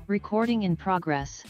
Recording in progress.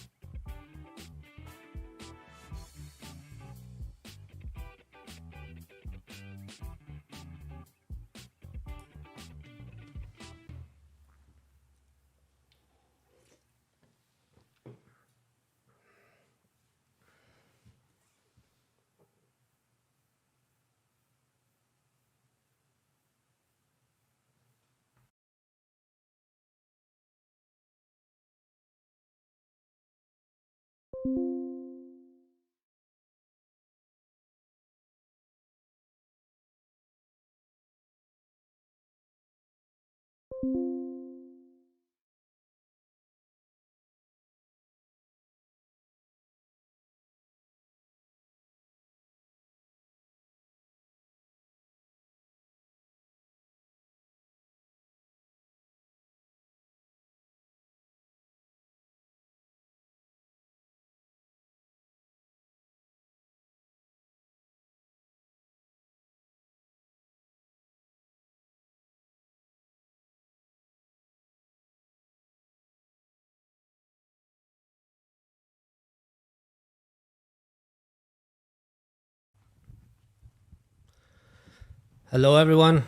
Hello everyone.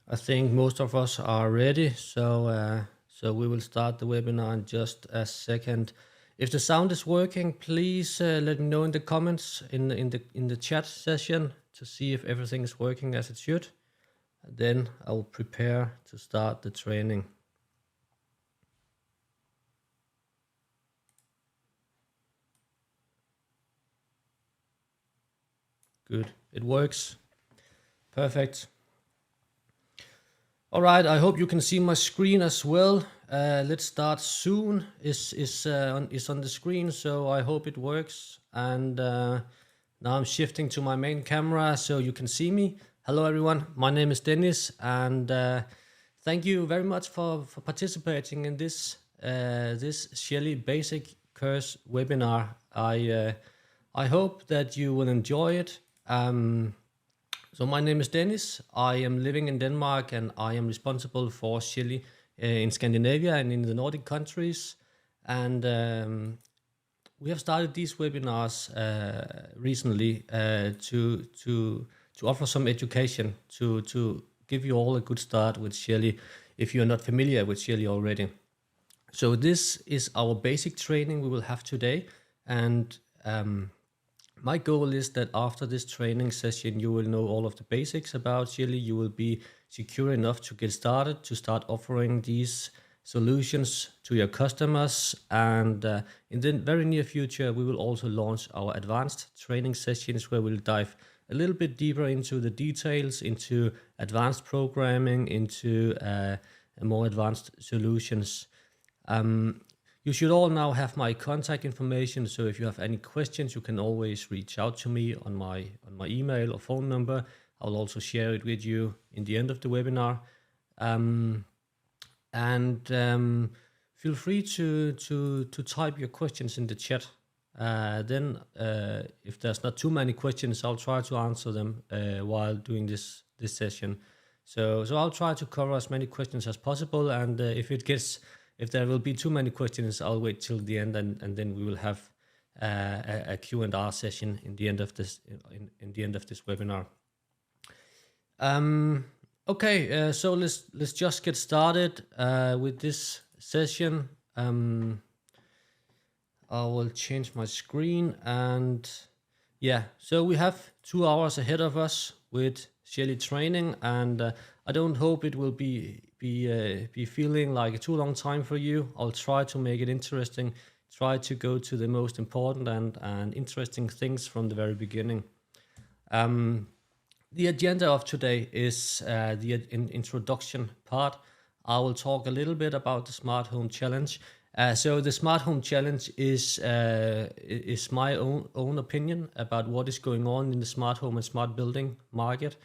I think most of us are ready, so we will start the webinar in just a second. If the sound is working, please let me know in the comments in the chat session to see if everything is working as it should. Then I will prepare to start the training. Good, it works. Perfect. All right, I hope you can see my screen as well. Let's start soon. Is on the screen, so I hope it works. And now I'm shifting to my main camera so you can see me. Hello everyone, my name is Dennis, and thank you very much for participating in this Shelly Basic Course webinar. I hope that you will enjoy it. So my name is Dennis. I am living in Denmark, and I am responsible for Shelly in Scandinavia and in the Nordic countries. And we have started these webinars recently to offer some education to give you all a good start with Shelly if you're not familiar with Shelly already. So this is our basic training we will have today, and my goal is that after this training session, you will know all of the basics about Shelly. You will be secure enough to get started, to start offering these solutions to your customers. And in the very near future, we will also launch our advanced training sessions where we'll dive a little bit deeper into the details, into advanced programming, into more advanced solutions. You should all now have my contact information, so if you have any questions, you can always reach out to me on my email or phone number. I'll also share it with you in the end of the webinar. Feel free to type your questions in the chat. Then if there's not too many questions, I'll try to answer them while doing this session. So I'll try to cover as many questions as possible, and if there will be too many questions, I'll wait till the end, and then we will have a Q&A session in the end of this webinar. Okay, so let's just get started with this session. I will change my screen, and yeah, so we have 2 hours ahead of us with Shelly training, and I don't hope it will be feeling like a too long time for you. I'll try to make it interesting, try to go to the most important and interesting things from the very beginning. The agenda of today is the introduction part. I will talk a little bit about the Smart Home Challenge. So the Smart Home Challenge is my own opinion about what is going on in the smart home and smart building market.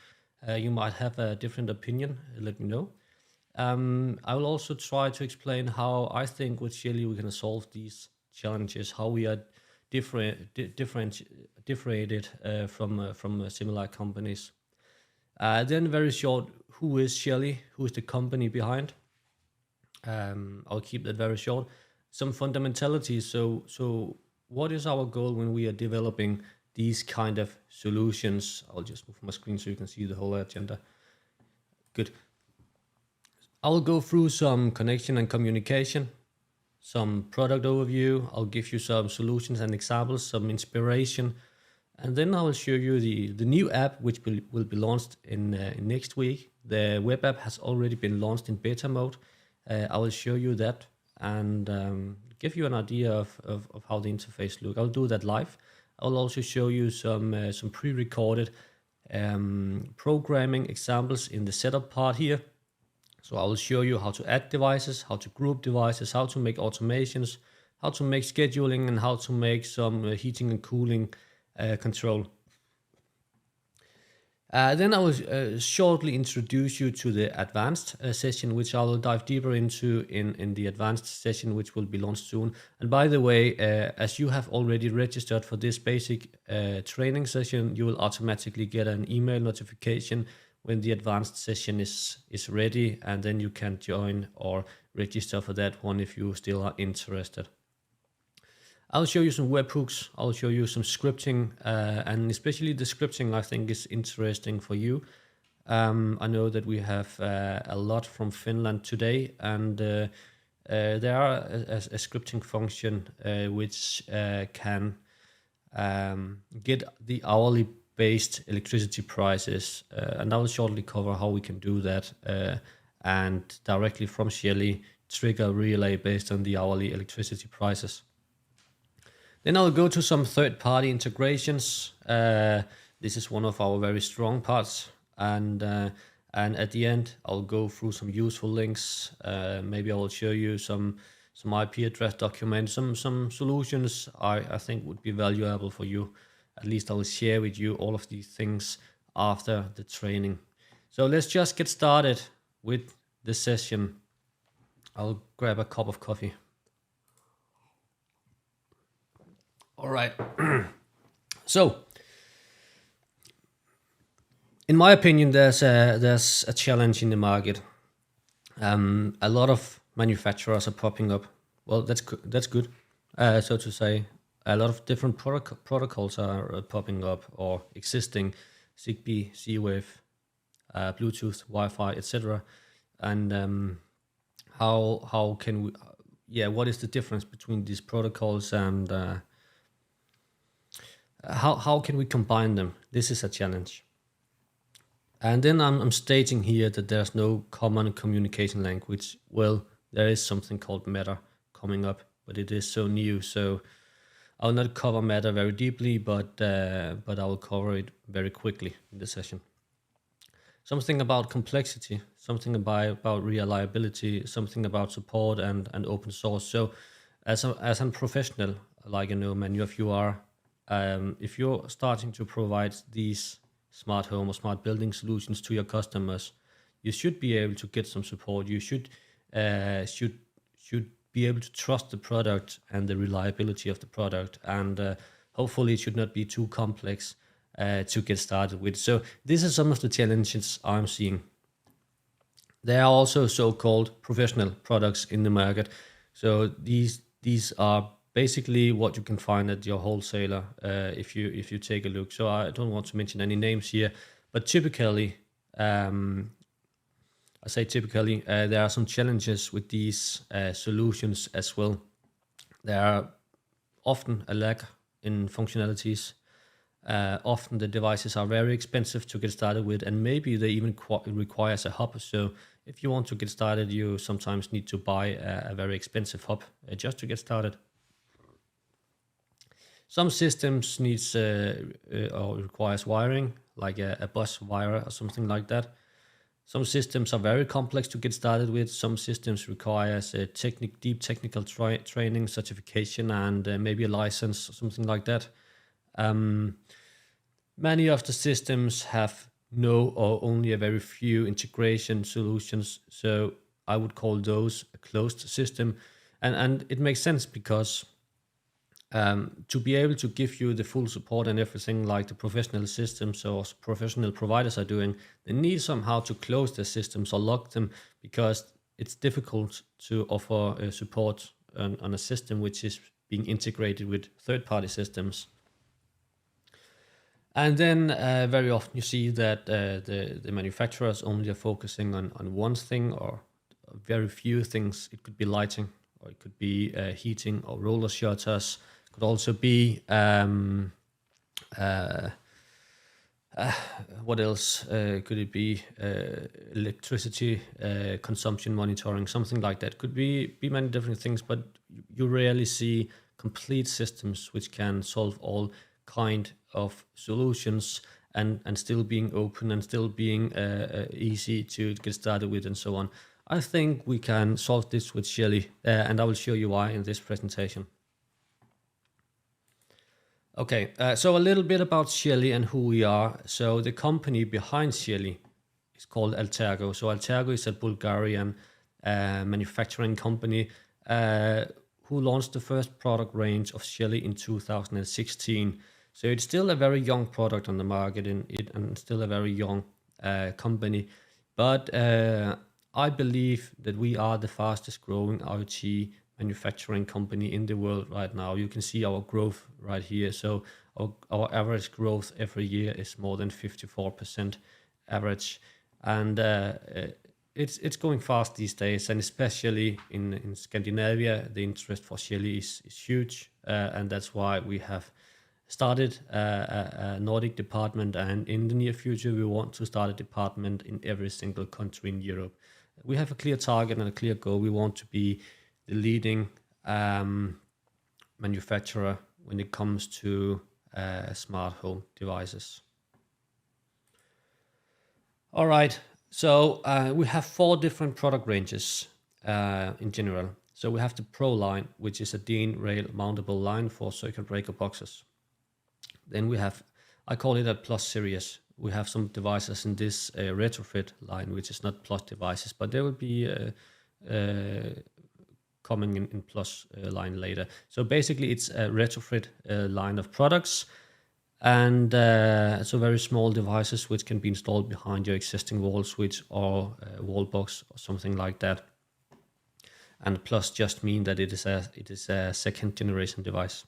You might have a different opinion, let me know. I will also try to explain how I think with Shelly we can solve these challenges, how we are differentiated from similar companies. Then very short, who is Shelly? Who is the company behind? I'll keep that very short. some fundamentalities. So what is our goal when we are developing these kind of solutions? I'll just move my screen so you can see the whole agenda. Good. I'll go through some connection and communication, some product overview. I'll give you some solutions and examples, some inspiration, and then I will show you the new app which will be launched in next week. The web app has already been launched in beta mode. I will show you that and give you an idea of how the interface looks. I'll do that live. I'll also show you some pre-recorded programming examples in the setup part here. So I will show you how to add devices, how to group devices, how to make automations, how to make scheduling, and how to make some heating and cooling control. Then I will shortly introduce you to the advanced session, which I will dive deeper into in the advanced session, which will be launched soon. And by the way, as you have already registered for this basic training session, you will automatically get an email notification when the advanced session is ready, and then you can join or register for that one if you still are interested. I'll show you some webhooks, I'll show you some scripting, and especially the scripting I think is interesting for you. I know that we have a lot from Finland today, and there are a scripting function which can get the hourly based electricity prices, and I will shortly cover how we can do that and directly from Shelly trigger a relay based on the hourly electricity prices. Then I'll go to some third-party integrations. This is one of our very strong parts, and at the end I'll go through some useful links. Maybe I will show you some IP address documents, some solutions I think would be valuable for you. At least I will share with you all of these things after the training. So let's just get started with the session. I'll grab a cup of coffee. All right. So, in my opinion, there's a challenge in the market. A lot of manufacturers are popping up. Well, that's good. So to say, a lot of different protocols are popping up or existing: Zigbee, Z-Wave, Bluetooth, Wi-Fi, etc. And how can we? Yeah, what is the difference between these protocols, and how can we combine them? This is a challenge. And then I'm stating here that there's no common communication language. Well, there is something called Meta coming up, but it is so new. So I'll not cover Meta very deeply, but I will cover it very quickly in the session. Something about complexity, something about reliability, something about support and open source. So as a professional, like many of you are, if you're starting to provide these smart home or smart building solutions to your customers, you should be able to get some support. You should be able to trust the product and the reliability of the product, and hopefully it should not be too complex to get started with. So these are some of the challenges I'm seeing. There are also so-called professional products in the market. So these are basically what you can find at your wholesaler if you take a look. So I don't want to mention any names here, but typically, there are some challenges with these solutions as well. There are often a lack in functionalities. Often the devices are very expensive to get started with, and maybe they even requires a hub. So if you want to get started, you sometimes need to buy a very expensive hub just to get started. Some systems needs or requires wiring, like a bus wire or something like that. Some systems are very complex to get started with. Some systems requires a deep technical training, certification, and maybe a license or something like that. Many of the systems have no or only a very few integration solutions, so I would call those a closed system, and it makes sense because to be able to give you the full support and everything like the professional systems or professional providers are doing, they need somehow to close their systems or lock them, because it's difficult to offer support on a system which is being integrated with third-party systems. And then very often you see that the manufacturers only are focusing on one thing or very few things. It could be lighting, or it could be heating or roller shutters. It could also be what else could it be? Electricity consumption monitoring, something like that. Could be many different things, but you rarely see complete systems which can solve all kind of solutions and still being open and still being easy to get started with and so on. I think we can solve this with Shelly, and I will show you why in this presentation. Okay, so a little bit about Shelly and who we are. So the company behind Shelly is called Altergo. So Altergo is a Bulgarian manufacturing company who launched the first product range of Shelly in 2016. So it's still a very young product on the market and still a very young company. But I believe that we are the fastest growing IoT manufacturing company in the world right now. You can see our growth right here. So our average growth every year is more than 54% average. And it's going fast these days, and especially in Scandinavia, the interest for Shelly is huge. And that's why we have started a Nordic department, and in the near future we want to start a department in every single country in Europe. We have a clear target and a clear goal. We want to be the leading manufacturer when it comes to smart home devices. All right, so we have 4 different product ranges in general. So we have the Pro line, which is a DIN rail mountable line for circuit breaker boxes. Then we have, I call it a Plus series. We have some devices in this retrofit line, which is not Plus devices, but there will be coming in Plus line later. So basically it's a retrofit line of products, and so very small devices which can be installed behind your existing wall switch or wall box or something like that. And Plus just mean that it is a second generation device.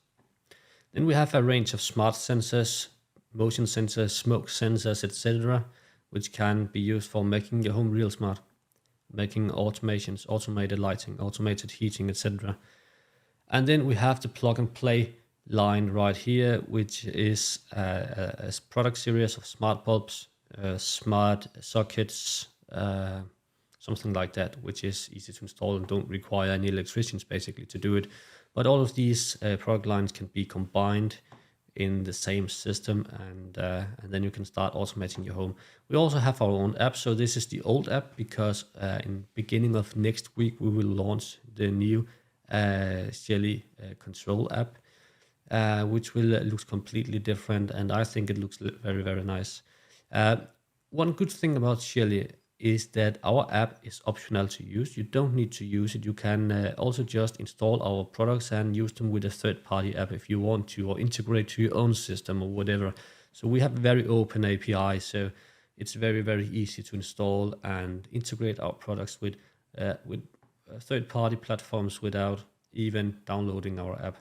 Then we have a range of smart sensors, motion sensors, smoke sensors, etc., which can be used for making your home real smart, making automations, automated lighting, automated heating, etc. And then we have the plug and play line right here, which is a product series of smart bulbs, smart sockets, something like that, which is easy to install and don't require any electricians basically to do it. But all of these product lines can be combined in the same system, and then you can start automating your home. We also have our own app. So this is the old app, because in beginning of next week we will launch the new Shelly control app, which will look completely different, and I think it looks very, very nice. One good thing about Shelly is that our app is optional to use. You don't need to use it. You can also just install our products and use them with a third-party app if you want to, or integrate to your own system or whatever. So we have a very open API, so it's very, very easy to install and integrate our products with third-party platforms without even downloading our app.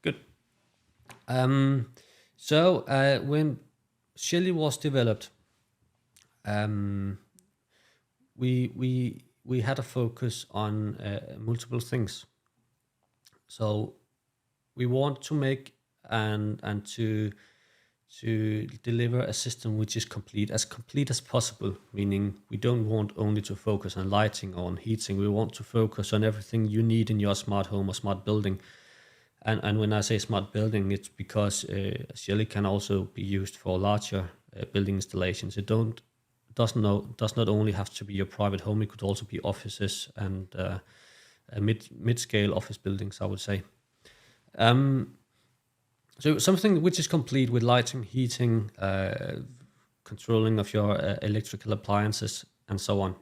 Good. So when Shelly was developed, we had a focus on multiple things. So we want to make and to deliver a system which is complete as possible, meaning we don't want only to focus on lighting or on heating. We want to focus on everything you need in your smart home or smart building. And when I say smart building, it's because Shelly can also be used for larger building installations. It does not only have to be your private home. It could also be offices and mid-scale office buildings, I would say. So something which is complete with lighting, heating, controlling of your electrical appliances, and so on.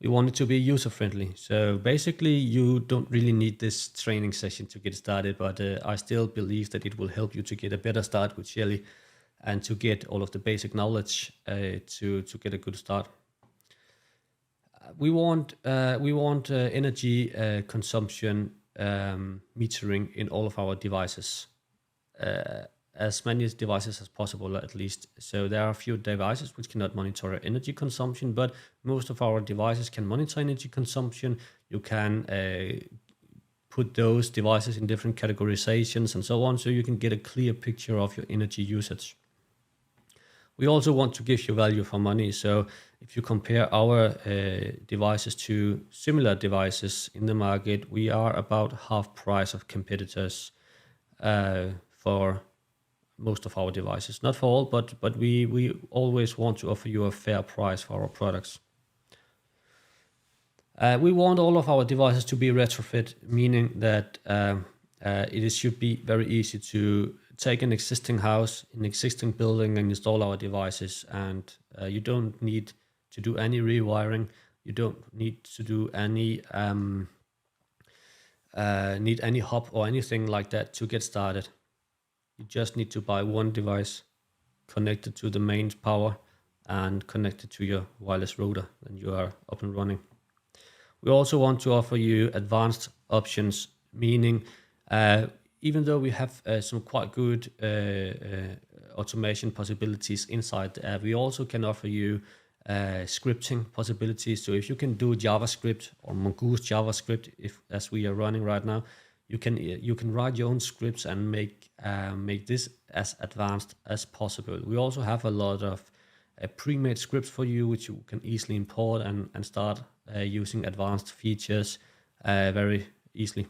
We want it to be user-friendly. So basically, you don't really need this training session to get started, but I still believe that it will help you to get a better start with Shelly and to get all of the basic knowledge to get a good start. we want energy consumption metering in all of our devices, as many devices as possible at least. So there are a few devices which cannot monitor energy consumption, but most of our devices can monitor energy consumption. You can put those devices in different categorizations and so on, so you can get a clear picture of your energy usage. We also want to give you value for money. So if you compare our devices to similar devices in the market, we are about half price of competitors for most of our devices. Not for all, but we always want to offer you a fair price for our products. We want all of our devices to be retrofit, meaning that it should be very easy to take an existing house, an existing building, and install our devices. And you don't need to do any rewiring. You don't need to do any hub or anything like that to get started. You just need to buy one device, connect it to the main power, and connect it to your wireless router, and you are up and running. We also want to offer you advanced options, meaning even though we have some quite good automation possibilities inside the app, we also can offer you scripting possibilities. So if you can do JavaScript or Mongoose JavaScript, as we are running right now, you can write your own scripts and make this as advanced as possible. We also have a lot of pre-made scripts for you, which you can easily import and start using advanced features very easily.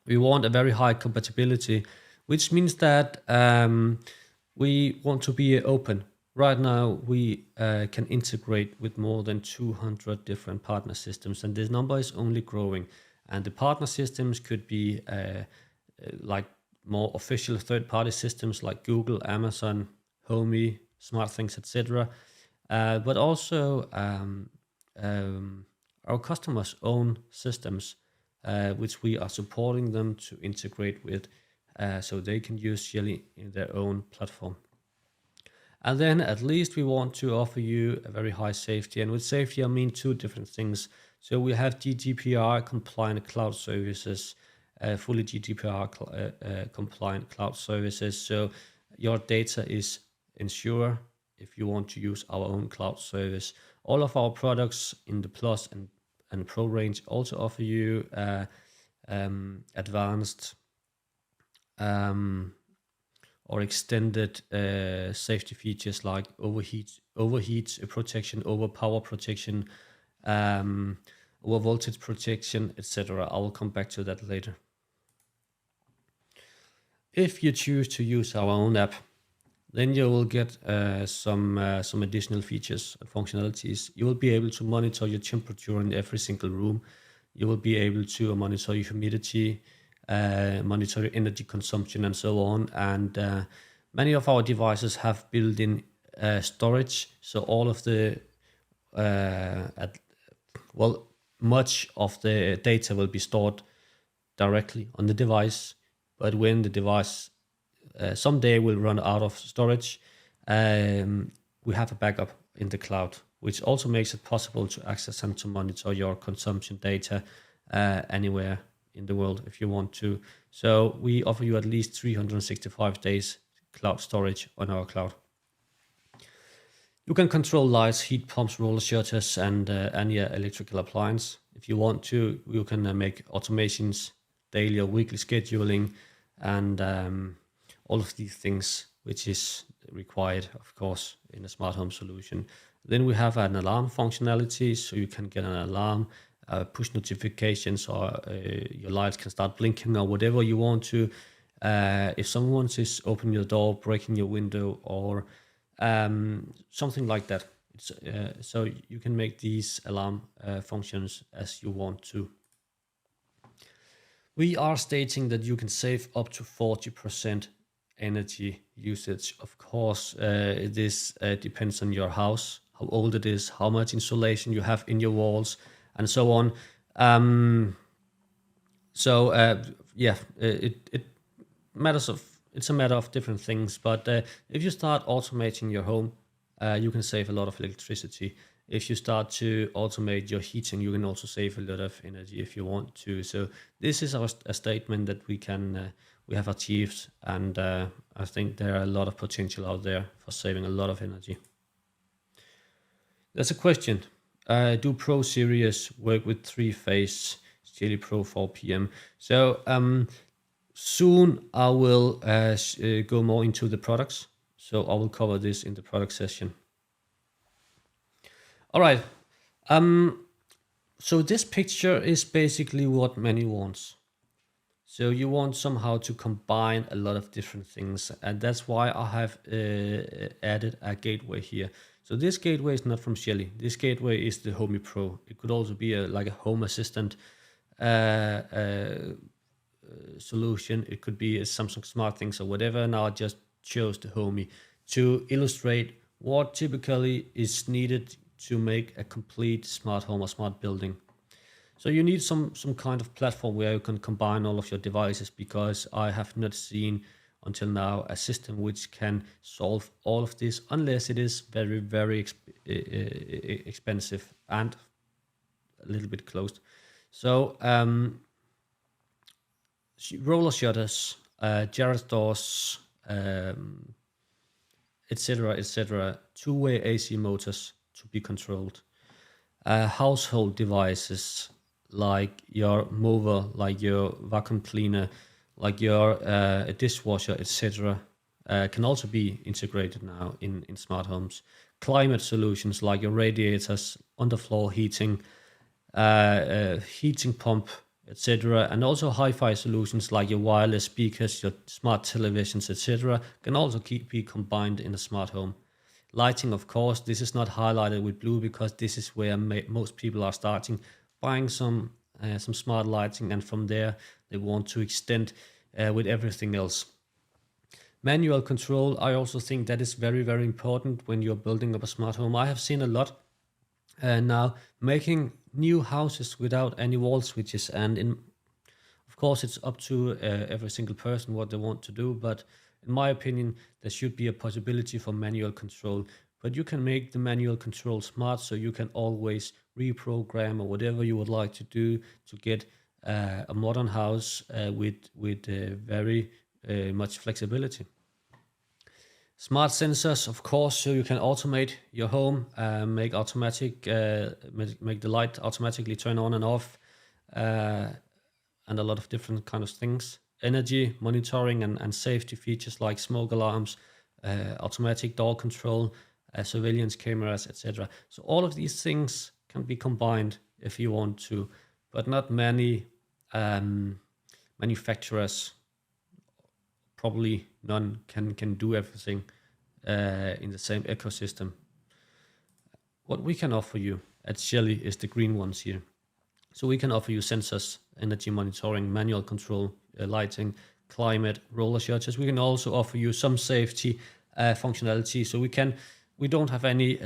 We want a very high compatibility, which means that we want to be open. Right now, we can integrate with more than 200 different partner systems, and this number is only growing. And the partner systems could be like more official third-party systems like Google, Amazon, Homey, SmartThings, etc. But also our customers' own systems, which we are supporting them to integrate with, so they can use Shelly in their own platform. And then at least we want to offer you a very high safety. And with safety, I mean two different things. So we have GDPR compliant cloud services, fully GDPR compliant cloud services. So your data is ensured if you want to use our own cloud service. All of our products in the Plus and Pro range also offer you advanced or extended safety features like overheat protection, over power protection, over voltage protection, etc. I will come back to that later. If you choose to use our own app, then you will get some additional features and functionalities. You will be able to monitor your temperature in every single room. You will be able to monitor your humidity, monitor your energy consumption, and so on. And many of our devices have built-in storage, so all of the much of the data will be stored directly on the device. But when the device someday will run out of storage, we have a backup in the cloud, which also makes it possible to access and to monitor your consumption data anywhere in the world if you want to. So we offer you at least 365 days cloud storage on our cloud. You can control lights, heat pumps, roller shutters, and any electrical appliance. If you want to, you can make automations, daily or weekly scheduling, and all of these things, which is required, of course, in a smart home solution. Then we have an alarm functionality, so you can get an alarm, push notifications, or your lights can start blinking or whatever you want to. If someone is opening your door, breaking your window, or something like that. So you can make these alarm functions as you want to. We are stating that you can save up to 40% energy usage. Of course, this depends on your house, how old it is, how much insulation you have in your walls, and so on. It matters of. It's a matter of different things, but if you start automating your home, you can save a lot of electricity. if you start to automate your heating, you can also save a lot of energy if you want to. So this is a statement that we have achieved, and I think there are a lot of potential out there for saving a lot of energy. There's a question. Do Pro Series work with 3-phase Shelly Pro 4 PM? So soon I will go more into the products. So I will cover this in the product session. All right. So this picture is basically what many wants. So you want somehow to combine a lot of different things, and that's why I have added a gateway here. So this gateway is not from Shelly. This gateway is the Homey Pro. It could also be like a home assistant solution. It could be a Samsung Smart Things or whatever. Now I just chose the Homey to illustrate what typically is needed to make a complete smart home or smart building. So you need some kind of platform where you can combine all of your devices, because I have not seen until now a system which can solve all of this, unless it is very, very expensive and a little bit closed. So roller shutters, Jarrett doors, etc., two-way AC motors to be controlled, household devices like your mower, like your vacuum cleaner, like your dishwasher, etc., can also be integrated now in smart homes. Climate solutions like your radiators, underfloor heating, heating pump, etc., and also hi-fi solutions like your wireless speakers, your smart televisions, etc., can also be combined in a smart home. Lighting, of course, this is not highlighted with blue because this is where most people are starting, buying some smart lighting, and from there they want to extend with everything else. Manual control, I also think that is very, very important when you're building up a smart home. I have seen a lot now making new houses without any wall switches, and of course it's up to every single person what they want to do, but in my opinion there should be a possibility for manual control. But you can make the manual control smart, so you can always reprogram or whatever you would like to do to get a modern house with very much flexibility. Smart sensors, of course, so you can automate your home, make the light automatically turn on and off, and a lot of different kind of things. Energy monitoring and safety features like smoke alarms, automatic door control, surveillance cameras, etc. So all of these things can be combined if you want to, but not many manufacturers, probably none, can do everything in the same ecosystem. What we can offer you at Shelly is the green ones here. So we can offer you sensors, energy monitoring, manual control, lighting, climate, roller shutters. We can also offer you some safety functionality. So we don't have any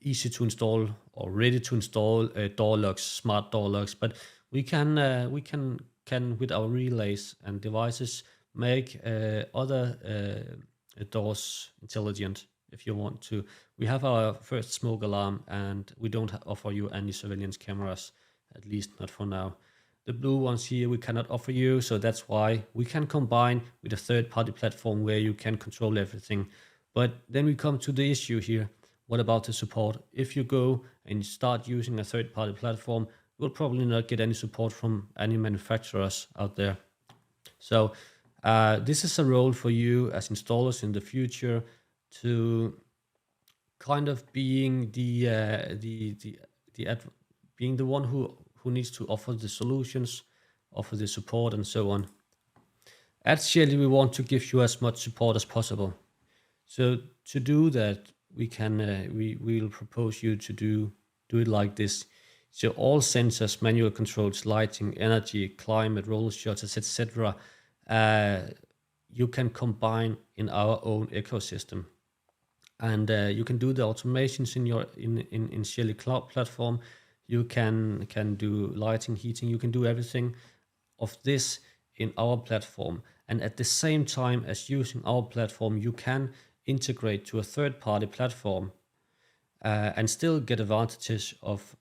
easy to install or ready to install door locks, smart door locks, but we can with our relays and devices make other doors intelligent if you want to. We have our first smoke alarm, and we don't offer you any surveillance cameras, at least not for now. The blue ones here we cannot offer you, so that's why we can combine with a third-party platform where you can control everything. But then we come to the issue here. What about the support? If you go and start using a third-party platform, you'll probably not get any support from any manufacturers out there. So this is a role for you as installers in the future to kind of being being the one who needs to offer the solutions, offer the support, and so on. At Shelly, we want to give you as much support as possible. So to do that, we will propose you to do it like this. So all sensors, manual controls, lighting, energy, climate, roller shutters, etc., you can combine in our own ecosystem, and you can do the automations in Shelly Cloud platform. You can do lighting, heating. You can do everything of this in our platform, and at the same time as using our platform, you can integrate to a third-party platform and still get advantages of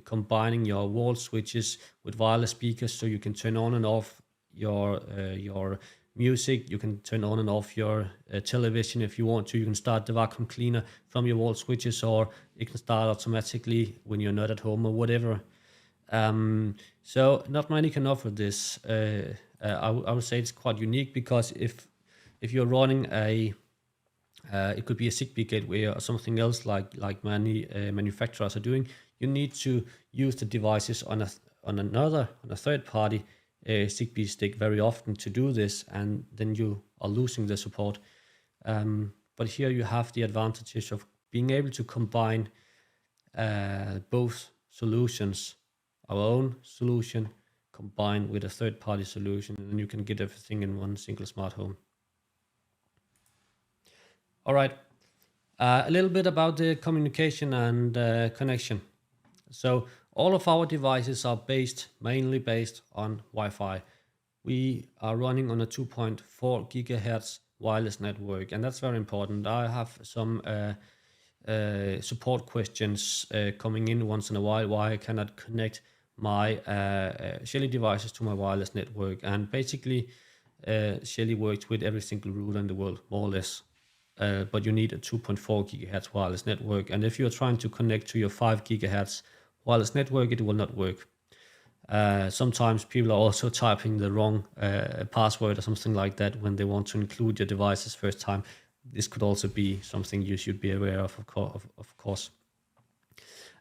combining your wall switches with wireless speakers, so you can turn on and off your music. You can turn on and off your television if you want to. You can start the vacuum cleaner from your wall switches, or it can start automatically when you're not at home or whatever. So not many can offer this. I would say it's quite unique, because if you're running it could be a Zigbee gateway or something else like many manufacturers are doing, you need to use the devices on a third party Zigbee stick very often to do this, and then you are losing the support. But here you have the advantages of being able to combine both solutions, our own solution combined with a third party solution, and then you can get everything in one single smart home. All right, a little bit about the communication and connection. So all of our devices are mainly based on Wi-Fi. We are running on a 2.4 gigahertz wireless network, and that's very important. I have some support questions coming in once in a while, why I cannot connect my Shelly devices to my wireless network. And basically, Shelly works with every single router in the world, more or less. But you need a 2.4 gigahertz wireless network. And if you're trying to connect to your 5 gigahertz wireless network, it will not work. Sometimes people are also typing the wrong password or something like that when they want to include your devices first time. This could also be something you should be aware of course.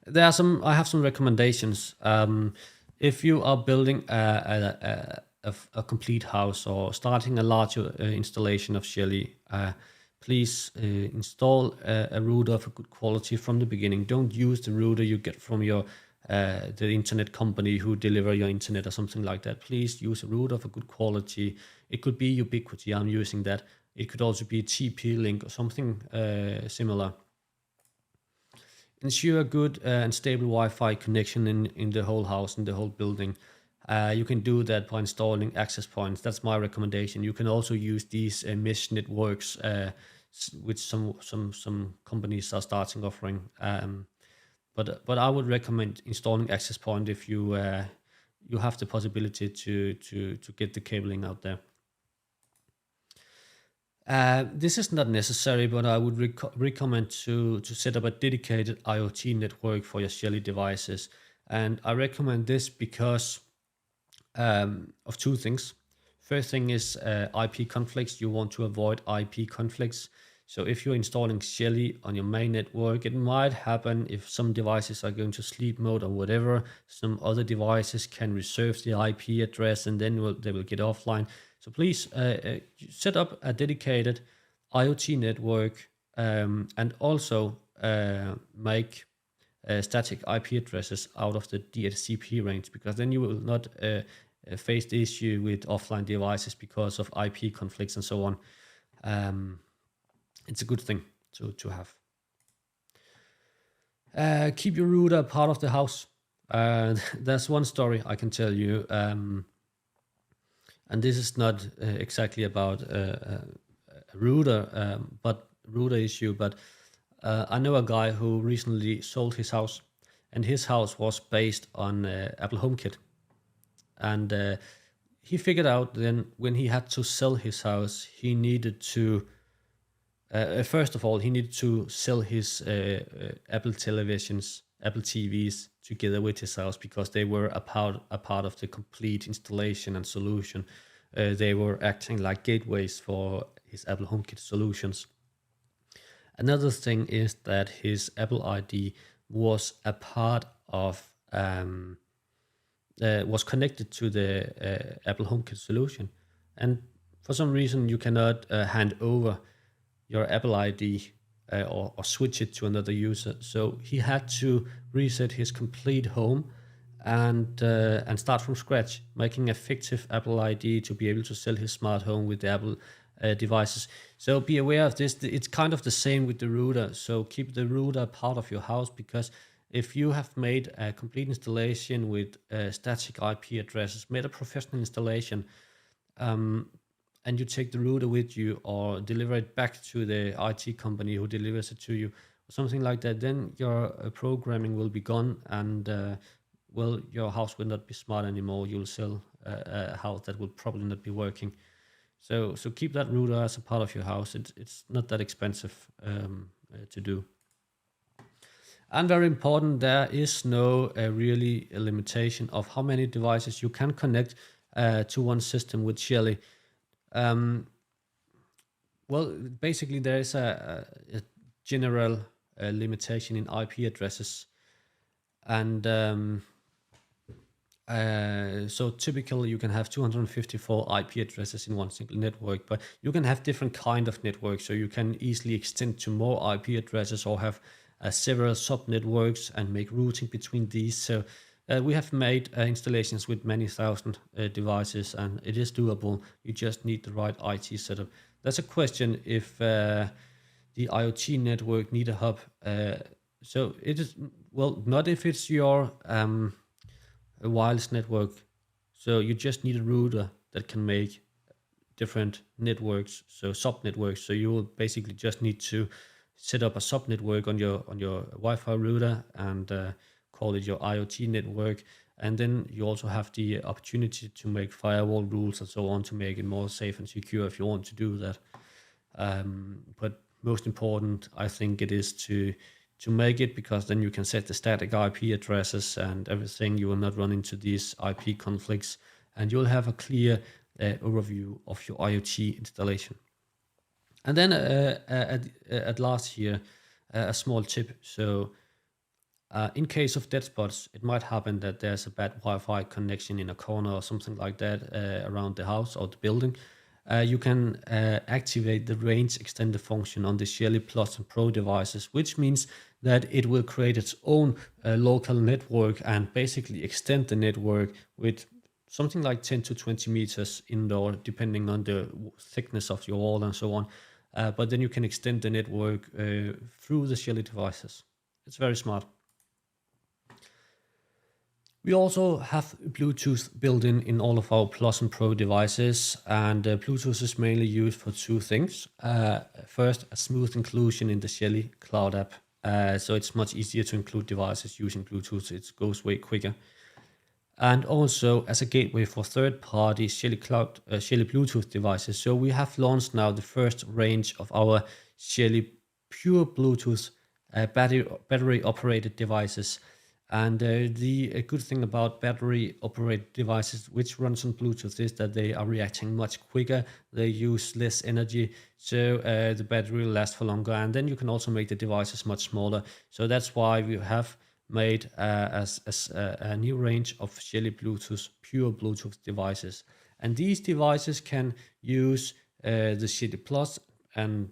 I have some recommendations. If you are building a complete house or starting a larger installation of Shelly, please install a router of a good quality from the beginning. Don't use the router you get from your the internet company who deliver your internet or something like that. Please use a router of a good quality. It could be Ubiquiti, I'm using that. It could also be TP-Link or something similar. Ensure a good and stable Wi-Fi connection in the whole house, in the whole building. You can do that by installing access points. That's my recommendation. You can also use these mesh networks, which some companies are starting offering. But I would recommend installing access point if you have the possibility to get the cabling out there. This is not necessary, but I would recommend to set up a dedicated IoT network for your Shelly devices. And I recommend this because of two things. First thing is IP conflicts. You want to avoid IP conflicts. So if you're installing Shelly on your main network, it might happen if some devices are going to sleep mode or whatever. Some other devices can reserve the IP address and then they will get offline. So please set up a dedicated IoT network and also make static IP addresses out of the DHCP range, because then you will not face the issue with offline devices because of IP conflicts and so on. It's a good thing to have. Keep your router part of the house. There's one story I can tell you, and this is not exactly about a router, but router issue. But I know a guy who recently sold his house, and his house was based on Apple HomeKit, and he figured out then when he had to sell his house, he needed to. First of all, he needed to sell his Apple televisions, Apple TVs together with his house, because they were a part of the complete installation and solution. They were acting like gateways for his Apple HomeKit solutions. Another thing is that his Apple ID was a part of, was connected to the Apple HomeKit solution. And for some reason, you cannot hand over your Apple ID or switch it to another user. So he had to reset his complete home and start from scratch, making a fictive Apple ID to be able to sell his smart home with the Apple devices. So be aware of this. It's kind of the same with the router. So keep the router part of your house, because if you have made a complete installation with static IP addresses, made a professional installation, and you take the router with you or deliver it back to the IT company who delivers it to you, something like that, then your programming will be gone, and well, your house will not be smart anymore. You'll sell a house that will probably not be working. So keep that router as a part of your house. It's not that expensive to do. And very important, there is no really a limitation of how many devices you can connect to one system with Shelly. Well, basically there is a general limitation in IP addresses, and so typically you can have 254 IP addresses in one single network, but you can have different kind of networks, so you can easily extend to more IP addresses or have several sub networks and make routing between these. So we have made installations with many thousand devices, and it is doable. You just need the right IT setup. That's a question if the IoT network need a hub. So it is, well, not if it's your a wireless network. So you just need a router that can make different networks, so sub networks. So you will basically just need to set up a sub network on your Wi-Fi router and call it your IoT network. And then you also have the opportunity to make firewall rules and so on to make it more safe and secure if you want to do that. But most important, I think it is to make it, because then you can set the static IP addresses and everything. You will not run into these IP conflicts, and you'll have a clear overview of your IoT installation. And then at last here, a small tip. So in case of dead spots, it might happen that there's a bad Wi-Fi connection in a corner or something like that around the house or the building. You can activate the range extender function on the Shelly Plus and Pro devices, which means that it will create its own local network and basically extend the network with something like 10 to 20 meters indoor, depending on the thickness of your wall and so on. But then you can extend the network through the Shelly devices. It's very smart. We also have Bluetooth built in all of our Plus and Pro devices, and Bluetooth is mainly used for two things. First, a smooth inclusion in the Shelly Cloud app. So it's much easier to include devices using Bluetooth. It goes way quicker. And also as a gateway for third-party Shelly Bluetooth devices. So we have launched now the first range of our Shelly pure Bluetooth battery-operated devices. And the good thing about battery-operated devices which runs on Bluetooth is that they are reacting much quicker. They use less energy, so the battery will last for longer. And then you can also make the devices much smaller. So that's why we have made a new range of Shelly Bluetooth, pure Bluetooth devices. And these devices can use the Shelly Plus and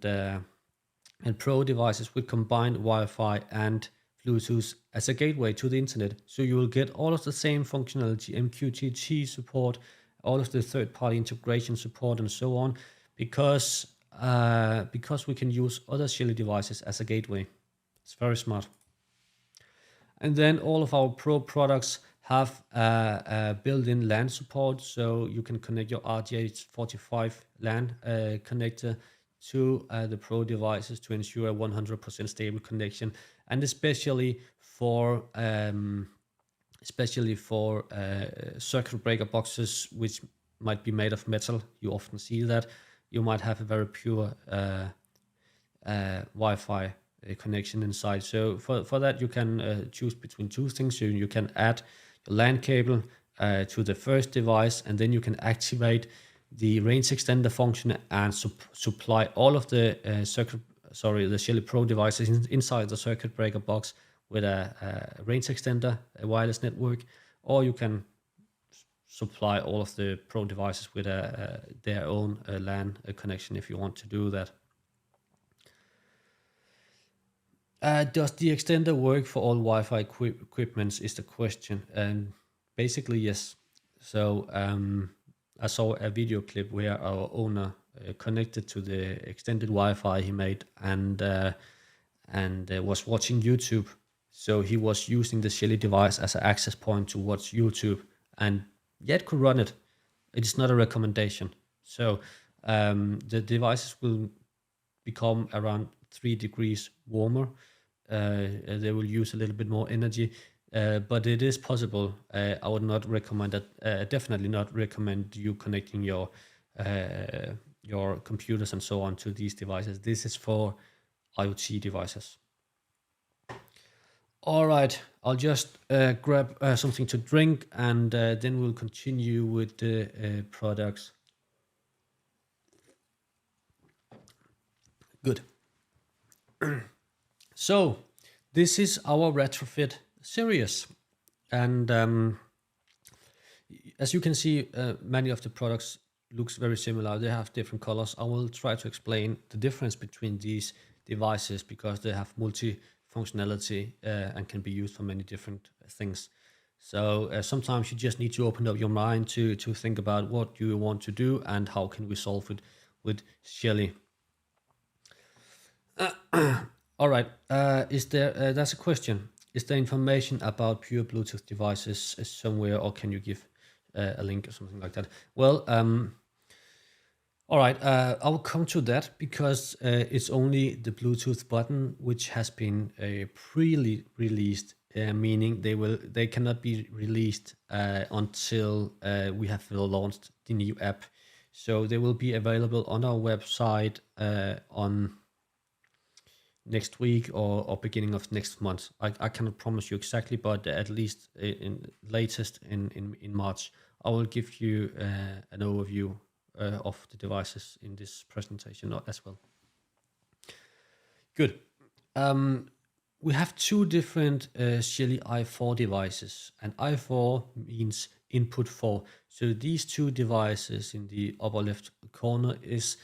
Pro devices with combined Wi-Fi and Bluetooth as a gateway to the internet. So you will get all of the same functionality, MQTT support, all of the third-party integration support and so on, because we can use other Shelly devices as a gateway. It's very smart. And then all of our Pro products have a built-in LAN support, so you can connect your RJ45 LAN connector to the Pro devices to ensure a 100% stable connection, and especially for circuit breaker boxes which might be made of metal. You often see that. You might have a very pure Wi-Fi connection inside. So for that you can choose between two things. So you can add your LAN cable to the first device, and then you can activate the range extender function and supply all of the the Shelly Pro devices inside the circuit breaker box with a range extender, a wireless network, or you can supply all of the Pro devices with their own LAN connection if you want to do that. Does the extender work for all Wi-Fi equipments is the question. Basically, yes. So I saw a video clip where our owner connected to the extended Wi-Fi he made and was watching YouTube. So he was using the Shelly device as an access point to watch YouTube, and yet could run it. It is not a recommendation. So the devices will become around 3 degrees warmer they will use a little bit more energy, but it is possible. I would not recommend that. Definitely not recommend you connecting your computers and so on to these devices. This is for IoT devices. All right, I'll just grab something to drink, and then we'll continue with the products. Good. So this is our retrofit series, and as you can see, many of the products looks very similar. They have different colors. I will try to explain the difference between these devices because they have multi-functionality and can be used for many different things. So sometimes you just need to open up your mind to think about what you want to do and how can we solve it with Shelly. All right, that's a question. Is there information about pure Bluetooth devices somewhere, or can you give a link or something like that? Well, all right, I will come to that because it's only the Bluetooth button which has been pre-released, meaning they cannot be released until we have launched the new app. So they will be available on our website on next week or beginning of next month. I cannot promise you exactly, but at least latest in March. I will give you an overview of the devices in this presentation as well. Good. We have two different Shelly i4 devices, and i4 means input 4. So these two devices in the upper left corner is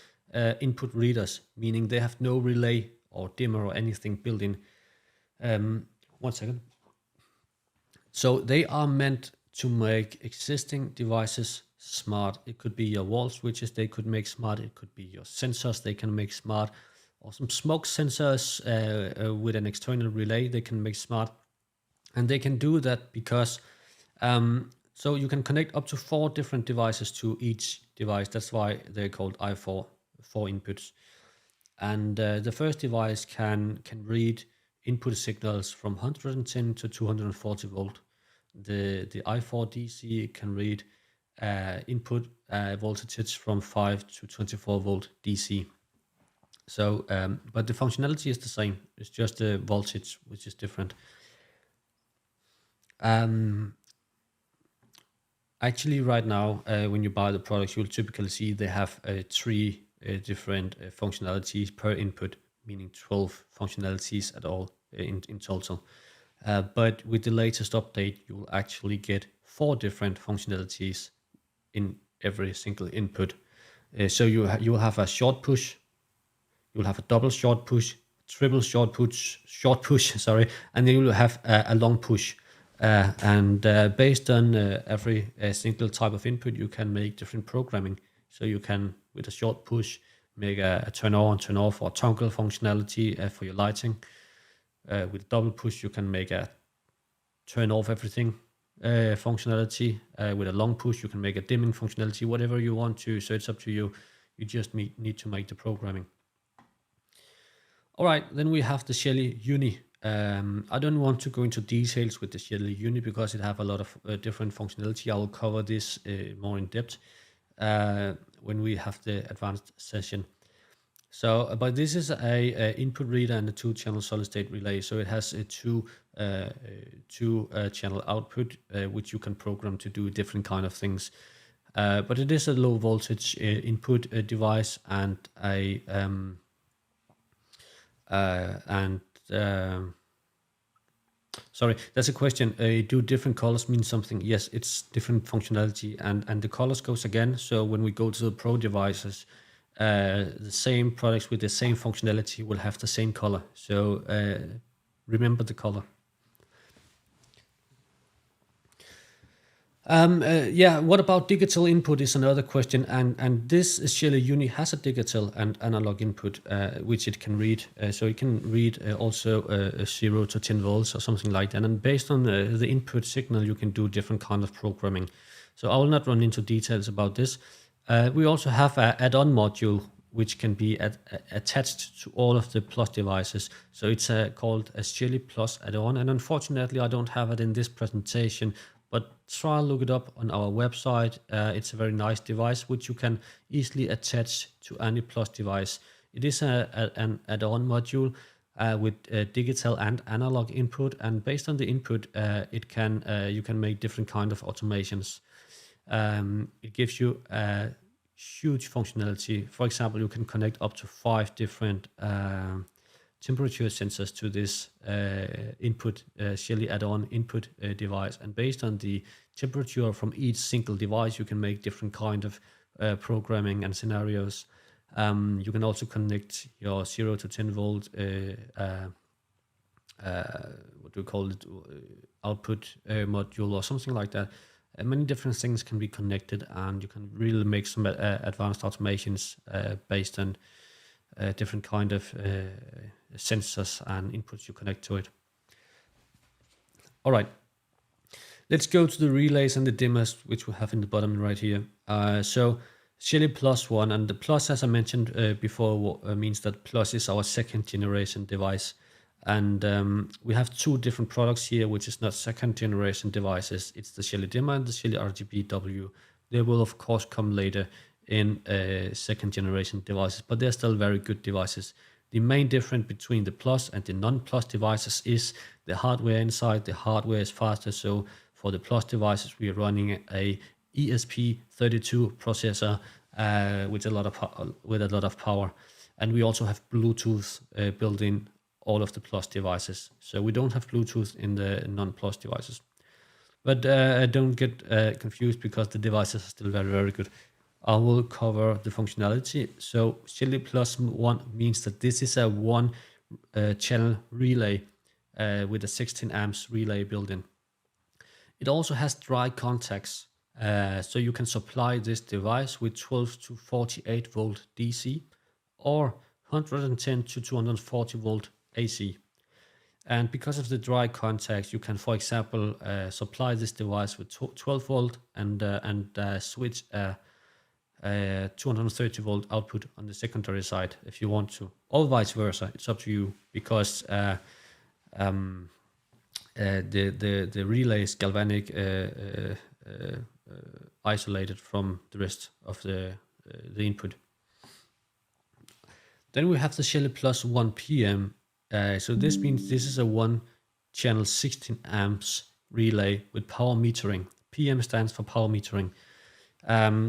input readers, meaning they have no relay or dimmer or anything built in. 1 second. So they are meant to make existing devices smart. It could be your wall switches they could make smart. It could be your sensors they can make smart, or some smoke sensors with an external relay they can make smart. And they can do that because so you can connect up to 4 different devices to each device. That's why they're called i4, 4 inputs. And the first device can read input signals from 110 to 240 volt. The i4 DC can read input voltages from 5 to 24 volt DC. So, but the functionality is the same. It's just the voltage which is different. Actually, right now, when you buy the products, you'll typically see they have 3 different functionalities per input, meaning 12 functionalities at all in total. But with the latest update, you will actually get 4 different functionalities in every single input. So you will have a short push, you will have a double short push, triple short push, sorry, and then you will have a long push. And based on every single type of input, you can make different programming. So you can, with a short push, make a turn on, turn off, or toggle functionality for your lighting. With a double push, you can make a turn off everything functionality. With a long push, you can make a dimming functionality, whatever you want to. So it's up to you. You just need to make the programming. All right, then we have the Shelly Uni. I don't want to go into details with the Shelly Uni because it have a lot of different functionality. I will cover this more in depth when we have the advanced session. So, but this is a input reader and a 2-channel solid-state relay. So it has a two channel output, which you can program to do different kind of things. But it is a low voltage input device and a sorry, that's a question. Do different colors mean something? Yes, it's different functionality, and the colors goes again. So when we go to the Pro devices, the same products with the same functionality will have the same color. So remember the color. Yeah, what about digital input is another question, and this Shelly Uni has a digital and analog input which it can read. So it can read also 0 to 10 volts or something like that, and based on the input signal you can do different kind of programming. So I will not run into details about this. We also have an add-on module which can be attached to all of the Plus devices. So it's called a Shelly Plus add-on, and unfortunately I don't have it in this presentation, but try and look it up on our website. It's a very nice device which you can easily attach to any Plus device. It is an add-on module with digital and analog input, and based on the input, you can make different kind of automations. It gives you huge functionality. For example, you can connect up to 5 different temperature sensors to this input Shelly add-on input device, and based on the temperature from each single device, you can make different kind of programming and scenarios. You can also connect your 0 to 10 volt what do we call it, output module or something like that. Many different things can be connected, and you can really make some advanced automations based on different kind of sensors and inputs you connect to it. All right, let's go to the relays and the dimmers, which we have in the bottom right here. So Shelly Plus 1, and the Plus, as I mentioned before, means that Plus is our 2nd generation device. And we have 2 different products here, which is not 2nd generation devices. It's the Shelly Dimmer and the Shelly RGBW. They will of course come later in 2nd generation devices, but they're still very good devices. The main difference between the Plus and the non-Plus devices is the hardware inside. The hardware is faster. So for the Plus devices, we are running a ESP32 processor with a lot of power, and we also have Bluetooth built in all of the Plus devices. So we don't have Bluetooth in the non-Plus devices. But don't get confused, because the devices are still very, very good. I will cover the functionality. So Shelly Plus 1 means that this is a 1 channel relay with a 16 amps relay built in. It also has dry contacts. So you can supply this device with 12 to 48 volt DC or 110 to 240 volt AC. And because of the dry contacts, you can, for example, supply this device with 12 volt and switch a 230 volt output on the secondary side if you want to, or vice versa. It's up to you, because the relay is galvanic isolated from the rest of the input. Then we have the Shelly Plus 1 PM. So this means this is a 1 channel 16 amps relay with power metering. PM stands for power metering.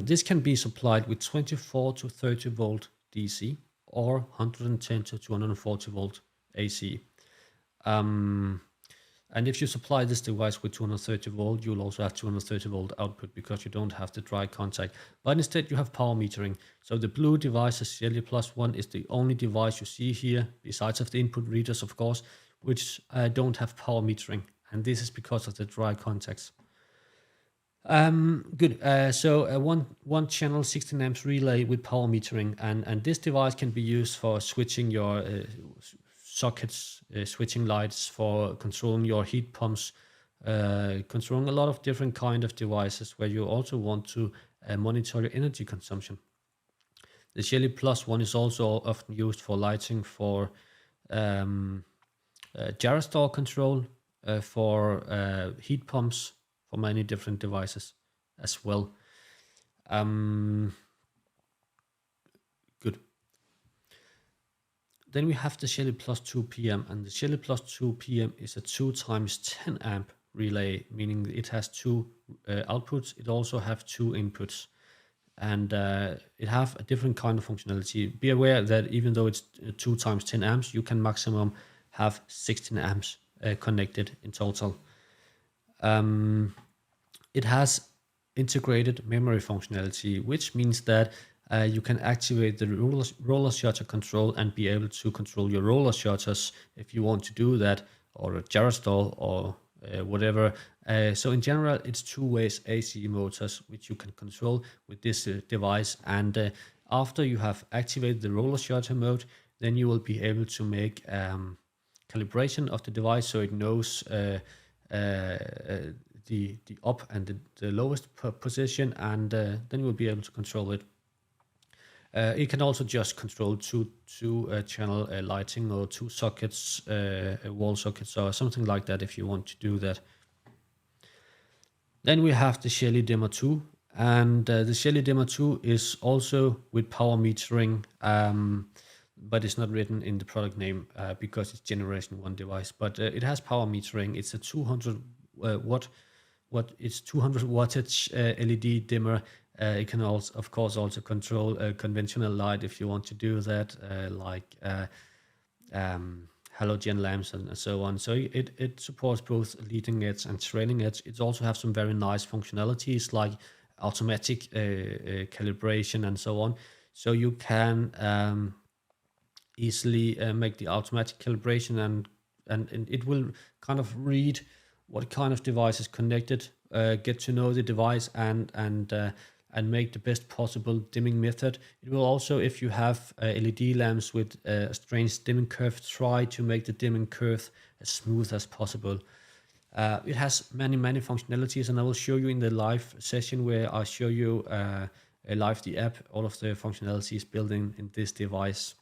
This can be supplied with 24 to 30 volt DC or 110 to 240 volt AC. And if you supply this device with 230 volt, you'll also have 230 volt output, because you don't have the dry contact. But instead you have power metering. So the blue device, the Shelly Plus 1, is the only device you see here, besides of the input readers, of course, which don't have power metering. And this is because of the dry contacts. Good. So a 1 channel 16 amps relay with power metering, and this device can be used for switching your sockets, switching lights, for controlling your heat pumps, controlling a lot of different kind of devices where you also want to monitor your energy consumption. The Shelly Plus 1 is also often used for lighting, for gyrostor control, for heat pumps, for many different devices as well. Good. Then we have the Shelly Plus 2 PM, and the Shelly Plus 2 PM is a 2 times 10 amp relay, meaning it has 2 outputs. It also have 2 inputs, and it have a different kind of functionality. Be aware that even though it's 2 times 10 amps, you can maximum have 16 amps connected in total. It has integrated memory functionality, which means that you can activate the roller shutter control and be able to control your roller shutters if you want to do that, or a gyrostor, or whatever. So in general, it's 2 ways AC motors which you can control with this device. And after you have activated the roller shutter mode, then you will be able to make calibration of the device, so it knows the up and the lowest position, and then you will be able to control it. It can also just control two channel lighting or 2 sockets, wall sockets or something like that if you want to do that. Then we have the Shelly Dimmer 2, and the Shelly Dimmer 2 is also with power metering, but it's not written in the product name because it's generation 1 device, but it has power metering. It's a 200 it's 200 wattage LED dimmer. It can also, of course, also control conventional light if you want to do that, like halogen lamps and so on. So it supports both leading edge and trailing edge. It also has some very nice functionalities like automatic calibration and so on. So you can easily make the automatic calibration, and it will kind of read what kind of device is connected, get to know the device, and make the best possible dimming method. It will also, if you have LED lamps with a strange dimming curve, try to make the dimming curve as smooth as possible. It has many functionalities, and I will show you in the live session where I show you live the app, all of the functionalities built in this device.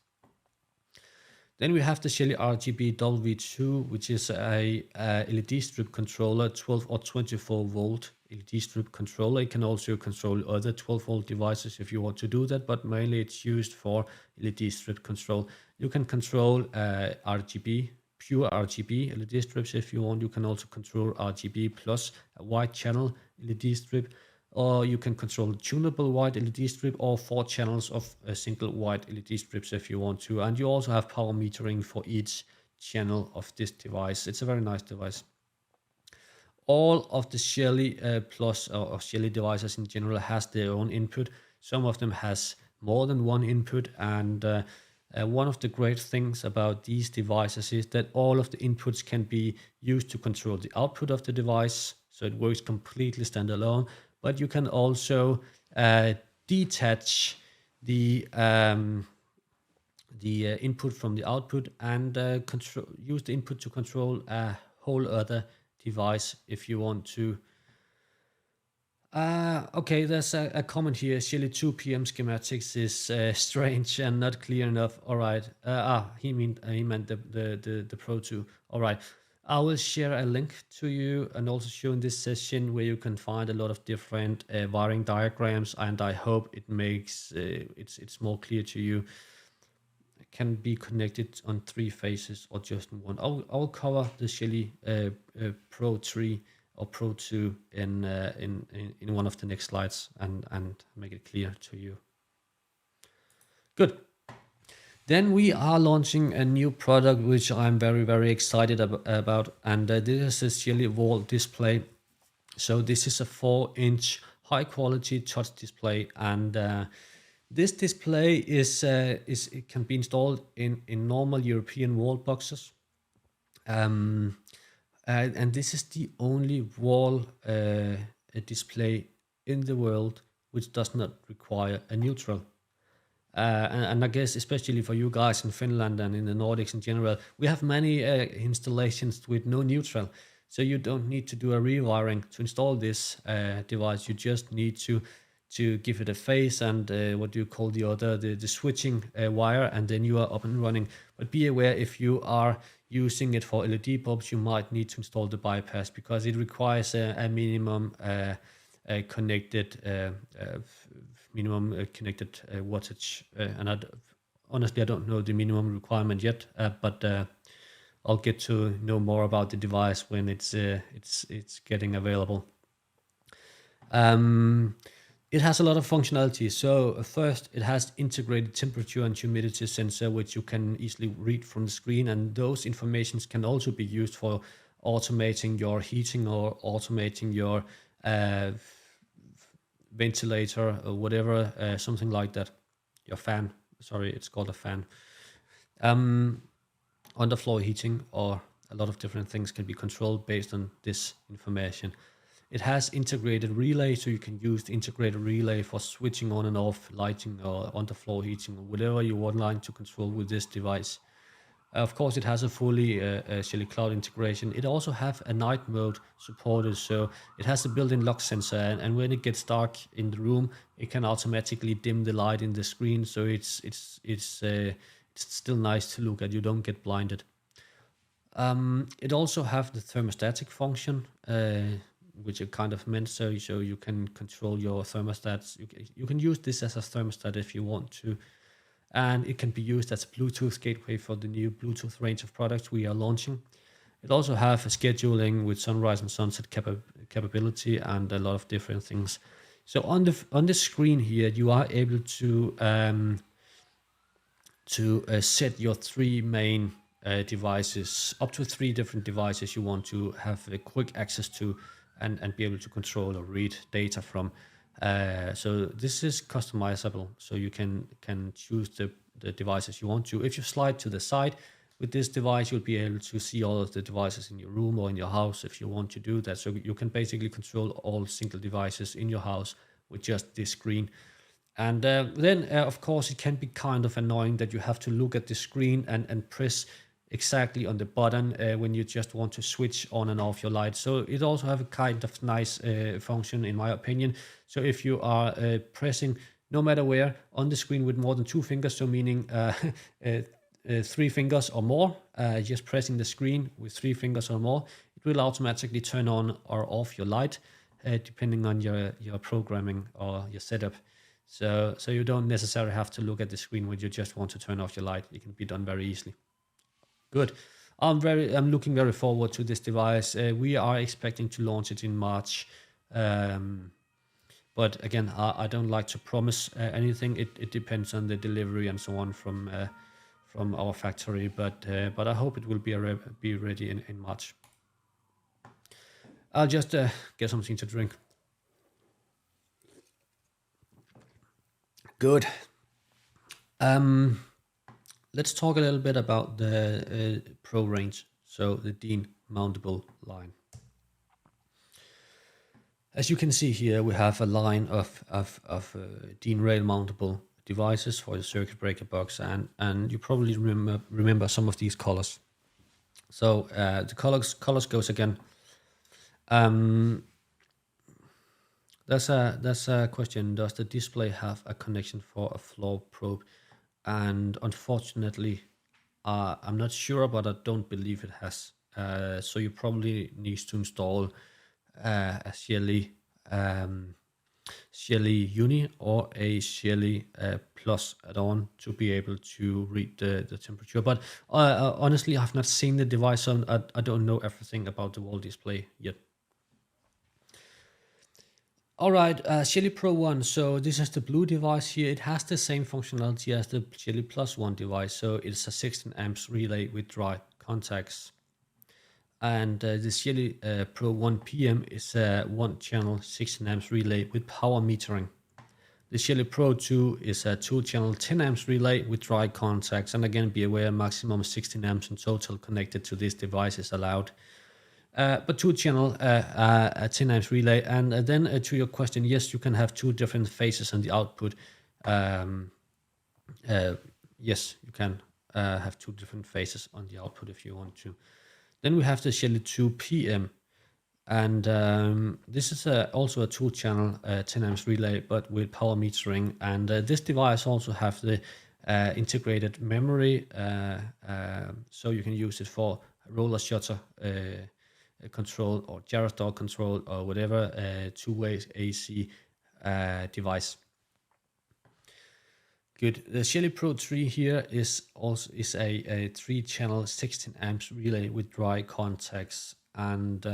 Then we have the Shelly RGB W2, which is a LED strip controller, 12 or 24 volt LED strip controller. You can also control other 12 volt devices if you want to do that, but mainly it's used for LED strip control. You can control RGB, pure RGB LED strips if you want. You can also control RGB plus a white channel LED strip, or you can control tunable white LED strip or 4 channels of a single white LED strips if you want to. And you also have power metering for each channel of this device. It's a very nice device. All of the Shelly Plus or Shelly devices in general has their own input. Some of them has more than one input, and one of the great things about these devices is that all of the inputs can be used to control the output of the device, so it works completely standalone. But you can also detach the input from the output and use the input to control a whole other device if you want to. Okay, there's a comment here. Shelly 2 PM schematics is strange and not clear enough. All right. He meant the Pro 2. All right. I will share a link to you and also show in this session where you can find a lot of different wiring diagrams, and I hope it makes it's more clear to you. It can be connected on 3 phases or just in one. I'll cover the Shelly Pro 3 or Pro 2 in one of the next slides and make it clear to you. Good. Then we are launching a new product which I'm very excited about, and this is a Shelly wall display. So this is a 4-inch high quality touch display, and this display it can be installed in normal European wall boxes, and this is the only wall display in the world which does not require a neutral. And I guess especially for you guys in Finland and in the Nordics in general, we have many installations with no neutral. So you don't need to do a rewiring to install this device. You just need to give it a face and what do you call the switching wire, and then you are up and running. But be aware, if you are using it for LED bulbs, you might need to install the bypass because it requires a minimum connected wattage, and honestly I don't know the minimum requirement yet, but I'll get to know more about the device when it's getting available. It has a lot of functionality. So first, it has integrated temperature and humidity sensor, which you can easily read from the screen, and those informations can also be used for automating your heating or automating your ventilator or whatever, something like that. Your fan, sorry, it's called a fan. Underfloor heating or a lot of different things can be controlled based on this information. It has integrated relay, so you can use the integrated relay for switching on and off lighting or underfloor heating or whatever you would like to control with this device. Of course, it has a fully Shelly Cloud integration. It also have a night mode supported, so it has a built-in lock sensor, and when it gets dark in the room, it can automatically dim the light in the screen, so it's still nice to look at. You don't get blinded. It also have the thermostatic function, which it kind of meant so you can control your thermostats. You can use this as a thermostat if you want to, and it can be used as a Bluetooth gateway for the new Bluetooth range of products we are launching. It also have a scheduling with sunrise and sunset capability and a lot of different things. So on the screen here, you are able to set your three main devices, up to 3 different devices you want to have a quick access to and be able to control or read data from. So this is customizable, so you can choose the devices you want to. If you slide to the side with this device, you'll be able to see all of the devices in your room or in your house if you want to do that. So you can basically control all single devices in your house with just this screen. And then, of course, it can be kind of annoying that you have to look at the screen and press exactly on the button when you just want to switch on and off your light. So it also have a kind of nice function, in my opinion. So if you are pressing no matter where on the screen with more than 2 fingers, so meaning 3 fingers or more, just pressing the screen with 3 fingers or more, it will automatically turn on or off your light depending on your programming or your setup. So you don't necessarily have to look at the screen when you just want to turn off your light. It can be done very easily. Good. I'm looking very forward to this device. We are expecting to launch it in March. But again, I don't like to promise anything. It depends on the delivery and so on from our factory. But I hope it will be ready in March. I'll just get something to drink. Good. Let's talk a little bit about the Pro range, so the Dean mountable line. As you can see here, we have a line of Dean rail mountable devices for the circuit breaker box, and you probably remember some of these colors. So the colors goes again. That's a question. Does the display have a connection for a floor probe? And unfortunately, I'm not sure, but I don't believe it has. So you probably need to install a Shelly Uni or a Shelly Plus add-on to be able to read the temperature. But honestly, I've not seen the device, so I don't know everything about the wall display yet. All right, Shelly Pro 1. So this is the blue device here. It has the same functionality as the Shelly Plus 1 device. So it's a 16 amps relay with dry contacts. And the Shelly Pro 1 PM is a 1-channel 16 amps relay with power metering. The Shelly Pro 2 is a 2-channel 10 amps relay with dry contacts. And again, be aware, maximum 16 amps in total connected to this device is allowed. But 2-channel 10 amps relay. And then to your question, yes, you can have 2 different phases on the output. Yes, you can have 2 different phases on the output if you want to. Then we have the Shelly 2 PM. And this is also a 2-channel 10 amps relay, but with power metering. And this device also have the integrated memory. So you can use it for roller shutter control or gyroscope control or whatever 2-way AC device. Good. The Shelly Pro 3 here is a 3-channel 16 amps relay with dry contacts, and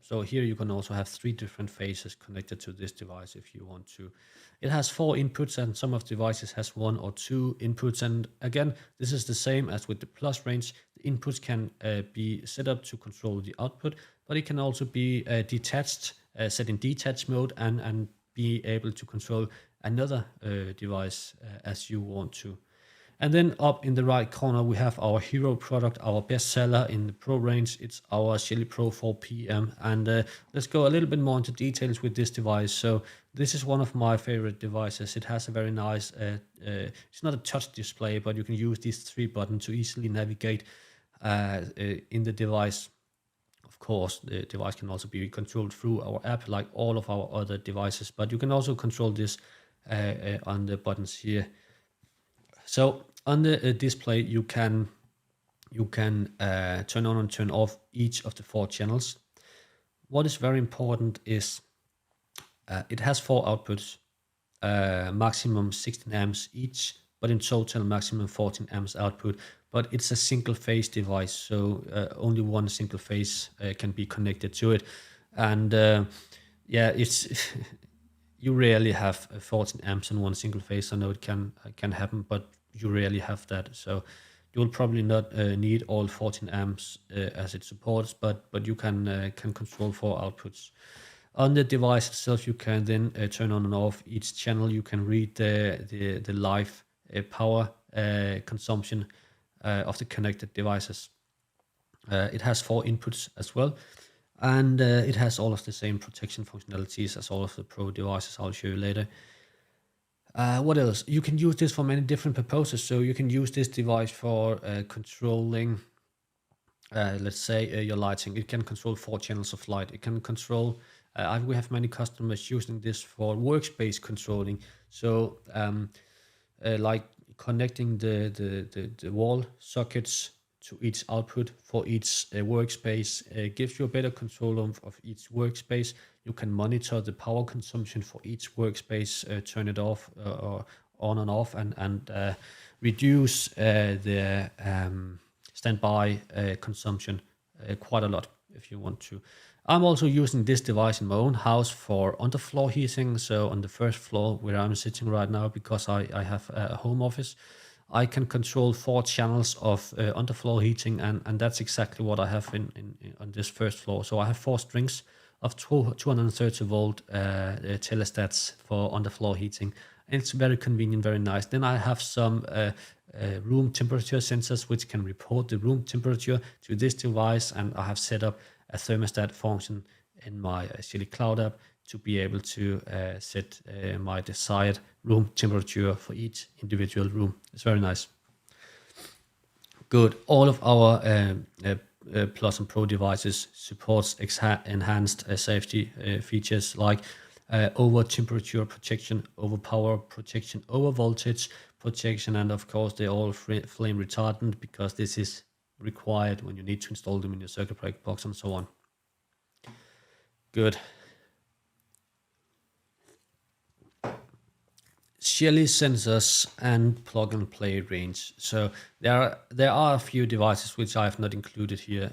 so here you can also have 3 different phases connected to this device if you want to. It has 4 inputs, and some of the devices has 1 or 2 inputs. And again, this is the same as with the Plus range. The inputs can be set up to control the output, but it can also be detached, set in detached mode, and be able to control another device as you want to. And then up in the right corner, we have our hero product, our bestseller in the Pro range. It's our Shelly Pro 4PM. And let's go a little bit more into details with this device. So this is one of my favorite devices. It has a very nice, it's not a touch display, but you can use these 3 buttons to easily navigate in the device. Of course, the device can also be controlled through our app like all of our other devices, but you can also control this on the buttons here. So on the display, you can turn on and turn off each of the 4 channels. What is very important is it has 4 outputs, maximum 16 amps each, but in total maximum 14 amps output. But it's a single phase device, so only one single phase can be connected to it. And yeah, it's you rarely have 14 amps in one single phase. I know it can happen, but you rarely have that. So you will probably not need all 14 amps as it supports, but you can control 4 outputs. On the device itself, you can then turn on and off each channel. You can read the live power consumption of the connected devices. It has 4 inputs as well, and it has all of the same protection functionalities as all of the Pro devices. I'll show you later. What else? You can use this for many different purposes. So you can use this device for controlling, let's say, your lighting. It can control 4 channels of light. It can control, we have many customers using this for workspace controlling. So like connecting the wall sockets to each output for each workspace gives you a better control of each workspace. You can monitor the power consumption for each workspace, turn it off or on and off, and reduce the standby consumption quite a lot if you want to. I'm also using this device in my own house for underfloor heating. So on the first floor where I'm sitting right now, because I have a home office, I can control 4 channels of underfloor heating, and that's exactly what I have on this first floor. So I have 4 strings of 230 volt thermostats for underfloor heating. And it's very convenient, very nice. Then I have some room temperature sensors which can report the room temperature to this device, and I have set up a thermostat function in my Shelly Cloud app to be able to set my desired room temperature for each individual room. It's very nice. Good. All of our Plus and Pro devices supports enhanced safety features like over temperature protection, over power protection, over voltage protection, and of course they're all flame retardant, because this is required when you need to install them in your circuit breaker box and so on. Good. Shelly sensors and plug and play range. So there are a few devices which I have not included here,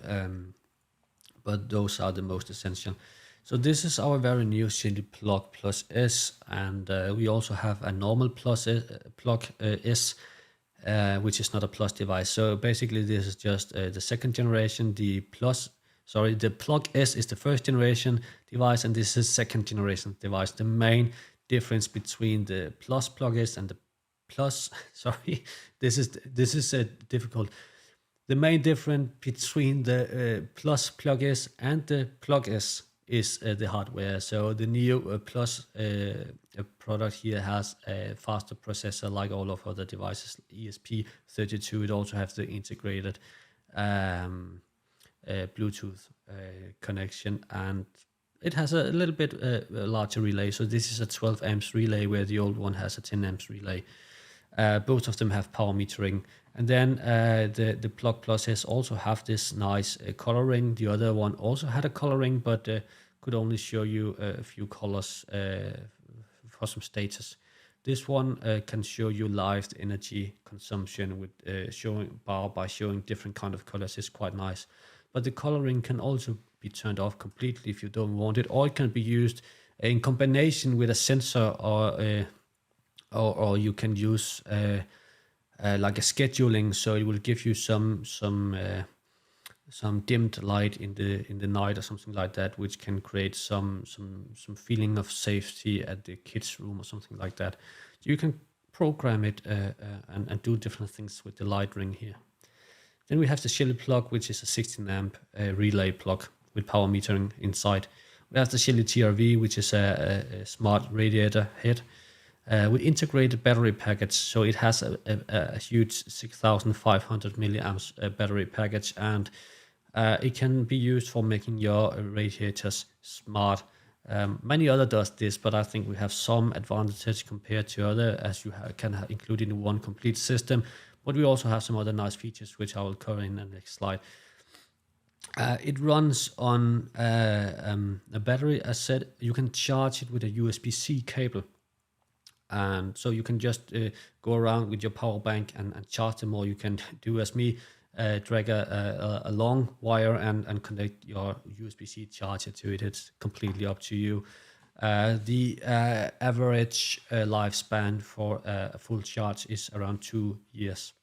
but those are the most essential. So this is our very new Shelly Plug Plus S, and we also have a normal Plug S, which is not a Plus device. So basically this is just the second generation. The Plug S is the first generation device, and this is second generation device. The main difference between the Plus Plug S and the Plus, this is difficult. The main difference between the Plus Plug S and the Plug S is the hardware. So the Neo Plus product here has a faster processor like all of other devices, ESP32. It also has the integrated Bluetooth connection, and it has a little bit larger relay. So this is a 12 amps relay, where the old one has a 10 amps relay. Both of them have power metering. And then the Plug Plus S also have this nice coloring. The other one also had a coloring, but could only show you a few colors for some status. This one can show you live energy consumption with showing different kind of colors. It's quite nice. But the coloring can also be turned off completely if you don't want it, or it can be used in combination with a sensor, or you can use like a scheduling, so it will give you some dimmed light in the night or something like that, which can create some feeling of safety at the kids' room or something like that. You can program it and do different things with the light ring here. Then we have the Shelly plug, which is a 16 amp relay plug with power metering inside. We have the Shelly TRV, which is a smart radiator head with integrated battery package. So it has a huge 6,500 milliamps battery package, and it can be used for making your radiators smart. Many other does this, but I think we have some advantage compared to other, as you can include in one complete system. But we also have some other nice features, which I will cover in the next slide. It runs on a battery. As said, you can charge it with a USB-C cable. And so you can just go around with your power bank and charge them, or you can do as me, drag a long wire and connect your USB-C charger to it. It's completely up to you. The average lifespan for a full charge is around 2 years.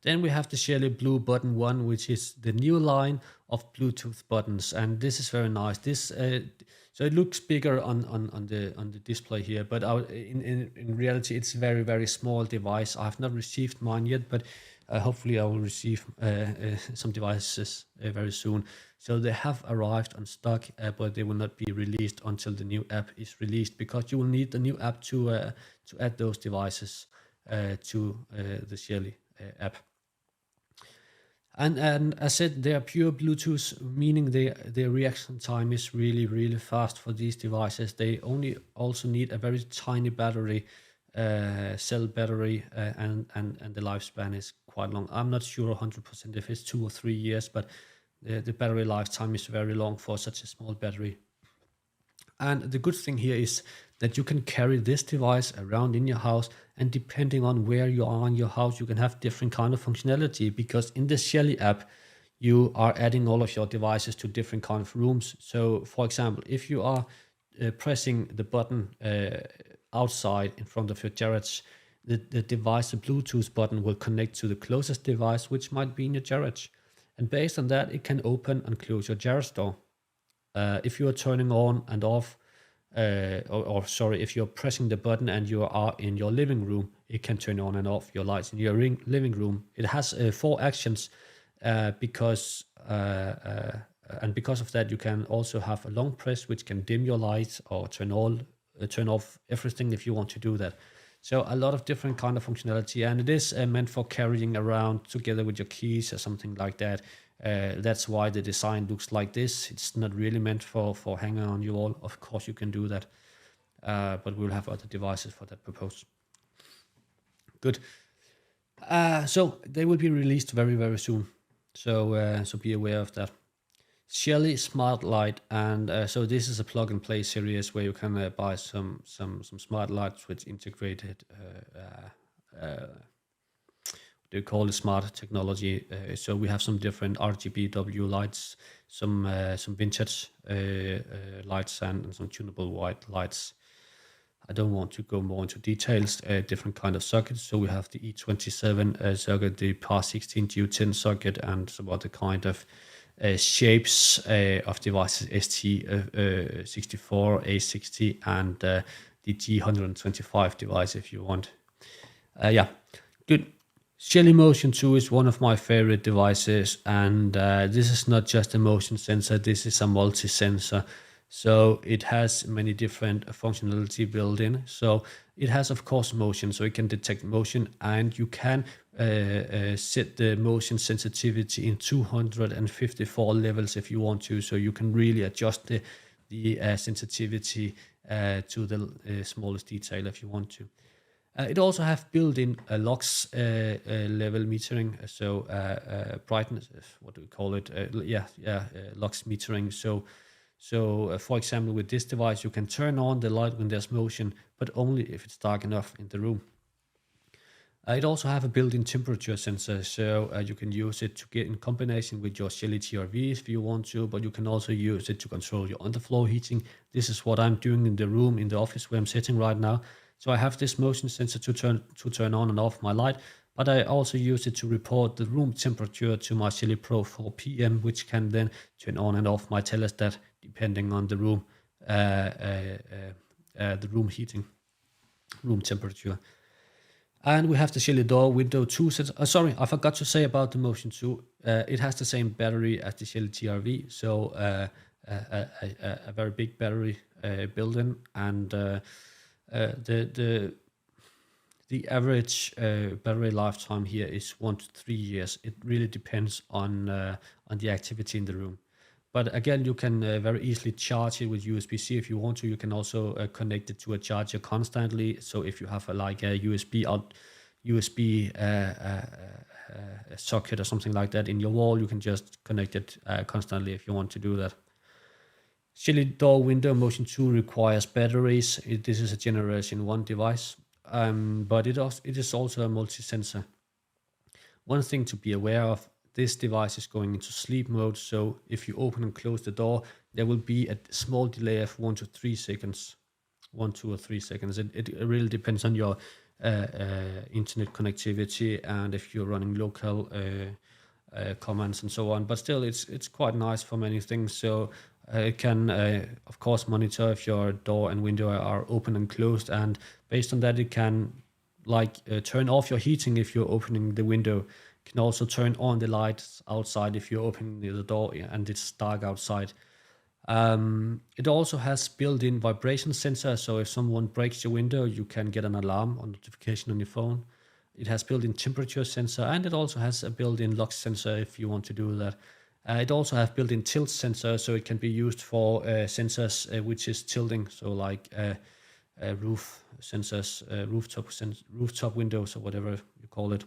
Then we have the Shelly Blue Button 1, which is the new line of Bluetooth buttons, and this is very nice. This so it looks bigger on the display here, but in reality it's a very, very small device. I have not received mine yet, but hopefully I will receive some devices very soon. So they have arrived on stock, but they will not be released until the new app is released, because you will need the new app to add those devices to the Shelly app. And as said, they are pure Bluetooth, meaning their reaction time is really, really fast for these devices. They only also need a very tiny battery, cell battery, and the lifespan is quite long. I'm not sure 100% if it's 2 or 3 years, but the battery lifetime is very long for such a small battery. And the good thing here is that you can carry this device around in your house, and depending on where you are in your house, you can have different kind of functionality, because in the Shelly app, you are adding all of your devices to different kind of rooms. So for example, if you are pressing the button outside in front of your garage, the device, the Bluetooth button, will connect to the closest device, which might be in your garage. And based on that, it can open and close your garage door. If you are turning on and off, if you're pressing the button and you are in your living room, it can turn on and off your lights in your living room. It has 4 actions because of that, you can also have a long press, which can dim your lights or turn off everything if you want to do that. So a lot of different kind of functionality, and it is meant for carrying around together with your keys or something like that. That's why the design looks like this. It's not really meant for hanging on your wall. Of course you can do that, but we'll have other devices for that purpose. Good. So they will be released very, very soon, so be aware of that. Shelly Smart Light, and so this is a plug and play series where you can buy some smart lights with integrated they call it smart technology. So we have some different RGBW lights, some vintage lights, and some tunable white lights. I don't want to go more into details. Different kind of sockets. So we have the E27 socket, the PAR16 G10 socket, and some other kind of shapes of devices, ST64, A60, and the G125 device if you want. Yeah, good. Shelly Motion 2 is one of my favorite devices, and this is not just a motion sensor, this is a multi-sensor. So it has many different functionality built in. So it has, of course, motion, so it can detect motion, and you can set the motion sensitivity in 254 levels if you want to. So you can really adjust the sensitivity to the smallest detail if you want to. It also have built-in lux level metering, so brightness, what do we call it? Lux metering. So for example, with this device, you can turn on the light when there's motion, but only if it's dark enough in the room. It also have a built-in temperature sensor, so you can use it to get in combination with your Shelly TRV if you want to, but you can also use it to control your underfloor heating. This is what I'm doing in the room, in the office where I'm sitting right now. So I have this motion sensor to turn on and off my light, but I also use it to report the room temperature to my Shelly Pro 4 PM, which can then turn on and off my thermostat depending on the room, the room heating, room temperature. And we have the Shelly door window 2 sensor. Sorry, I forgot to say about the Motion 2. It has the same battery as the Shelly TRV, so a very big battery built-in, and the average battery lifetime here is 1 to 3 years. It really depends on the activity in the room. But again, you can very easily charge it with USB-C if you want to. You can also connect it to a charger constantly. So if you have like a USB socket or something like that in your wall, you can just connect it constantly if you want to do that. Shelly door window Motion 2 requires batteries. This is a Generation 1 device, but it is also a multi-sensor. One thing to be aware of, this device is going into sleep mode, so if you open and close the door, there will be a small delay of 1 to 3 seconds. 1, 2, or 3 seconds. It really depends on your internet connectivity and if you're running local commands and so on. But still, it's quite nice for many things. So it can, of course, monitor if your door and window are open and closed, and based on that, it can turn off your heating if you're opening the window. It can also turn on the lights outside if you're opening the door and it's dark outside. It also has built-in vibration sensor, so if someone breaks your window, you can get an alarm or notification on your phone. It has built-in temperature sensor, and it also has a built-in lock sensor if you want to do that. It also has built-in tilt sensor, so it can be used for sensors which is tilting, so like roof sensors, rooftop windows, or whatever you call it.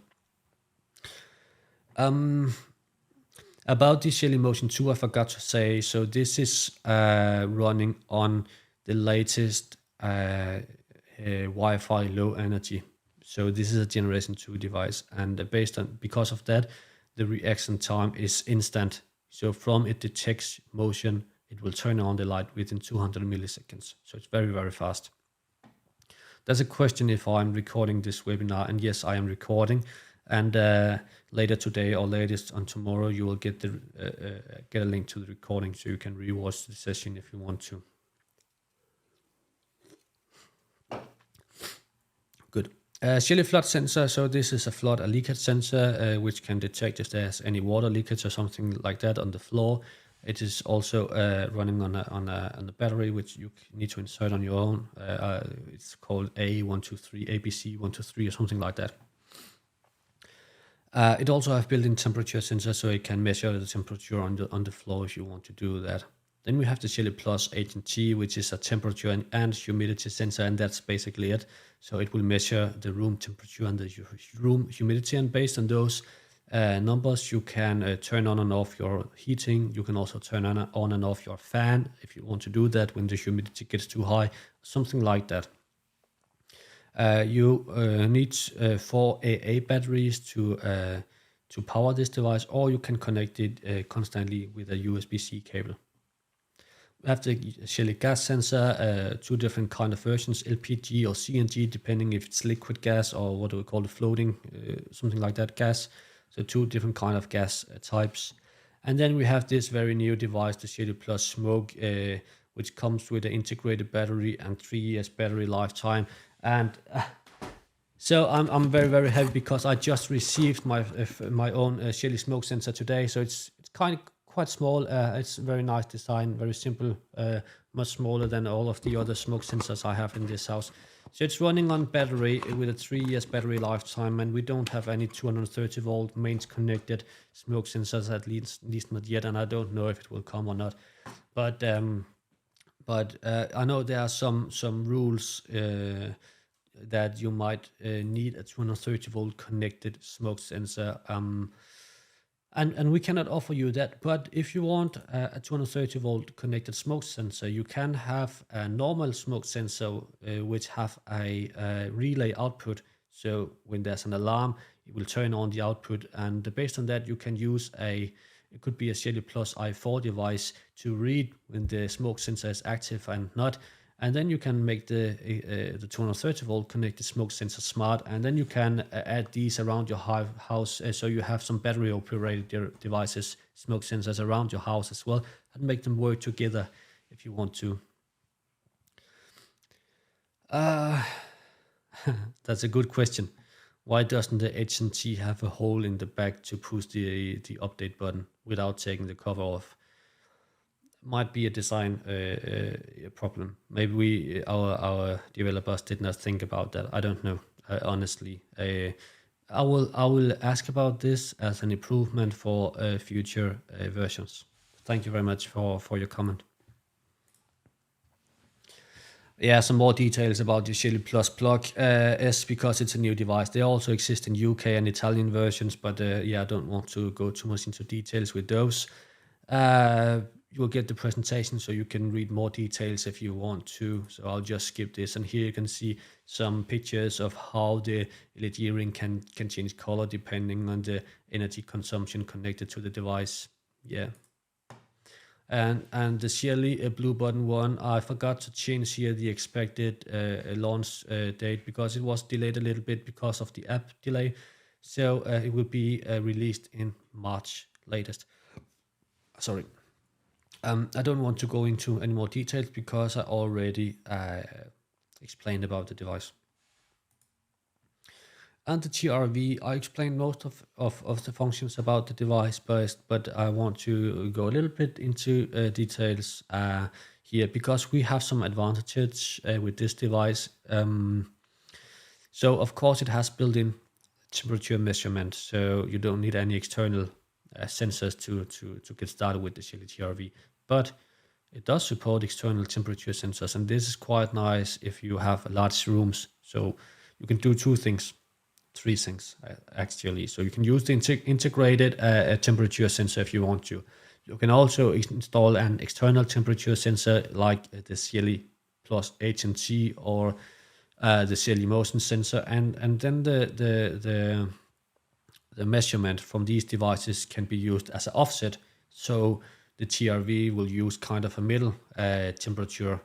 About the Shelly Motion 2, I forgot to say, so this is running on the latest Wi-Fi low energy. So this is a Generation 2 device, and because of that, the reaction time is instant. So from it detects motion, it will turn on the light within 200 milliseconds. So it's very, very fast. There's a question if I'm recording this webinar, and yes, I am recording. And later today or latest on tomorrow, you will get a link to the recording, so you can rewatch the session if you want to. Good. Shelly flood sensor. So this is a leakage sensor, which can detect if there's any water leakage or something like that on the floor. It is also running on a battery, which you need to insert on your own. It's called A123, ABC123, or something like that. It also has built-in temperature sensor, so it can measure the temperature on the floor if you want to do that. Then we have the Shelly Plus HNT, which is a temperature and humidity sensor, and that's basically it. So it will measure the room temperature and the room humidity, and based on those numbers, you can turn on and off your heating. You can also turn on and off your fan if you want to do that when the humidity gets too high, something like that. You need 4 AA batteries to power this device, or you can connect it constantly with a USB-C cable. We have the Shelly gas sensor, 2 different kind of versions, LPG or CNG, depending if it's liquid gas or what do we call it, floating, something like that gas. So 2 different kind of gas types. And then we have this very new device, the Shelly Plus Smoke, which comes with an integrated battery and 3 years battery lifetime. And so I'm very, very happy because I just received my own Shelly smoke sensor today. So it's quite small. It's very nice design, very simple, much smaller than all of the other smoke sensors I have in this house. So it's running on battery with a 3 years battery lifetime, and we don't have any 230 volt mains connected smoke sensors, at least not yet, and I don't know if it will come or not. But I know there are some rules that you might need a 230 volt connected smoke sensor. And we cannot offer you that, but if you want a 230 volt connected smoke sensor, you can have a normal smoke sensor which have a relay output. So when there's an alarm, it will turn on the output, and based on that, you can use it could be a Shelly Plus i4 device to read when the smoke sensor is active and not. And then you can make the 230 volt connected smoke sensor smart, and then you can add these around your house, so you have some battery operated devices, smoke sensors around your house as well, and make them work together if you want to. That's a good question. Why doesn't the HNT have a hole in the back to push the update button without taking the cover off? Might be a design problem. Maybe our developers did not think about that. I don't know, honestly. I will ask about this as an improvement for future versions. Thank you very much for your comment. Yeah, some more details about the Shelly Plus plug S, because it's a new device. They also exist in UK and Italian versions, but yeah, I don't want to go too much into details with those. You will get the presentation, so you can read more details if you want to. So I'll just skip this, and here you can see some pictures of how the LED ring can change color depending on the energy consumption connected to the device. Yeah. And the Shelly blue button one, I forgot to change here the expected launch date, because it was delayed a little bit because of the app delay. So it will be released in March latest. Sorry. I don't want to go into any more details because I already explained about the device. And the TRV, I explained most of the functions about the device, but I want to go a little bit into details here, because we have some advantages with this device. So of course it has built-in temperature measurement, so you don't need any external sensors to get started with the Shelly TRV. But it does support external temperature sensors, and this is quite nice if you have large rooms. So you can do three things actually. So you can use the integrated temperature sensor if you want to. You can also install an external temperature sensor like the Shelly Plus HNT or the Shelly motion sensor, and then the measurement from these devices can be used as an offset. So the TRV will use kind of a middle temperature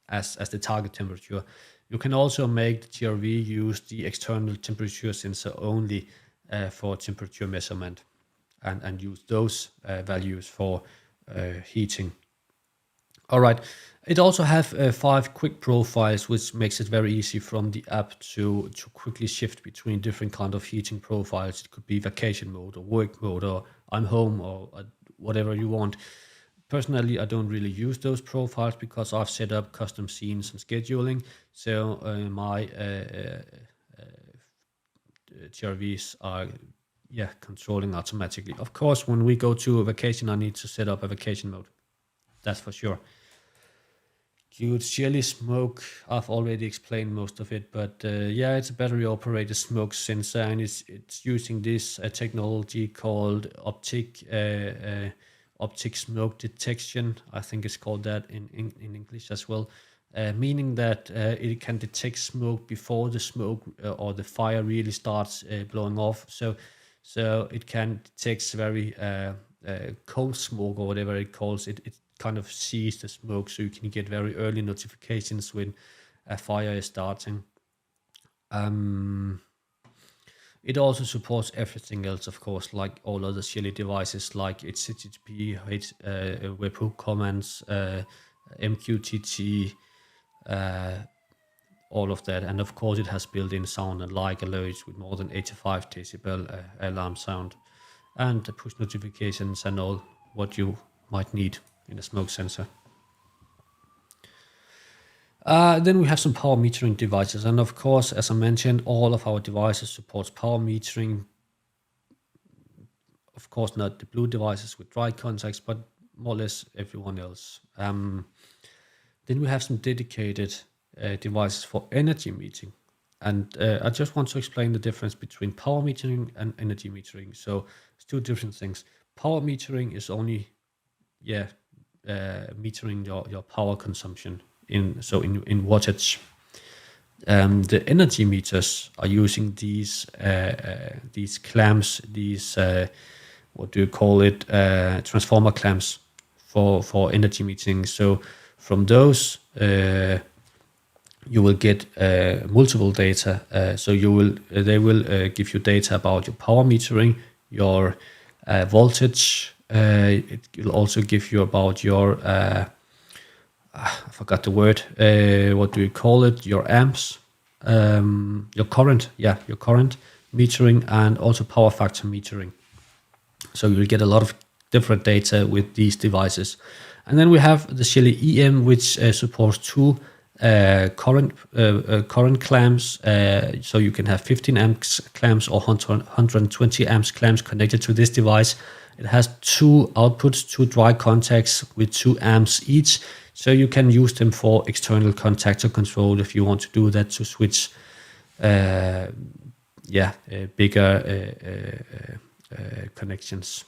as the target temperature. You can also make the TRV use the external temperature sensor only for temperature measurement, and use those values for heating. All right. It also have 5 quick profiles, which makes it very easy from the app to quickly shift between different kind of heating profiles. It could be vacation mode or work mode, or I'm home, or whatever you want. Personally, I don't really use those profiles because I've set up custom scenes and scheduling. So my TRVs are controlling automatically. Of course, when we go to a vacation, I need to set up a vacation mode. That's for sure. Good. Shelly smoke, I've already explained most of it, but yeah, it's a battery operated smoke sensor, and it's using this technology called optic smoke detection. I think it's called that in English as well, meaning that it can detect smoke before the smoke or the fire really starts blowing off. So it can detect very cold smoke, or whatever it calls it. It kind of sees the smoke, so you can get very early notifications when a fire is starting. It also supports everything else, of course, like all other Shelly devices, like its HTTP, webhook commands, MQTT, all of that. And of course, it has built-in sound and like alerts with more than 85 decibel alarm sound, and push notifications and all what you might need in a smoke sensor. Then we have some power metering devices, and of course, as I mentioned, all of our devices supports power metering. Of course, not the blue devices with dry contacts, but more or less everyone else. Then we have some dedicated devices for energy metering, and I just want to explain the difference between power metering and energy metering. So it's 2 different things. Power metering is only metering your power consumption in wattage. The energy meters are using these clamps, these transformer clamps for energy metering. So from those you will get multiple data. So they will give you data about your power metering, your voltage. It will also give you about your I forgot the word. What do you call it? Your amps, current metering, and also power factor metering. So you'll get a lot of different data with these devices. And then we have the Shelly EM, which supports two current clamps. So you can have 15 amps clamps or 120 amps clamps connected to this device. It has two outputs, two dry contacts with 2 amps each. So you can use them for external contactor control if you want to do that, to switch bigger connections.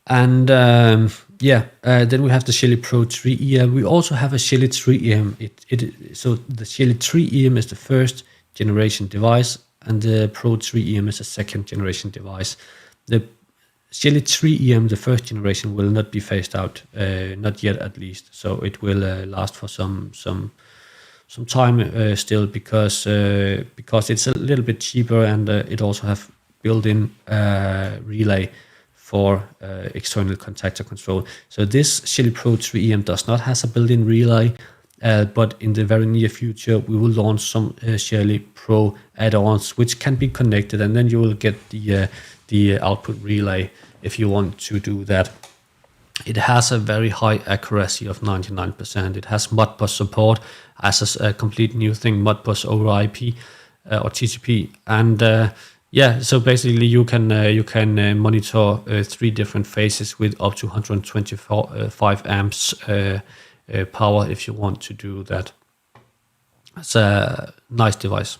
And then we have the Shelly Pro 3EM. We also have a Shelly 3EM. So the Shelly 3EM is the first generation device, and the Pro 3EM is a second generation device. The Shelly 3EM, the first generation, will not be phased out, not yet at least. So it will last for some time still, because it's a little bit cheaper, and it also have built-in relay for external contactor control. So this Shelly Pro 3EM does not have a built-in relay, but in the very near future we will launch some Shelly Pro add-ons which can be connected, and then you will get the output relay if you want to do that. It has a very high accuracy of 99%. It has Modbus support as a complete new thing, Modbus over IP or TCP, and so basically you can monitor 3 different phases with up to 125 amps power if you want to do that. It's a nice device.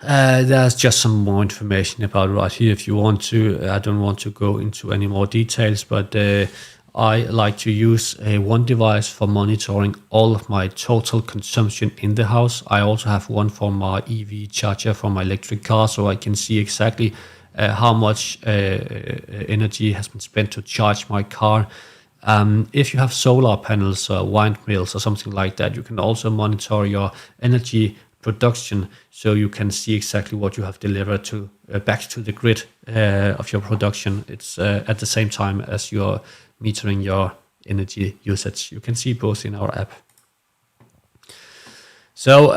There's just some more information about it right here if you want to. I don't want to go into any more details, but I like to use one device for monitoring all of my total consumption in the house. I also have one for my EV charger for my electric car, so I can see exactly how much energy has been spent to charge my car. If you have solar panels or windmills or something like that, you can also monitor your energy production, so you can see exactly what you have delivered to back to the grid of your production. It's at the same time as you're metering your energy usage. You can see both in our app. So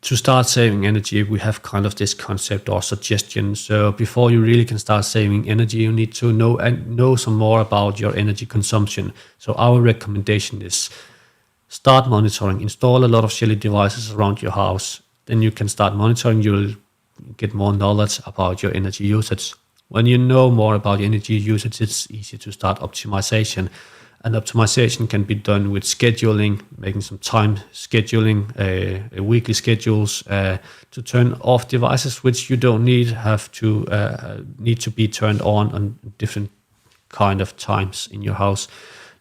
to start saving energy, we have kind of this concept or suggestion. So before you really can start saving energy, you need to know some more about your energy consumption. So our recommendation is start monitoring. Install a lot of Shelly devices around your house. Then you can start monitoring. You'll get more knowledge about your energy usage. When you know more about your energy usage, it's easy to start optimization. And optimization can be done with scheduling, making some time scheduling, weekly schedules to turn off devices which you don't need to be turned on different kind of times in your house.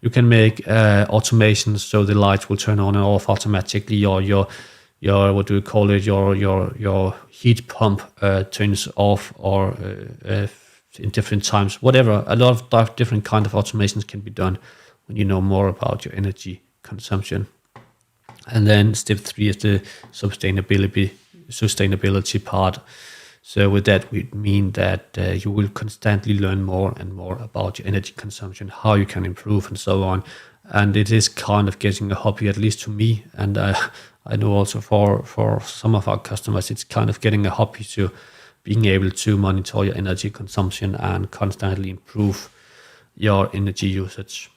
You can make automations so the lights will turn on and off automatically, or your what do you call it? Your heat pump turns off or in different times. Whatever, a lot of different kind of automations can be done when you know more about your energy consumption. And then step 3 is the sustainability part. So with that, we mean that you will constantly learn more and more about your energy consumption, how you can improve, and so on. And it is kind of getting a hobby, at least to me. And I know also for some of our customers, it's kind of getting a hobby to being able to monitor your energy consumption and constantly improve your energy usage.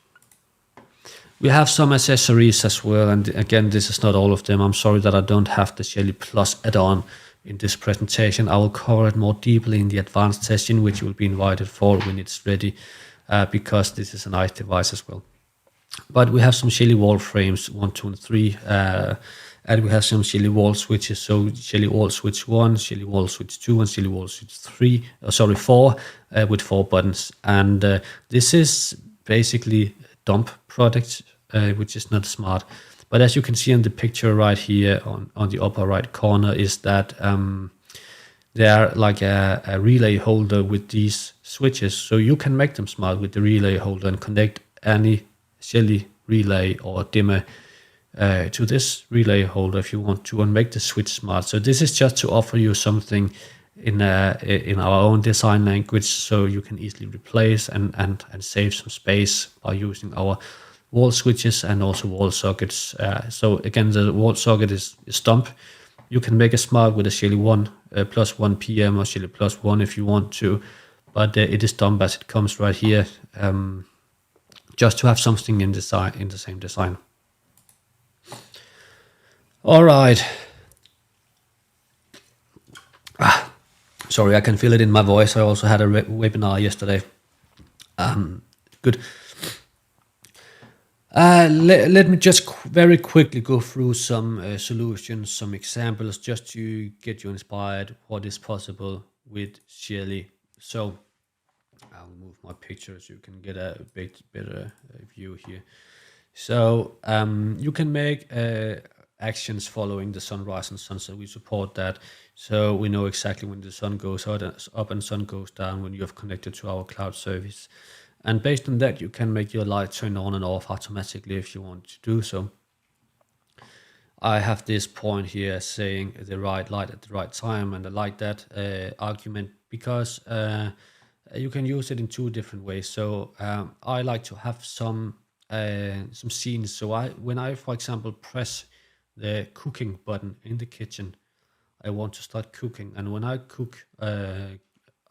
We have some accessories as well. And again, this is not all of them. I'm sorry that I don't have the Shelly Plus add-on in this presentation. I will cover it more deeply in the advanced session, which you will be invited for when it's ready, because this is a nice device as well. But we have some Shelly wall frames 1, 2, and 3, and we have some Shelly wall switches. So Shelly wall switch 1, Shelly wall switch 2, and Shelly wall switch 4 with 4 buttons. And this is basically a dump product, which is not smart. But as you can see in the picture right here on the upper right corner, is that they are like a relay holder with these switches. So you can make them smart with the relay holder and connect any Shelly relay or dimmer to this relay holder if you want to, and make the switch smart. So this is just to offer you something in our own design language, so you can easily replace and save some space by using our wall switches and also wall sockets. So again, the wall socket is dumb. You can make a smart with a Shelly 1 plus 1 PM or Shelly plus 1 if you want to, but it is dumb as it comes right here, just to have something in the same design. All right. Sorry, I can feel it in my voice. I also had a webinar yesterday. Good. Let me just very quickly go through some solutions, some examples, just to get you inspired what is possible with Shelly. So I'll move my picture so you can get a bit better view here. So you can make actions following the sunrise and sunset. We support that, so we know exactly when the sun goes up and sun goes down when you have connected to our cloud service. And based on that, you can make your light turn on and off automatically if you want to do so. I have this point here saying the right light at the right time, and I like that argument because you can use it in two different ways. So I like to have some scenes. So when I, for example, press the cooking button in the kitchen, I want to start cooking, and when I cook, I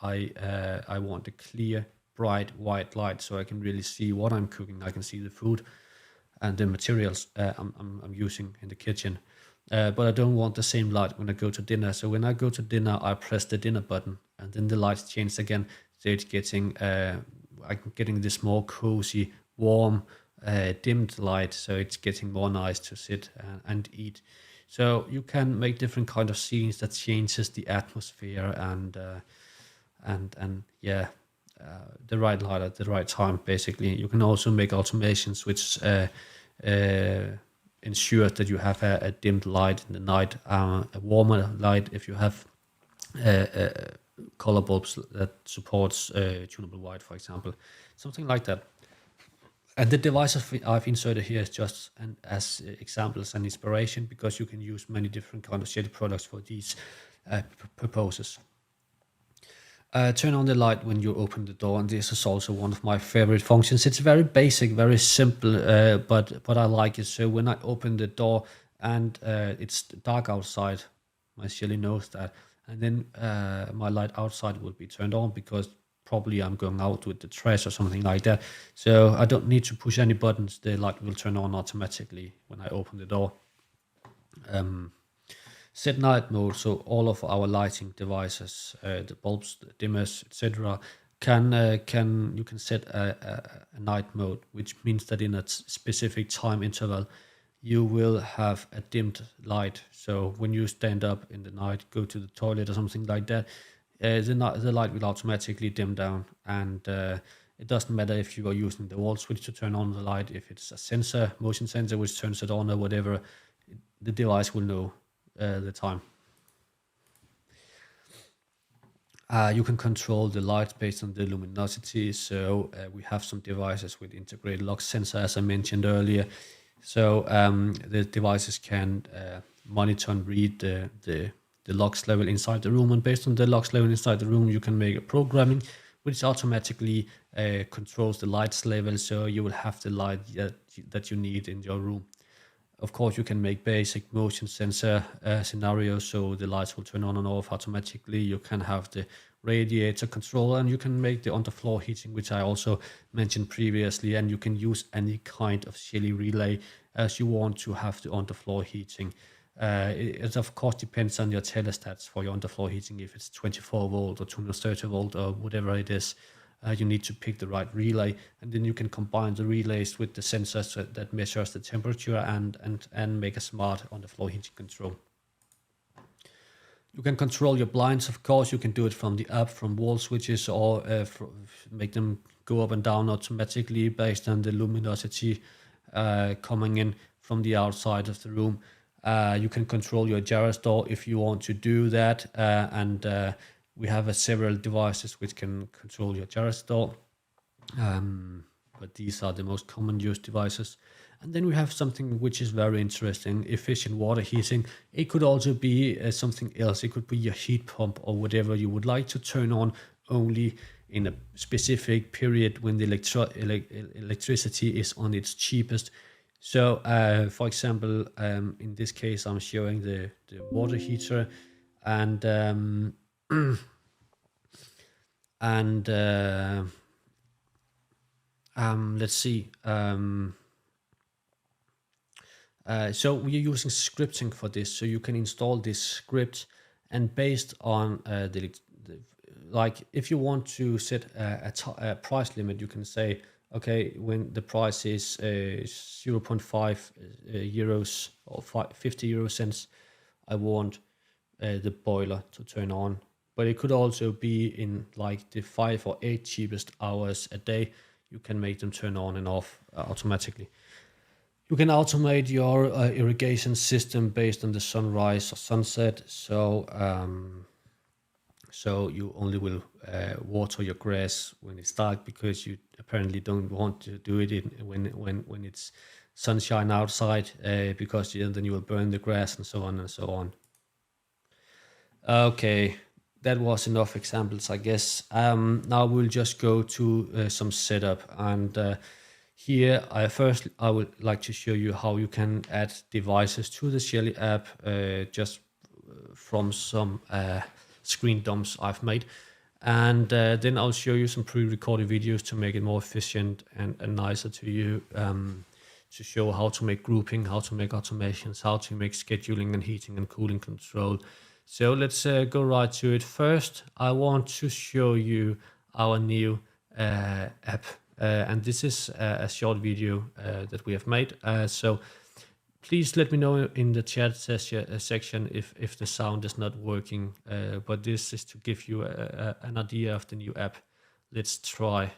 want a clear, bright white light so I can really see what I'm cooking. I can see the food and the materials I'm using in the kitchen, but I don't want the same light when I go to dinner. So when I go to dinner, I press the dinner button, and then the lights change again. So it's getting I'm getting this more cozy, warm, dimmed light. So it's getting more nice to sit and eat. So you can make different kind of scenes that changes the atmosphere and yeah. The right light at the right time, basically. You can also make automations which ensure that you have a dimmed light in the night, a warmer light if you have color bulbs that supports tunable white, for example, something like that. And the devices I've inserted here is just as examples and inspiration, because you can use many different kind of Shelly products for these purposes. Turn on the light when you open the door, and this is also one of my favorite functions. It's very basic, very simple, but I like it. So when I open the door and it's dark outside, my Shelly knows that, and then my light outside will be turned on because probably I'm going out with the trash or something like that. So I don't need to push any buttons. The light will turn on automatically when I open the door. Set night mode, so all of our lighting devices, the bulbs, the dimmers, etc., you can set a night mode, which means that in a specific time interval, you will have a dimmed light. So when you stand up in the night, go to the toilet or something like that, the light will automatically dim down, and it doesn't matter if you are using the wall switch to turn on the light. If it's a sensor, motion sensor, which turns it on or whatever, the device will know the time. You can control the light based on the luminosity. So we have some devices with integrated lock sensor, as I mentioned earlier. So the devices can monitor and read the lux level inside the room, and based on the lux level inside the room, you can make a programming which automatically controls the lights level, so you will have the light that you need in your room. Of course, you can make basic motion sensor scenarios, so the lights will turn on and off automatically. You can have the radiator control, and you can make the underfloor heating, which I also mentioned previously, and you can use any kind of Shelly relay as you want to have the underfloor heating. It of course depends on your thermostats for your underfloor heating. If it's 24 volt or 230 volt or whatever it is, you need to pick the right relay, and then you can combine the relays with the sensors that measures the temperature and make a smart underfloor heating control. You can control your blinds, of course. You can do it from the app, from wall switches, or make them go up and down automatically based on the luminosity coming in from the outside of the room. You can control your Jarrah's door if you want to do that, and we have several devices which can control your Jarrah's door, but these are the most common used devices. And then we have something which is very interesting, efficient water heating. It could also be something else. It could be your heat pump or whatever you would like to turn on only in a specific period when the electricity is on its cheapest. So for example, in this case, I'm showing the water heater, and let's see. So we are using scripting for this, so you can install this script, and based on like if you want to set a price limit, you can say, okay, when the price is 0.5 euros or 50 euro cents, I want the boiler to turn on. But it could also be in like the 5 or 8 cheapest hours a day. You can make them turn on and off automatically. You can automate your irrigation system based on the sunrise or sunset. So so you only will water your grass when it's dark, because you apparently don't want to do it when it's sunshine outside, because then you will burn the grass and so on and so on. Okay, that was enough examples, I guess. Now we'll just go to some setup, and here I would like to show you how you can add devices to the Shelly app, just from some screen dumps I've made, and then I'll show you some pre-recorded videos to make it more efficient and nicer to you, to show how to make grouping, how to make automations, how to make scheduling and heating and cooling control. So let's go right to it. First, I want to show you our new app, and this is a short video that we have made. So please let me know in the chat section if the sound is not working, but this is to give you an idea of the new app. Let's try.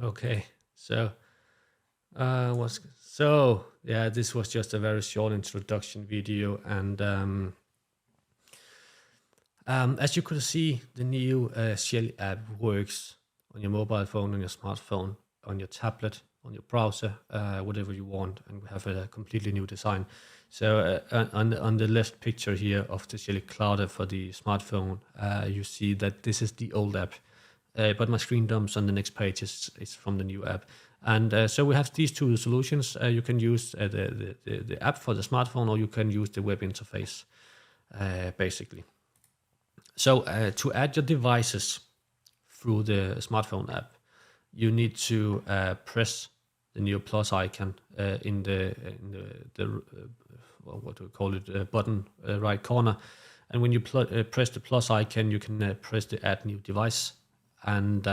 Okay, so yeah, this was just a very short introduction video, and as you could see, the new Shelly app works on your mobile phone, on your smartphone, on your tablet, on your browser, whatever you want, and we have a completely new design. So on the left picture here of the Shelly Cloud app for the smartphone, you see that this is the old app. But my screen dumps on the next page is from the new app. And so we have these two solutions. You can use the app for the smartphone, or you can use the web interface, basically. So to add your devices through the smartphone app, you need to press the new plus icon in the what do we call it, button right corner. And when you press the plus icon, you can press the add new device. And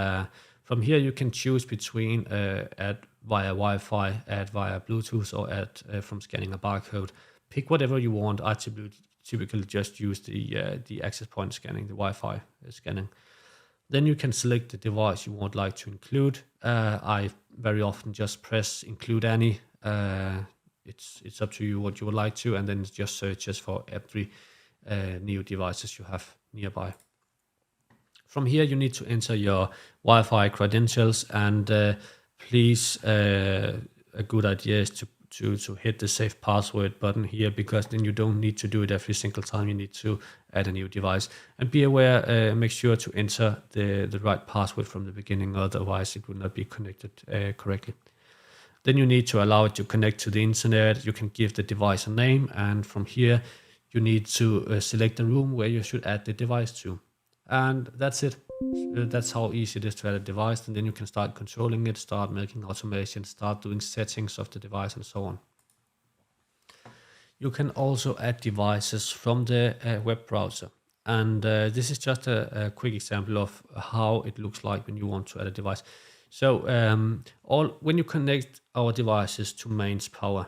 from here you can choose between add via Wi-Fi, add via Bluetooth, or add from scanning a barcode. Pick whatever you want. I typically just use the access point scanning, the Wi-Fi scanning. Then you can select the device you would like to include. I very often just press include any. It's up to you what you would like to, and then it just searches for every new devices you have nearby. From here, you need to enter your Wi-Fi credentials, and please, a good idea is to hit the save password button here, because then you don't need to do it every single time you need to add a new device. And be aware, make sure to enter the right password from the beginning, otherwise it will not be connected correctly. Then you need to allow it to connect to the internet. You can give the device a name, and from here, you need to select the room where you should add the device to. And that's it. That's how easy it is to add a device, and then you can start controlling it, start making automation, start doing settings of the device, and so on. You can also add devices from the web browser, and this is just a quick example of how it looks like when you want to add a device. So when you connect our devices to mains power,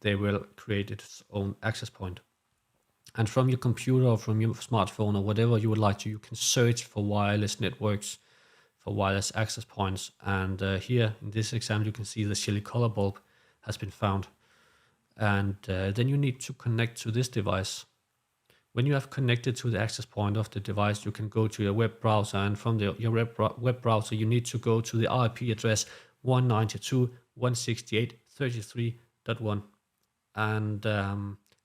they will create its own access point. And from your computer or from your smartphone or whatever you would like to, you can search for wireless networks, for wireless access points. And here in this example, you can see the Shelly color bulb has been found. and then you need to connect to this device. When you have connected to the access point of the device, you can go to your web browser, and from your web browser, you need to go to the IP address 192.168.33.1. And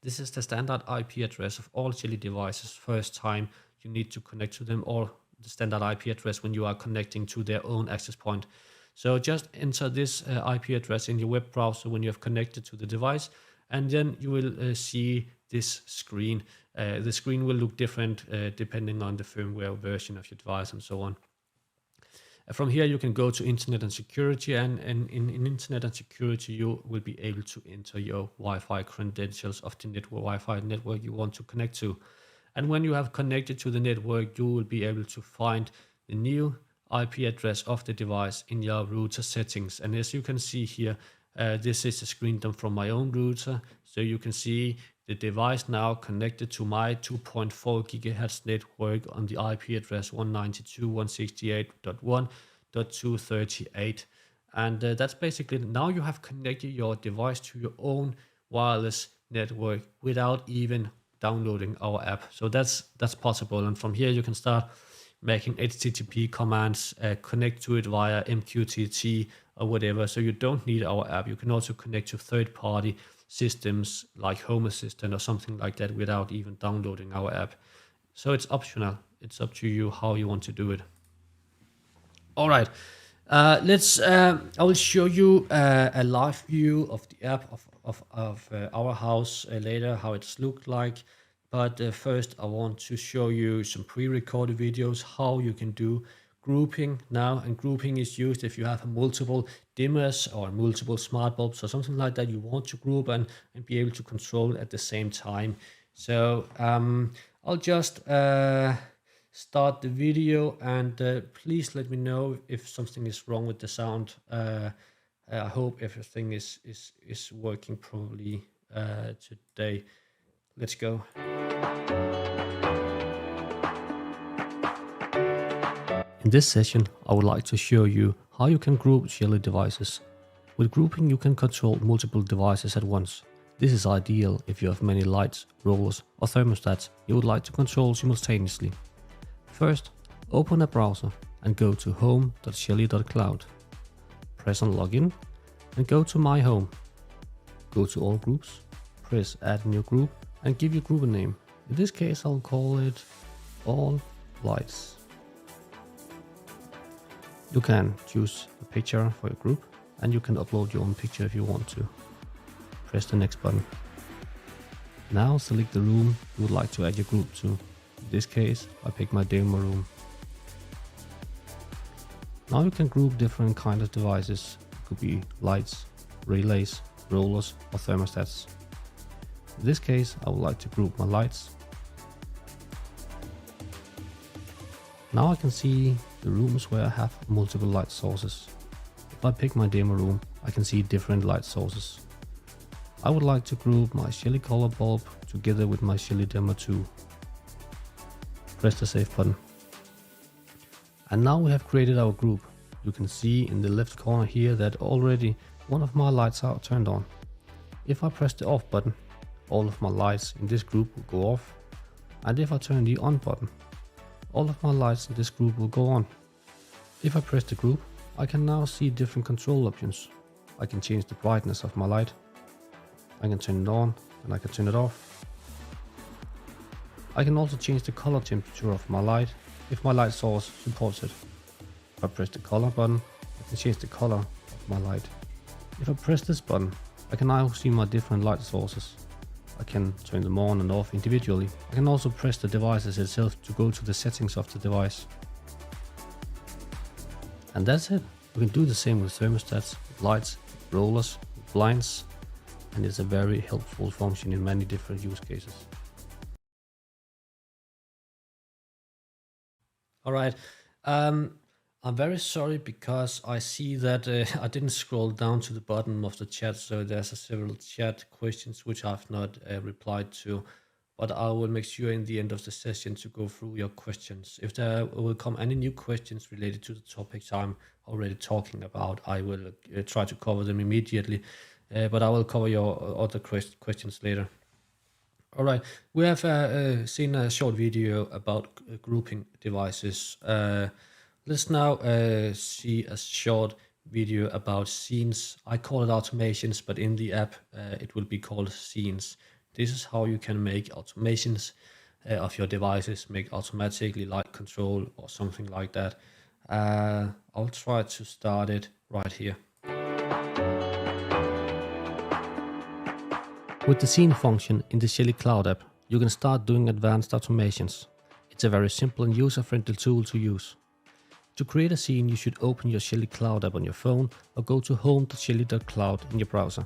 this is the standard IP address of all Shelly devices. First time you need to connect to them, or the standard IP address when you are connecting to their own access point. So just enter this IP address in your web browser when you have connected to the device, and then you will see this screen. The screen will look different depending on the firmware version of your device and so on. From here you can go to Internet and Security, and in Internet and Security you will be able to enter your Wi-Fi credentials of the Wi-Fi network you want to connect to. And when you have connected to the network, you will be able to find the new IP address of the device in your router settings. And as you can see here, this is a screen done from my own router. So you can see the device now connected to my 2.4 gigahertz network on the IP address 192.168.1.238. And that's basically, now you have connected your device to your own wireless network without even downloading our app. So that's possible. And from here you can start making HTTP commands, connect to it via MQTT or whatever. So you don't need our app. You can also connect to third-party systems like Home Assistant or something like that without even downloading our app. So it's optional. It's up to you how you want to do it. All right. I will show you a live view of the app of our house later, how it's looked like. But first I want to show you some pre-recorded videos, how you can do grouping now. And grouping is used if you have multiple dimmers or multiple smart bulbs or something like that you want to group and be able to control at the same time. So I'll just start the video, and please let me know if something is wrong with the sound. I hope everything is working properly today. Let's go. In this session, I would like to show you how you can group Shelly devices. With grouping, you can control multiple devices at once. This is ideal if you have many lights, rollers or thermostats you would like to control simultaneously. First, open a browser and go to home.shelly.cloud. Press on Login and go to My Home. Go to All Groups, press Add New Group and give your group a name. In this case, I'll call it All Lights. You can choose a picture for your group, and you can upload your own picture if you want to. Press the next button. Now select the room you would like to add your group to. In this case, I pick my demo room. Now you can group different kinds of devices. It could be lights, relays, rollers or thermostats. In this case, I would like to group my lights. Now I can see the rooms where I have multiple light sources. If I pick my demo room, I can see different light sources. I would like to group my Shelly color bulb together with my Shelly demo 2. Press the save button. And now we have created our group. You can see in the left corner here that already one of my lights are turned on. If I press the off button, all of my lights in this group will go off. And if I turn the on button, all of my lights in this group will go on. If I press the group, I can now see different control options. I can change the brightness of my light. I can turn it on and I can turn it off. I can also change the color temperature of my light if my light source supports it. If I press the color button, I can change the color of my light. If I press this button, I can now see my different light sources. I can turn them on and off individually. I can also press the devices itself to go to the settings of the device. And that's it. We can do the same with thermostats, lights, rollers, blinds, and it's a very helpful function in many different use cases. All right. I'm very sorry because I see that I didn't scroll down to the bottom of the chat, so there's several chat questions which I've not replied to, but I will make sure in the end of the session to go through your questions. If there will come any new questions related to the topics I'm already talking about, I will try to cover them immediately. but I will cover your other questions later. All right, we have seen a short video about grouping devices. Let's now see a short video about scenes. I call it automations, but in the app it will be called scenes. This is how you can make automations of your devices, make automatically light control or something like that. I'll try to start it right here. With the scene function in the Shelly Cloud app, you can start doing advanced automations. It's a very simple and user-friendly tool to use. To create a scene, you should open your Shelly Cloud app on your phone or go to home.shelly.cloud in your browser.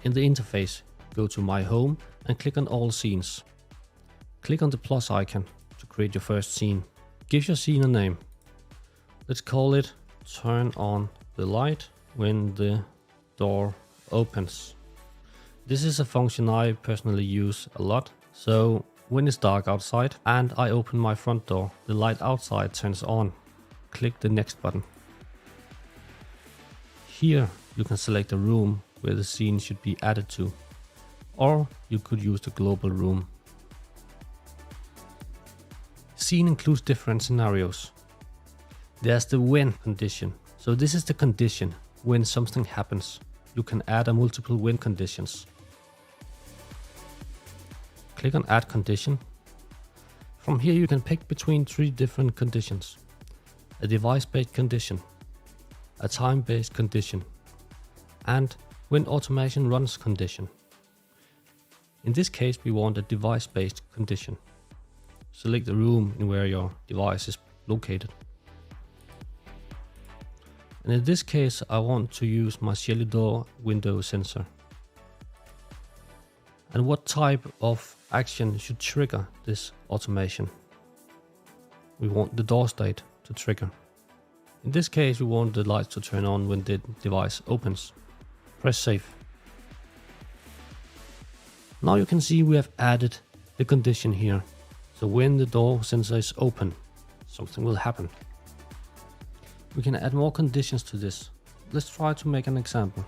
In the interface, go to My Home and click on All Scenes. Click on the plus icon to create your first scene. Give your scene a name. Let's call it Turn on the light when the door opens. This is a function I personally use a lot, so when it's dark outside and I open my front door, the light outside turns on. Click the next button. Here you can select a room where the scene should be added to, or you could use the global room. Scene includes different scenarios. There's the when condition, so this is the condition when something happens. You can add a multiple when conditions. Click on Add Condition. From here you can pick between 3 different conditions. A device-based condition, a time-based condition, and when automation runs condition. In this case we want a device-based condition. Select the room in where your device is located. And in this case I want to use my Shelly door window sensor. And what type of action should trigger this automation? We want the door state to trigger. In this case we want the lights to turn on when the device opens. Press save. Now you can see we have added the condition here. So when the door sensor is open, something will happen. We can add more conditions to this. Let's try to make an example.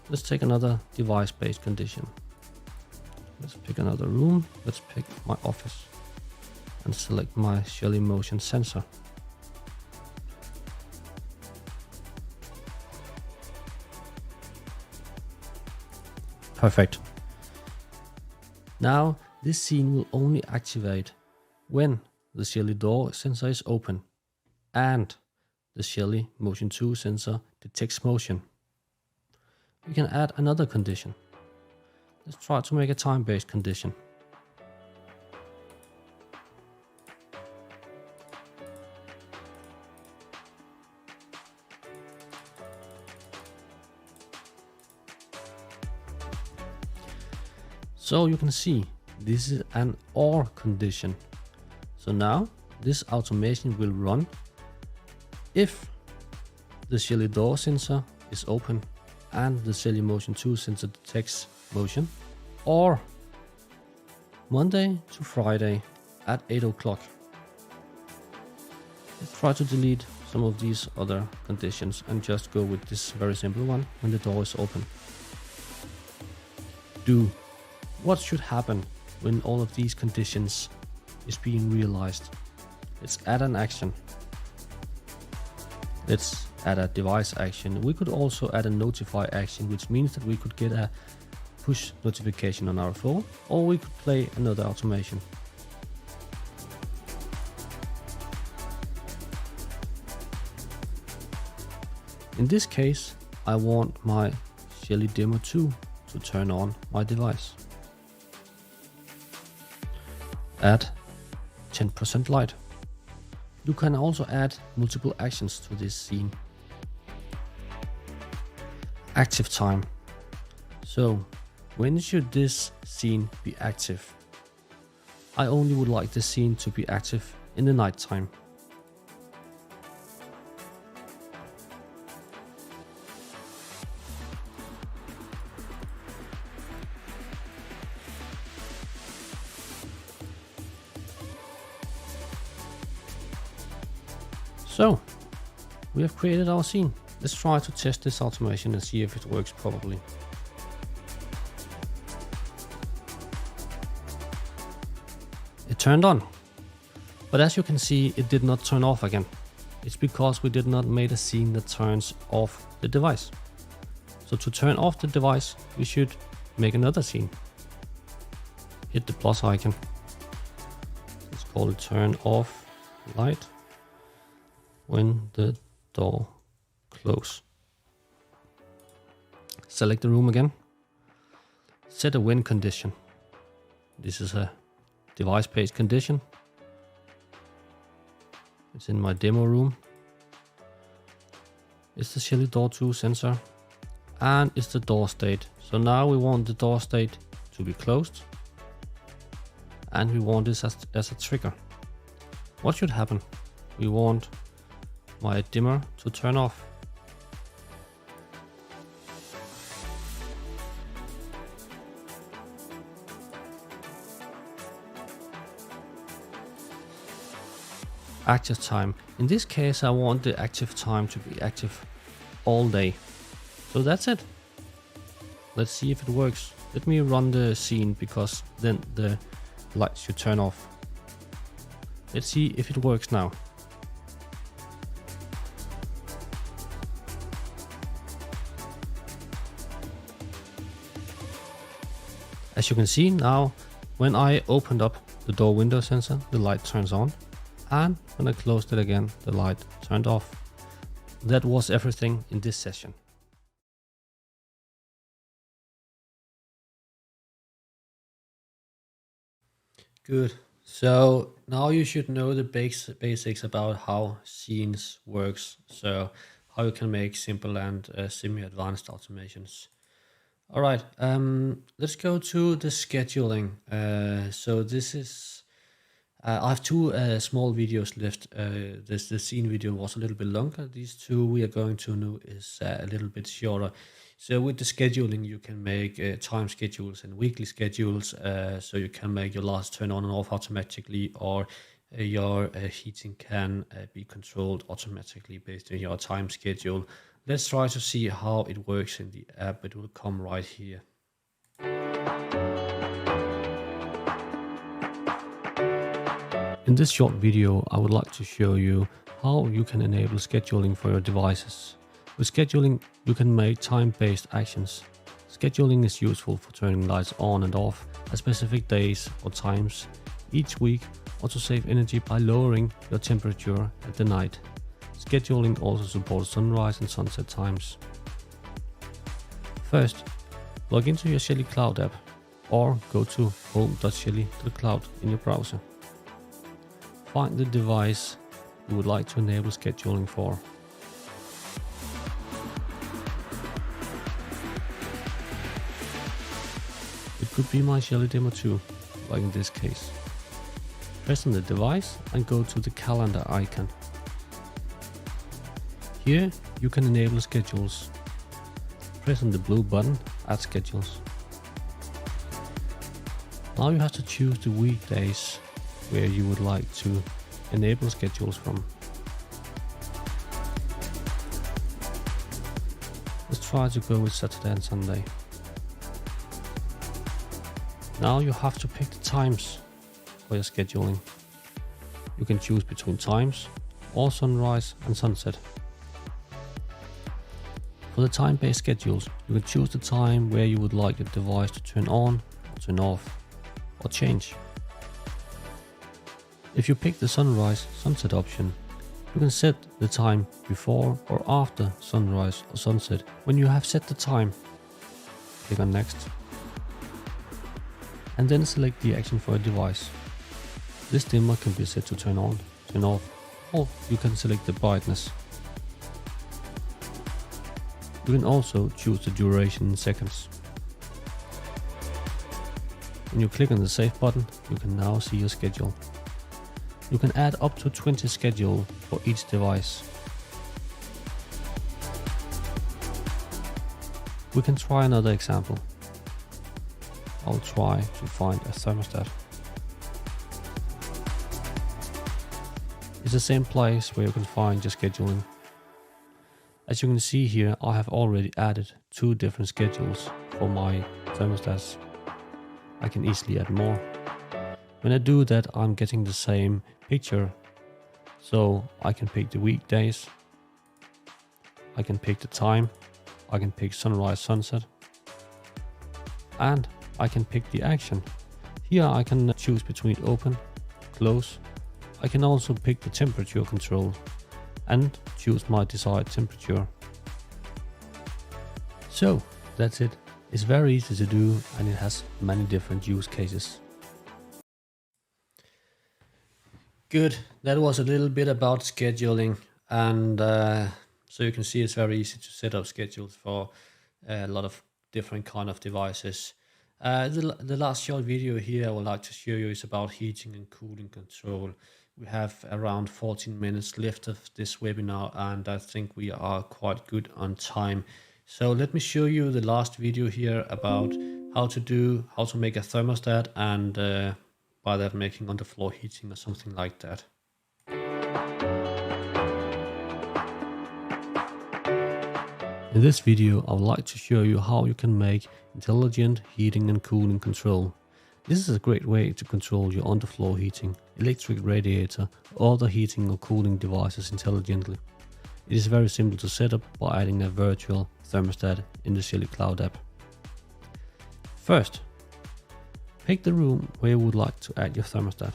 Let's take another device-based condition. Let's pick another room. Let's pick my office and select my Shelly motion sensor. Perfect. Now this scene will only activate when the Shelly door sensor is open and the Shelly motion 2 sensor detects motion. We can add another condition. Let's try to make a time-based condition. So you can see this is an OR condition. So now this automation will run if the Shelly door sensor is open and the Shelly motion 2 sensor detects motion, or Monday to Friday at 8 o'clock. Let's try to delete some of these other conditions and just go with this very simple one when the door is open. Do. What should happen when all of these conditions is being realized? Let's add an action. Let's add a device action. We could also add a notify action, which means that we could get a push notification on our phone, or we could play another automation. In this case, I want my Shelly Demo 2 to turn on my device. Add 10% light. You can also add multiple actions to this scene. Active time. So, when should this scene be active? I only would like this scene to be active in the night time. So, we have created our scene. Let's try to test this automation and see if it works properly. It turned on, but as you can see, it did not turn off again. It's because we did not make a scene that turns off the device. So to turn off the device, we should make another scene. Hit the plus icon. Let's call it turn off light when the door closes. Select the room again. Set a win condition. This is a device-based condition. It's in my demo room. It's the Shelly door 2 sensor and it's the door state. So now we want the door state to be closed and we want this as a trigger. What should happen? We want my dimmer to turn off. Active time. In this case, I want the active time to be active all day. So that's it. Let's see if it works. Let me run the scene because then the light should turn off. Let's see if it works now. As you can see now, when I opened up the door window sensor, the light turns on. And when I closed it again, the light turned off. That was everything in this session. Good. So now you should know the basics about how scenes works. So how you can make simple and semi-advanced automations. All right. Let's go to the scheduling. So this is. I have two small videos left. The scene video was a little bit longer. These two we are going to know is a little bit shorter. So with the scheduling, you can make time schedules and weekly schedules. So you can make your lights turn on and off automatically, or your heating can be controlled automatically based on your time schedule. Let's try to see how it works in the app. It will come right here. In this short video, I would like to show you how you can enable scheduling for your devices. With scheduling, you can make time-based actions. Scheduling is useful for turning lights on and off at specific days or times each week, or to save energy by lowering your temperature at the night. Scheduling also supports sunrise and sunset times. First, log into your Shelly Cloud app or go to home.shelly.cloud in your browser. Find the device you would like to enable scheduling for. It could be my Shelly Demo 2, like in this case. Press on the device and go to the calendar icon. Here you can enable schedules. Press on the blue button, Add Schedules. Now you have to choose the weekdays where you would like to enable schedules from. Let's try to go with Saturday and Sunday. Now you have to pick the times for your scheduling. You can choose between times or sunrise and sunset. For the time-based schedules, you can choose the time where you would like your device to turn on, turn off, or change. If you pick the sunrise sunset option, you can set the time before or after sunrise or sunset. When you have set the time, click on next and then select the action for a device. This dimmer can be set to turn on, turn off, or you can select the brightness. You can also choose the duration in seconds. When you click on the save button, you can now see your schedule. You can add up to 20 schedules for each device. We can try another example. I'll try to find a thermostat. It's the same place where you can find your scheduling. As you can see here, I have already added 2 different schedules for my thermostats. I can easily add more. When I do that, I'm getting the same picture. So I can pick the weekdays, I can pick the time, I can pick sunrise, sunset, and I can pick the action. Here I can choose between open, close. I can also pick the temperature control and choose my desired temperature. So that's it. It's very easy to do and it has many different use cases. Good. That was a little bit about scheduling, and so you can see it's very easy to set up schedules for a lot of different kind of devices. The last short video here I would like to show you is about heating and cooling control. We have around 14 minutes left of this webinar, and I think we are quite good on time. So let me show you the last video here about how to make a thermostat, and by that making underfloor heating or something like that. In this video, I would like to show you how you can make intelligent heating and cooling control. This is a great way to control your underfloor heating, electric radiator, or other heating or cooling devices intelligently. It is very simple to set up by adding a virtual thermostat in the Shelly Cloud app. First, pick the room where you would like to add your thermostat.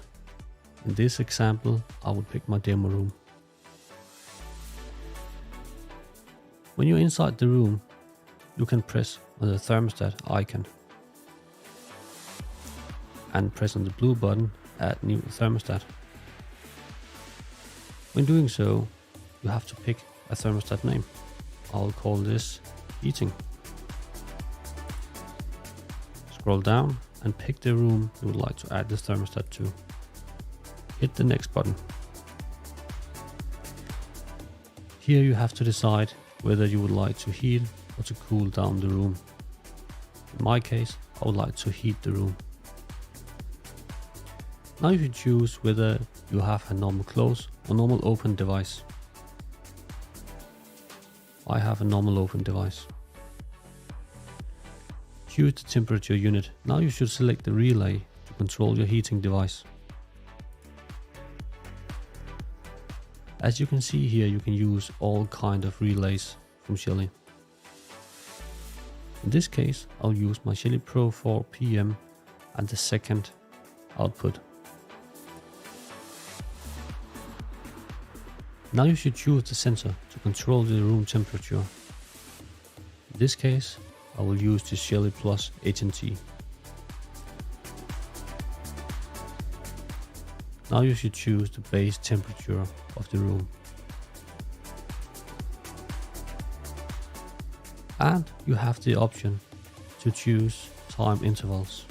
In this example, I would pick my demo room. When you're inside the room, you can press on the thermostat icon and press on the blue button, Add New Thermostat. When doing so, you have to pick a thermostat name. I'll call this Heating. Scroll down and pick the room you would like to add the thermostat to. Hit the next button. Here you have to decide whether you would like to heat or to cool down the room. In my case, I would like to heat the room. Now you should choose whether you have a normal close or normal open device. I have a normal open device. Choose the temperature unit. Now you should select the relay to control your heating device. As you can see here, you can use all kind of relays from Shelly. In this case, I'll use my Shelly Pro 4 PM and the second output. Now you should choose the sensor to control the room temperature. In this case, I will use the Shelly Plus HNT. Now you should choose the base temperature of the room. And you have the option to choose time intervals.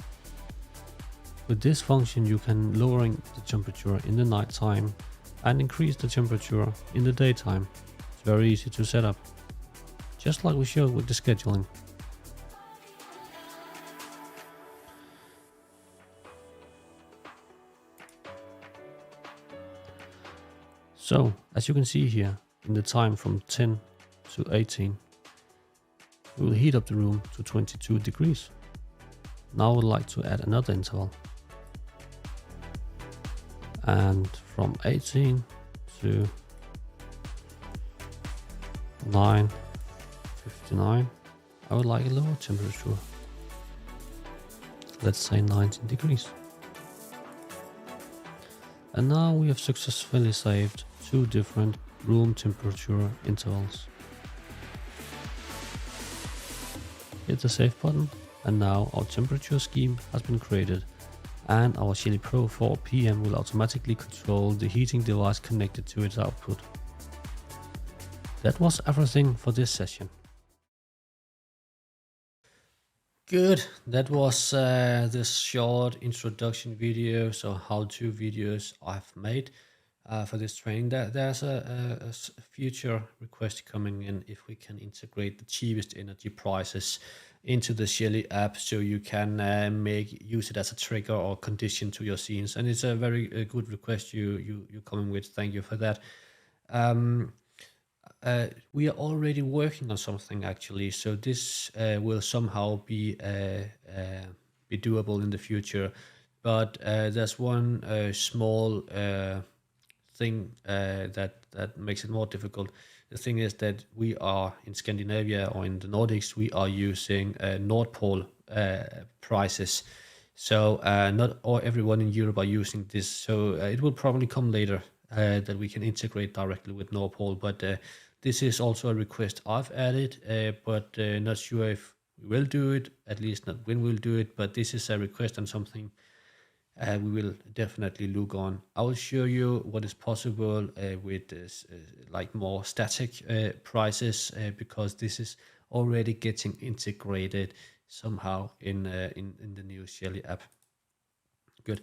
With this function you can lowering the temperature in the night time and increase the temperature in the daytime. It's very easy to set up, just like we showed with the scheduling. So, as you can see here, in the time from 10 to 18, we will heat up the room to 22 degrees. Now I would like to add another interval. And from 18 to 9:59, I would like a lower temperature. Let's say 19 degrees. And now we have successfully saved 2 different room temperature intervals. Hit the save button, and now our temperature scheme has been created, and our Shelly Pro 4 PM will automatically control the heating device connected to its output. That was everything for this session. Good. That was this short introduction video, so how-to videos I've made for this training. There's a future request coming in if we can integrate the cheapest energy prices into the Shelly app, so you can use it as a trigger or condition to your scenes. And it's a very good request you're coming with. Thank you for that. we are already working on something actually, so this will somehow be doable in the future. But there's one small thing that makes it more difficult. The thing is that we are in Scandinavia or in the Nordics, we are using Nord Pole prices. So not all everyone in Europe are using this. So it will probably come later that we can integrate directly with Nord Pole. But this is also a request I've added, but not sure if we will do it. At least not when we'll do it. But this is a request and something we will definitely look on. I will show you what is possible with this, like more static prices, because this is already getting integrated somehow in the new Shelly app. Good.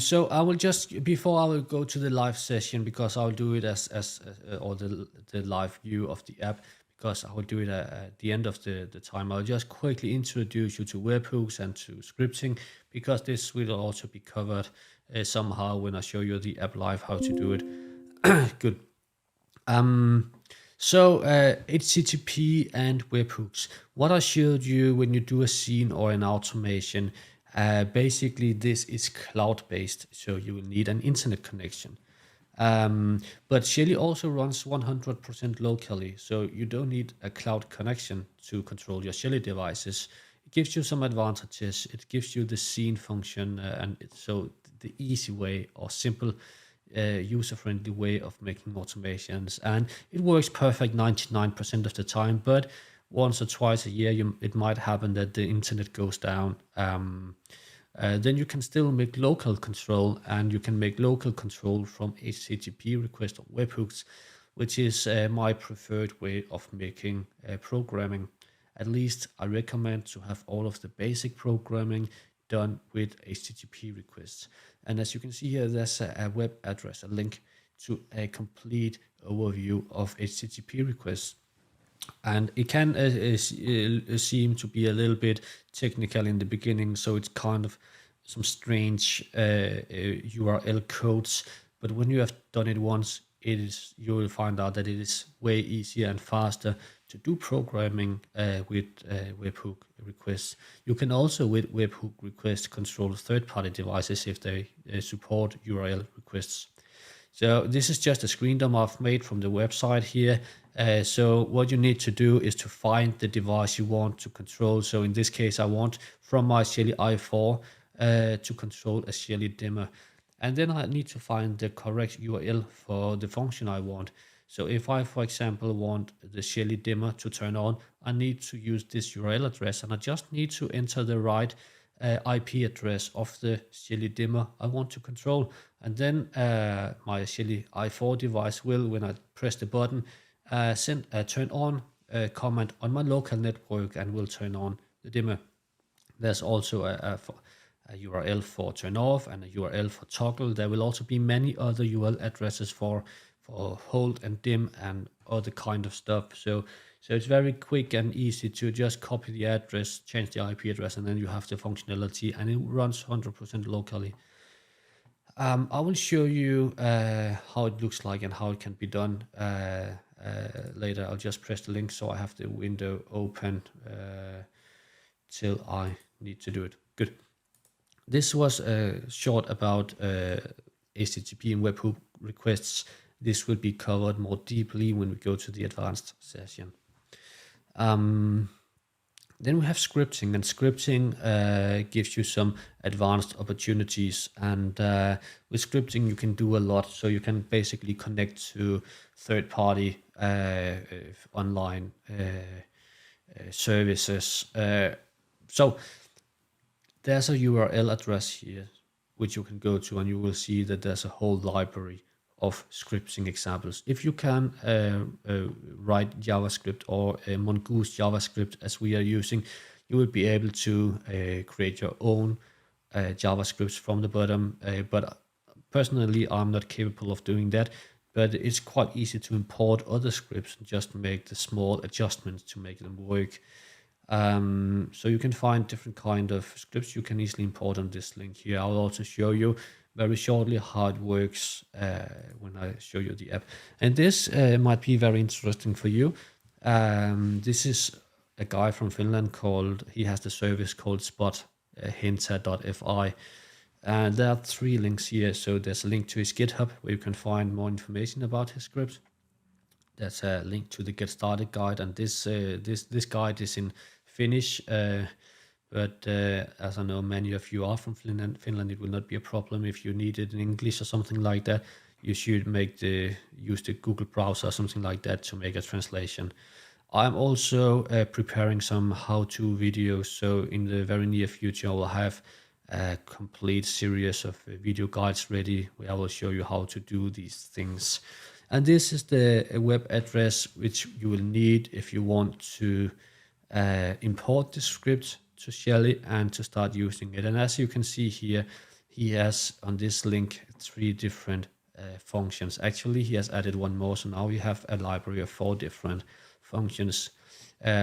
So I will just, before I will go to the live session, because I'll do it as or the live view of the app, because I will do it at the end of the time. I'll just quickly introduce you to webhooks and to scripting, because this will also be covered somehow when I show you the app live, how to do it. Good. So HTTP and webhooks. What I showed you when you do a scene or an automation, basically this is cloud-based, so you will need an internet connection. But Shelly also runs 100% locally, so you don't need a cloud connection to control your Shelly devices. It gives you some advantages. It gives you the scene function, and so the easy way or simple user-friendly way of making automations, and it works perfect 99% of the time. But once or twice a year, it might happen that the internet goes down. Then you can still make local control, and you can make local control from HTTP request or webhooks, which is my preferred way of making programming. At least I recommend to have all of the basic programming done with HTTP requests. And as you can see here, there's a web address, a link to a complete overview of HTTP requests. And it can seem to be a little bit technical in the beginning, so it's kind of some strange URL codes. But when you have done it once, you will find out that it is way easier and faster to do programming with webhook requests. You can also, with webhook requests, control third-party devices if they support URL requests. So this is just a screen dump I've made from the website here. So what you need to do is to find the device you want to control. So in this case, I want from my Shelly i4 to control a Shelly dimmer. And then I need to find the correct URL for the function I want. So if I, for example, want the Shelly dimmer to turn on, I need to use this URL address, and I just need to enter the right IP address of the Shelly dimmer I want to control. And then my Shelly i4 device will, when I press the button, send a turn on command on my local network and will turn on the dimmer. There's also a URL for turn off and a URL for toggle. There will also be many other URL addresses for hold and dim and other kind of stuff. So it's very quick and easy to just copy the address, change the IP address, and then you have the functionality, and it runs 100% locally. I will show you how it looks like and how it can be done later. I'll just press the link so I have the window open till I need to do it. Good. This was short about HTTP and webhook requests. This will be covered more deeply when we go to the advanced session. Then we have scripting, and scripting gives you some advanced opportunities. And with scripting, you can do a lot. So you can basically connect to third-party online services. So there's a URL address here, which you can go to, and you will see that there's a whole library of scripting examples. If you can write JavaScript or Mongoose JavaScript as we are using, you will be able to create your own JavaScripts from the bottom. But personally, I'm not capable of doing that. But it's quite easy to import other scripts and just make the small adjustments to make them work. So you can find different kind of scripts you can easily import on this link here. I'll also show you very shortly how it works when I show you the app. And this might be very interesting for you. This is a guy from Finland he has the service called hinta.fi. And there are 3 links here. So there's a link to his GitHub where you can find more information about his script. There's a link to the Get Started guide, and this guide is in Finnish. But as I know many of you are from Finland, it will not be a problem if you need it in English or something like that. You should use the Google browser or something like that to make a translation. I'm also preparing some how-to videos, so in the very near future I will have a complete series of video guides ready where I will show you how to do these things. And this is the web address which you will need if you want to import the script to Shelly and to start using it. And as you can see here, he has on this link 3 different functions. Actually, he has added one more, so now we have a library of 4 different functions.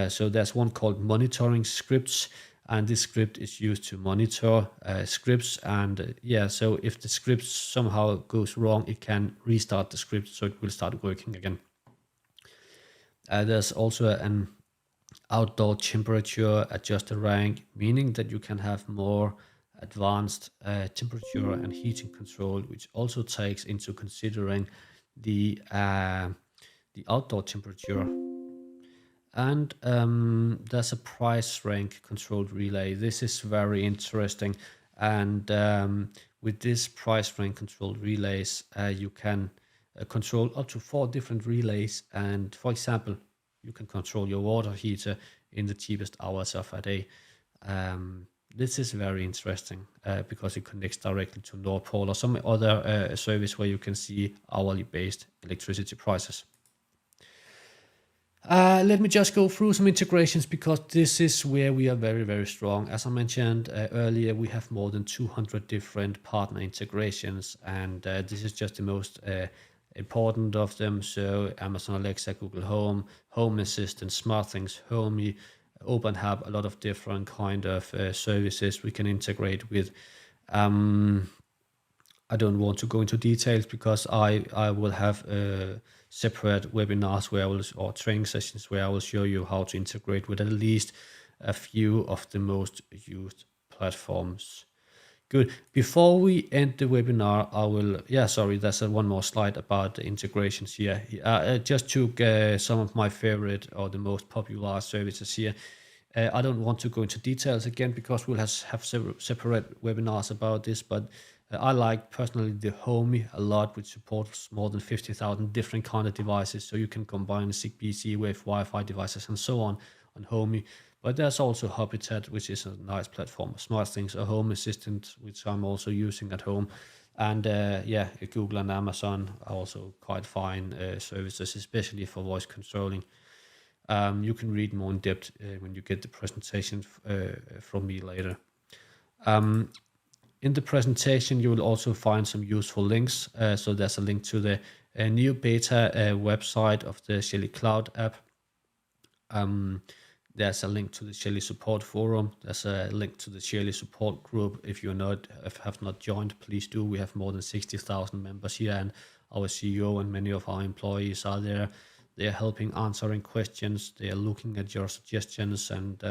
So there's one called monitoring scripts, and this script is used to monitor scripts. And so if the script somehow goes wrong, it can restart the script so it will start working again. There's also an outdoor temperature adjuster rank, meaning that you can have more advanced temperature and heating control, which also takes into considering the outdoor temperature. And there's a price rank controlled relay. This is very interesting, and with this price rank controlled relays, you can control up to 4 different relays. And for example, you can control your water heater in the cheapest hours of a day. This is very interesting because it connects directly to Nord Pool or some other service where you can see hourly based electricity prices. Let me just go through some integrations because this is where we are very, very strong. As I mentioned earlier, we have more than 200 different partner integrations, and this is just the most important of them. So Amazon Alexa, Google Home, Home Assistant, SmartThings, Homey, OpenHub, a lot of different kind of services we can integrate with. I don't want to go into details because I will have separate webinars or training sessions where I will show you how to integrate with at least a few of the most used platforms. Good. Before we end the webinar, there's one more slide about the integrations here. I just took some of my favorite or the most popular services here. I don't want to go into details again because we'll have separate webinars about this, but I like personally the Homey a lot, which supports more than 50,000 different kind of devices. So you can combine Zigbee, Z-Wave, Wi-Fi devices and so on Homey. But there's also Habitat, which is a nice platform. SmartThings, a Home Assistant, which I'm also using at home. And Google and Amazon are also quite fine services, especially for voice controlling. You can read more in depth when you get the presentation from me later. In the presentation, you will also find some useful links. So there's a link to the new beta website of the Shelly Cloud app. There's a link to the Shelly support forum. There's a link to the Shelly support group. If you have not joined, please do. We have more than 60,000 members here, and our CEO and many of our employees are there. They are helping answering questions. They are looking at your suggestions and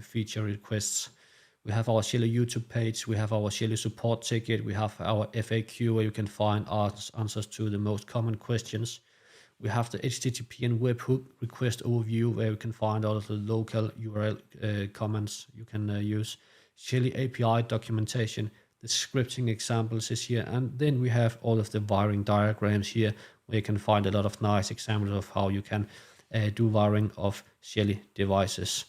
feature requests. We have our Shelly YouTube page. We have our Shelly support ticket. We have our FAQ where you can find answers to the most common questions. We have the HTTP and webhook request overview where you can find all of the local URL comments you can use. Shelly API documentation. The scripting examples is here. And then we have all of the wiring diagrams here where you can find a lot of nice examples of how you can do wiring of Shelly devices.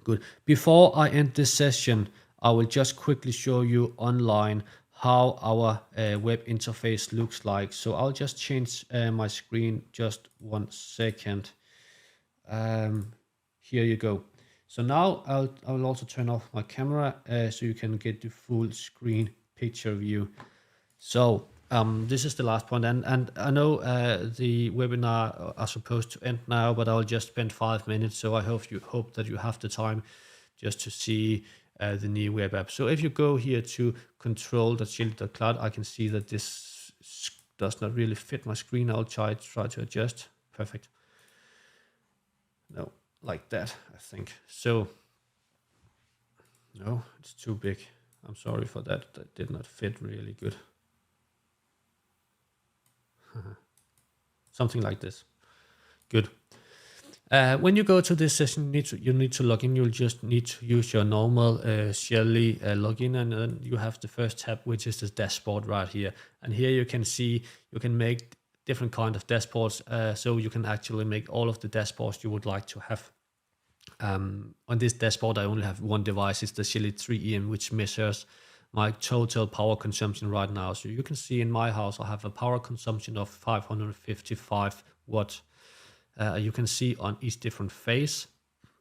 Good. Before I end this session, I will just quickly show you online how our web interface looks like. So I'll just change my screen just 1 second. Here you go. So now I'll also turn off my camera so you can get the full screen picture view. So this is the last point, and I know the webinar are supposed to end now, but I'll just spend 5 minutes. So I hope that you have the time just to see the new web app. So if you go here to control.shelly.cloud, I can see that this does not really fit my screen. I'll try to adjust. Perfect. No, like that, I think. So, no, it's too big. I'm sorry for that. That did not fit really good. Something like this. Good. When you go to this session, you need to log in. You'll just need to use your normal Shelly login, and then you have the first tab, which is the dashboard right here. And here you can see you can make different kind of dashboards, so you can actually make all of the dashboards you would like to have. On this dashboard, I only have one device. It's the Shelly 3EM, which measures my total power consumption right now. So you can see in my house, I have a power consumption of 555 watts. You can see on each different phase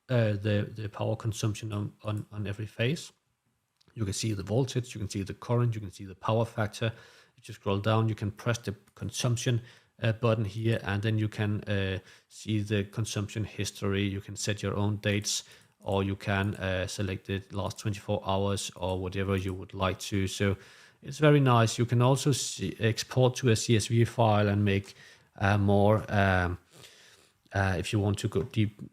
the power consumption on every phase. You can see the voltage, you can see the current, you can see the power factor. If you scroll down, you can press the consumption button here, and then you can see the consumption history. You can set your own dates, or you can select the last 24 hours or whatever you would like to. So it's very nice. You can also export to a CSV file and make more if you want to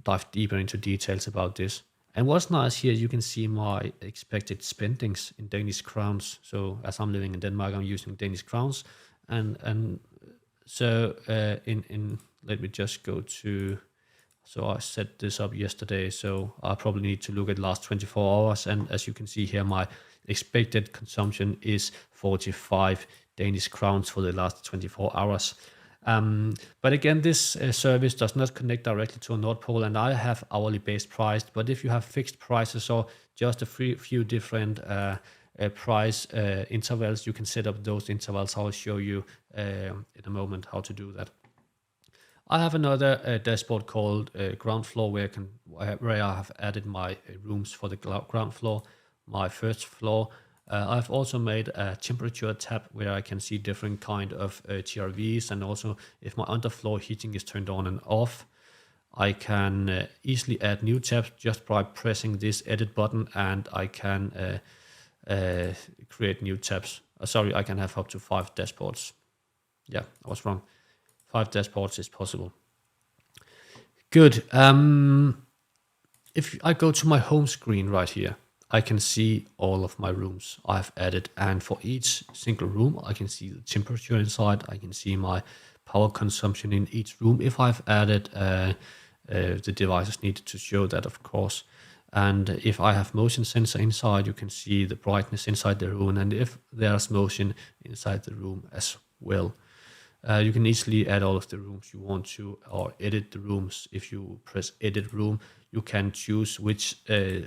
dive deeper into details about this. And what's nice here, you can see my expected spendings in Danish crowns. So as I'm living in Denmark, I'm using Danish crowns, and so let me just go to. So I set this up yesterday, so I probably need to look at last 24 hours. And as you can see here, my expected consumption is 45 Danish crowns for the last 24 hours. But again, this service does not connect directly to a Nord Pole, and I have hourly based price. But if you have fixed prices or just a few different price intervals, you can set up those intervals. I'll show you in a moment how to do that. I have another dashboard called ground floor where I have added my rooms for the ground floor, my first floor. I've also made a temperature tab where I can see different kind of TRVs, and also if my underfloor heating is turned on and off. I can easily add new tabs just by pressing this edit button, and I can create new tabs. Sorry, I can have up to 5 dashboards. Yeah, I was wrong. 5 dashboards is possible. Good. If I go to my home screen right here, I can see all of my rooms I've added, and for each single room, I can see the temperature inside. I can see my power consumption in each room. If I've added the devices needed to show that, of course. And if I have motion sensor inside, you can see the brightness inside the room, and if there's motion inside the room as well. You can easily add all of the rooms you want to, or edit the rooms. If you press edit room, you can choose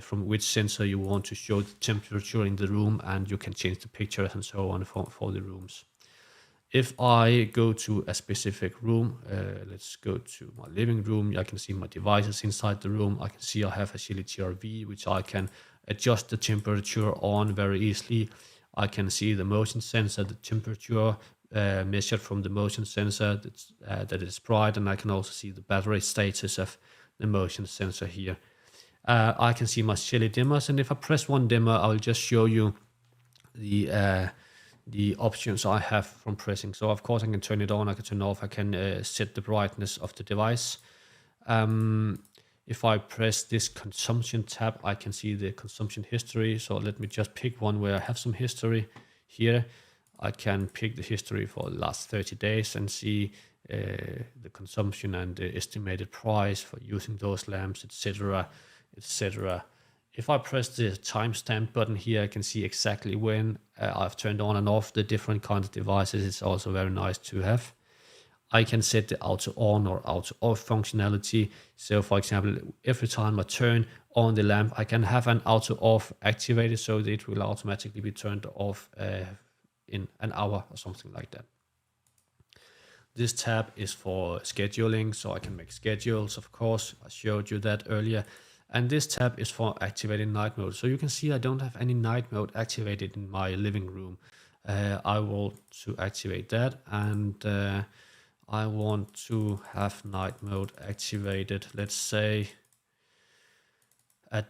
from which sensor you want to show the temperature in the room, and you can change the pictures and so on for the rooms. If I go to a specific room, let's go to my living room. I can see my devices inside the room. I can see I have a Shelly TRV, which I can adjust the temperature on very easily. I can see the motion sensor, the temperature measured from the motion sensor that is bright, and I can also see the battery status of the motion sensor here. I can see my Shelly dimmers, and if I press one dimmer, I will just show you the options I have from pressing. So of course I can turn it on, I can turn it off, I can set the brightness of the device. If I press this consumption tab, I can see the consumption history. So let me just pick one where I have some history here. I can pick the history for the last 30 days and see the consumption and the estimated price for using those lamps, etc., etc. If I press the timestamp button here, I can see exactly when I've turned on and off the different kinds of devices. It's also very nice to have. I can set the auto on or auto off functionality. So for example, every time I turn on the lamp, I can have an auto off activated so that it will automatically be turned off in an hour or something like that. This tab is for scheduling, so I can make schedules, of course. I showed you that earlier. And this tab is for activating night mode. So you can see I don't have any night mode activated in my living room. I want to activate that, and I want to have night mode activated, let's say at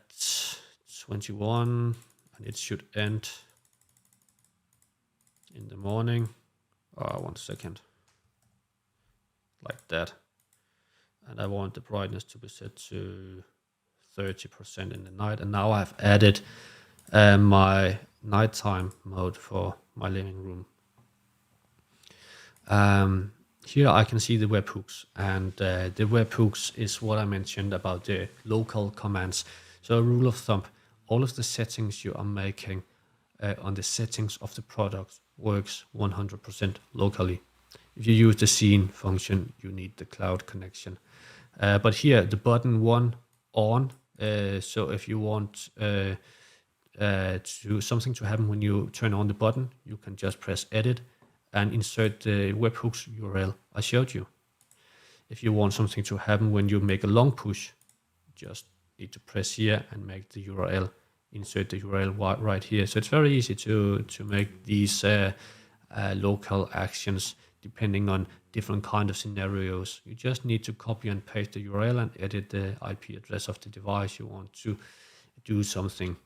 21, and it should end in the morning. 1 second, like that. And I want the brightness to be set to 30% in the night. And now I've added my nighttime mode for my living room. Here I can see the webhooks, and the webhooks is what I mentioned about the local commands. So a rule of thumb, all of the settings you are making on the settings of the product works 100% locally. If you use the scene function, you need the cloud connection. But here, the button 1 on, so if you want something to happen when you turn on the button, you can just press edit and insert the webhooks URL I showed you. If you want something to happen when you make a long push, just need to press here and make the URL, insert the URL right here. So it's very easy to make these local actions depending on different kind of scenarios. You just need to copy and paste the URL and edit the IP address of the device you want to do something.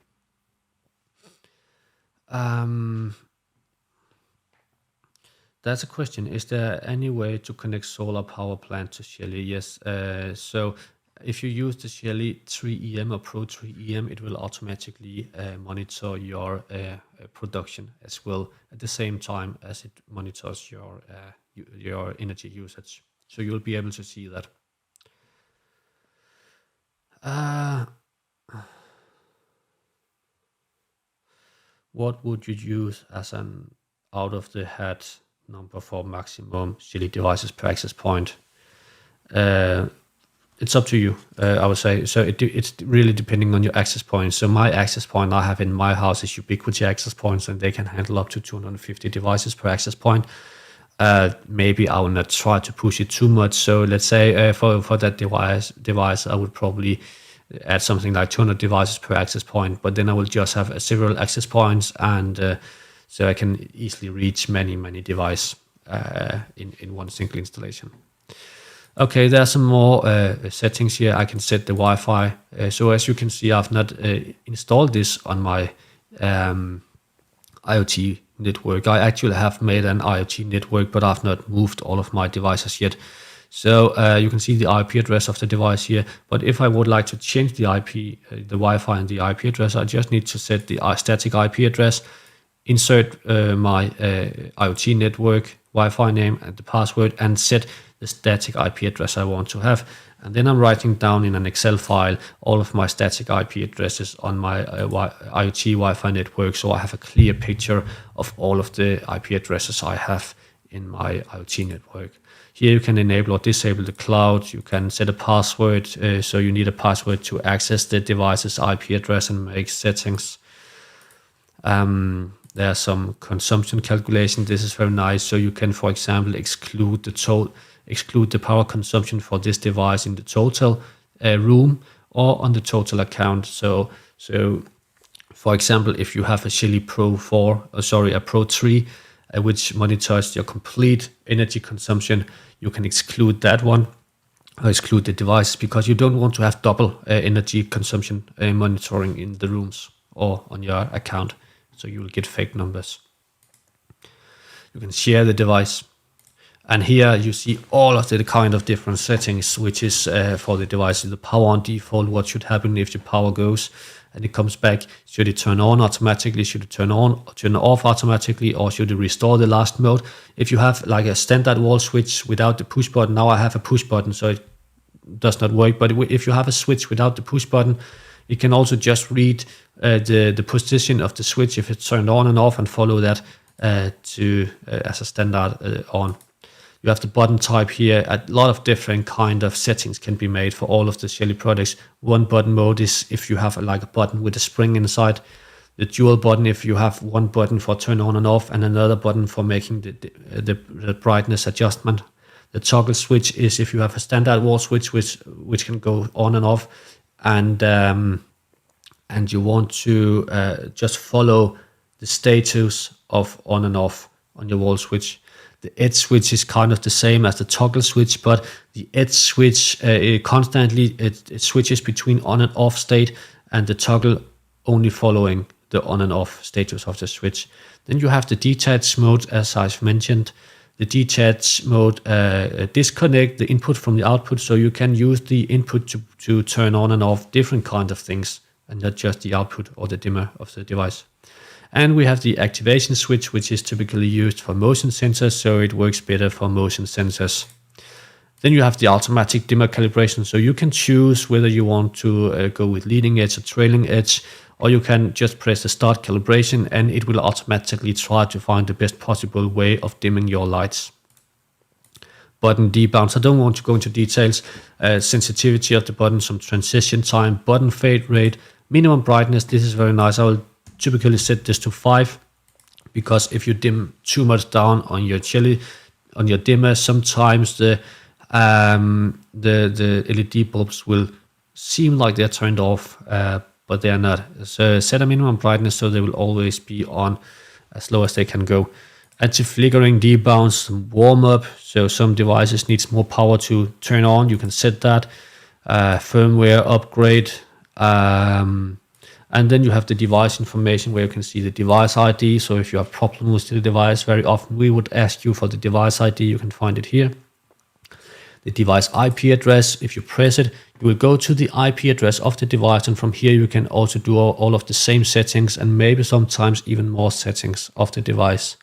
That's a question. Is there any way to connect solar power plant to Shelly? Yes. So if you use the Shelly 3EM or Pro 3EM, it will automatically monitor your production as well at the same time as it monitors your energy usage. So you'll be able to see that. What would you use as an out-of-the-hat number for maximum Shelly devices per access point? It's up to you, I would say. So it's really depending on your access point. So my access point I have in my house is Ubiquiti access points, and they can handle up to 250 devices per access point. Maybe I will not try to push it too much. So let's say for that device, I would probably add something like 200 devices per access point, but then I will just have several access points, and so I can easily reach many devices in one single installation. Okay, there are some more settings here. I can set the Wi-Fi. So as you can see, I've not installed this on my IoT network. I actually have made an IoT network, but I've not moved all of my devices yet. So you can see the IP address of the device here. But if I would like to change the IP, the Wi-Fi and the IP address, I just need to set the static IP address, insert my IoT network Wi-Fi name and the password, and set the static IP address I want to have. And then I'm writing down in an Excel file all of my static IP addresses on my IoT Wi-Fi network, so I have a clear picture of all of the IP addresses I have in my IoT network. Here you can enable or disable the cloud. You can set a password, so you need a password to access the device's IP address and make settings. There are some consumption calculation. This is very nice. So you can, for example, exclude the power consumption for this device in the total room or on the total account. So for example, if you have a Shelly Pro 3, which monitors your complete energy consumption, you can exclude that one, or exclude the device, because you don't want to have double energy consumption monitoring in the rooms or on your account. So you will get fake numbers. You can share the device. And here you see all of the kind of different settings, which is for the device. The power on default, what should happen if the power goes and it comes back. Should it turn on automatically? Should it turn on or turn off automatically? Or should it restore the last mode? If you have like a standard wall switch without the push button, now I have a push button, so it does not work. But if you have a switch without the push button, you can also just read the position of the switch if it's turned on and off, and follow that as a standard on. You have the button type here. A lot of different kind of settings can be made for all of the Shelly products. One button mode is if you have like a button with a spring inside. The dual button, if you have one button for turn on and off and another button for making the brightness adjustment. The toggle switch is if you have a standard wall switch which can go on and off, and you want to just follow the status of on and off on your wall switch. The edge switch is kind of the same as the toggle switch, but the edge switch constantly it switches between on and off state, and the toggle only following the on and off status of the switch. Then you have the detach mode, as I've mentioned. The detach mode disconnect the input from the output, so you can use the input to turn on and off different kind of things, and not just the output or the dimmer of the device. And we have the activation switch, which is typically used for motion sensors, so it works better for motion sensors. Then you have the automatic dimmer calibration, so you can choose whether you want to go with leading edge or trailing edge, or you can just press the start calibration and it will automatically try to find the best possible way of dimming your lights. Button debounce, I don't want to go into details. Sensitivity of the button, some transition time, button fade rate, minimum brightness. This is very nice. I will typically set this to 5, because if you dim too much down on your Shelly, on your dimmer, sometimes the LED bulbs will seem like they're turned off, but they are not. So set a minimum brightness so they will always be on as low as they can go. Anti-flickering, debounce, warm up. So some devices needs more power to turn on. You can set that. Firmware upgrade. And then you have the device information where you can see the device ID. So if you have problems with the device, very often we would ask you for the device ID. You can find it here. The device IP address, if you press it, you will go to the IP address of the device, and from here you can also do all of the same settings and maybe sometimes even more settings of the device.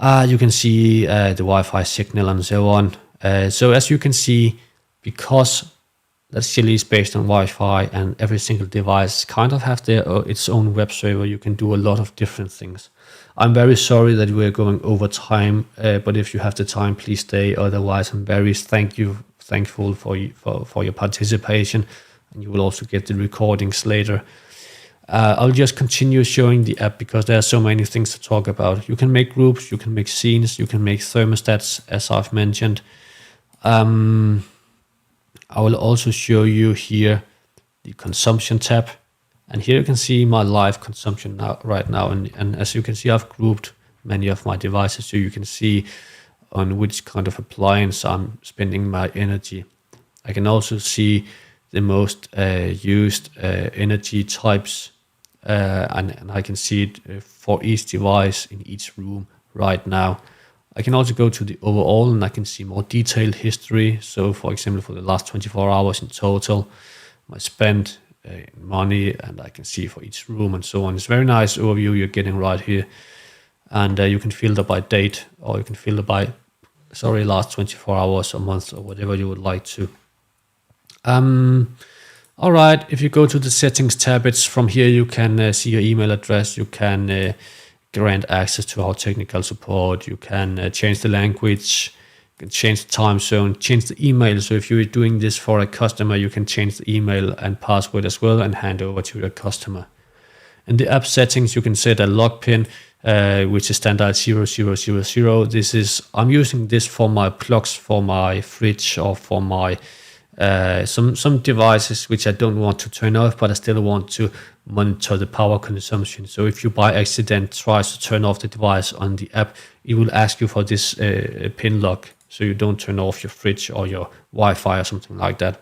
You can see the Wi-Fi signal and so on. So as you can see, because that Shelly is based on Wi-Fi and every single device kind of have its own web server, you can do a lot of different things. I'm very sorry that we're going over time, but if you have the time, please stay. Otherwise, I'm very thankful for your participation, and you will also get the recordings later. I'll just continue showing the app because there are so many things to talk about. You can make groups, you can make scenes, you can make thermostats, as I've mentioned. I will also show you here the consumption tab. And here you can see my live consumption right now. And as you can see, I've grouped many of my devices so you can see on which kind of appliance I'm spending my energy. I can also see the most used energy types, and I can see it for each device in each room right now. I can also go to the overall and I can see more detailed history. So for example, for the last 24 hours in total, my spend money, and I can see for each room and so on. It's a very nice overview you're getting right here. And you can filter by date, or you can filter by, last 24 hours or month or whatever you would like to. All right, if you go to the settings tab, it's from here you can see your email address. You can grant access to our technical support. You can change the language, you can change the time zone, change the email. So if you're doing this for a customer, you can change the email and password as well and hand over to your customer. In the app settings, you can set a log pin, which is standard 0000. I'm using this for my plugs for my fridge or for my some devices which I don't want to turn off, but I still want to monitor the power consumption. So if you by accident tries to turn off the device on the app, it will ask you for this pin lock, so you don't turn off your fridge or your Wi-Fi or something like that.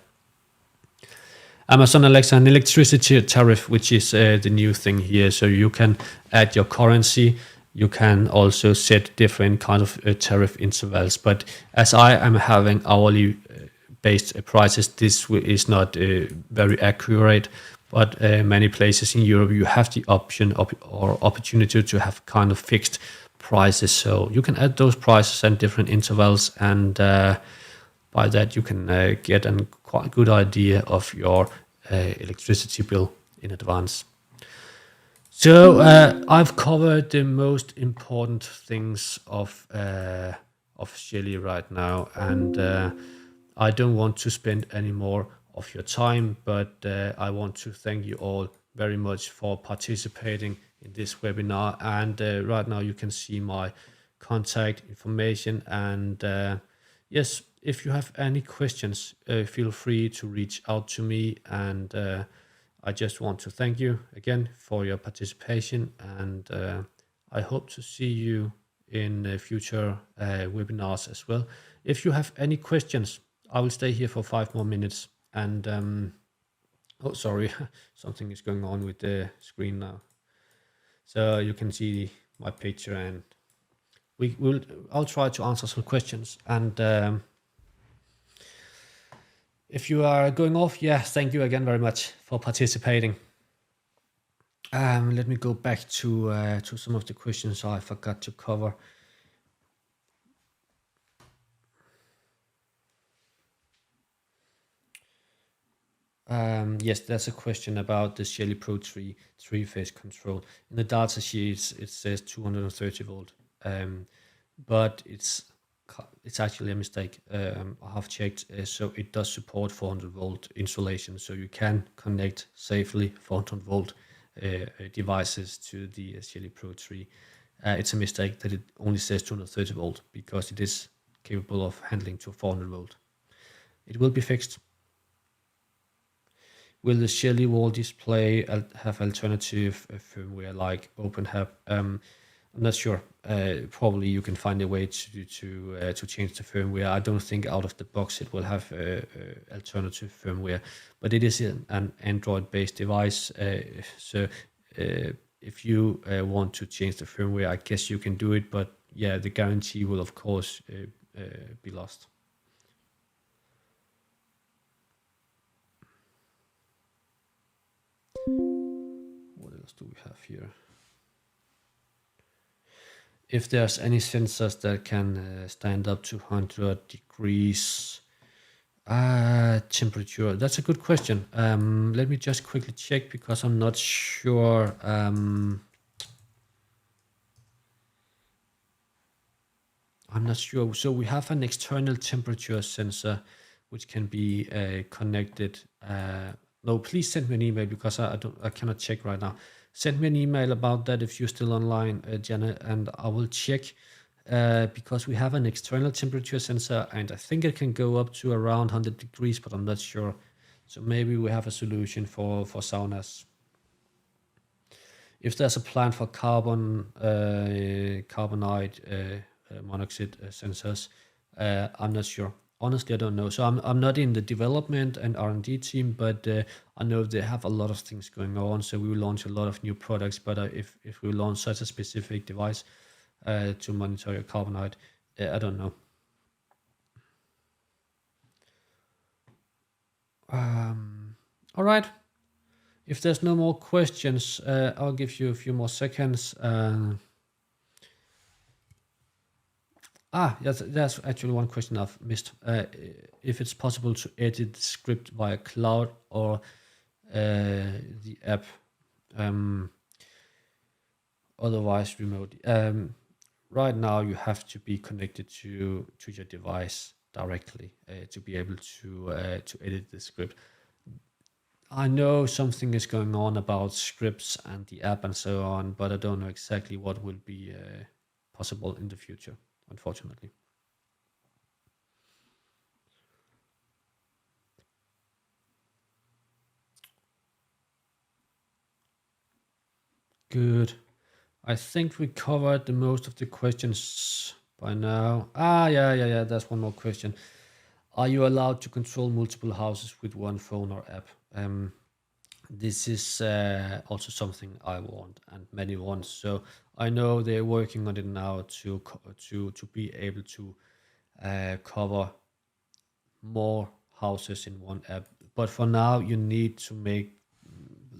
Amazon Alexa and electricity tariff, which is the new thing here. So you can add your currency. You can also set different kind of tariff intervals. But as I am having hourly based prices, this is not very accurate. But many places in Europe, you have the option or opportunity to have kind of fixed prices. So you can add those prices and different intervals, and by that you can get a quite good idea of your electricity bill in advance. So I've covered the most important things of Shelly right now, and I don't want to spend any more of your time, but I want to thank you all very much for participating in this webinar. And right now you can see my contact information, and yes, if you have any questions, feel free to reach out to me. And I just want to thank you again for your participation, and I hope to see you in future webinars as well. If you have any questions, I will stay here for 5 more minutes, and Oh, sorry, something is going on with the screen now. So you can see my picture, and I'll try to answer some questions. And if you are going off, yeah, thank you again very much for participating. Let me go back to some of the questions I forgot to cover. Yes, there's a question about the Shelly Pro 3 three-phase control. In the data sheets, it says 230 volt, but it's actually a mistake. I have checked, so it does support 400 volt insulation, so you can connect safely 400 volt devices to the Shelly Pro 3. It's a mistake that it only says 230 volt because it is capable of handling to 400 volt. It will be fixed. Will the Shelly wall display have alternative firmware like OpenHub? I'm not sure. Probably you can find a way to change the firmware. I don't think out of the box it will have alternative firmware, but it is an Android-based device. So if you want to change the firmware, I guess you can do it. But yeah, the guarantee will of course be lost. What else do we have here? If there's any sensors that can stand up to 100 degrees temperature, that's a good question. Let me just quickly check because I'm not sure. I'm not sure. So we have an external temperature sensor which can be connected. No, please send me an email because I cannot check right now. Send me an email about that if you're still online, Janet, and I will check because we have an external temperature sensor and I think it can go up to around 100 degrees, but I'm not sure. So maybe we have a solution for saunas. If there's a plan for carbonide monoxide sensors, I'm not sure. Honestly, I don't know. So I'm not in the development and R&D team, but I know they have a lot of things going on. So we will launch a lot of new products. But if we launch such a specific device to monitor your carbonide, I don't know. All right. If there's no more questions, I'll give you a few more seconds. Yes, that's actually one question I've missed. If it's possible to edit the script via cloud or the app, otherwise remote. Right now, you have to be connected to your device directly to be able to edit the script. I know something is going on about scripts and the app and so on, but I don't know exactly what will be possible in the future, unfortunately. Good. I think we covered the most of the questions by now. Yeah. That's one more question. Are you allowed to control multiple houses with one phone or app? This is also something I want and many want. So I know they're working on it now to be able to cover more houses in one app. But for now, you need to make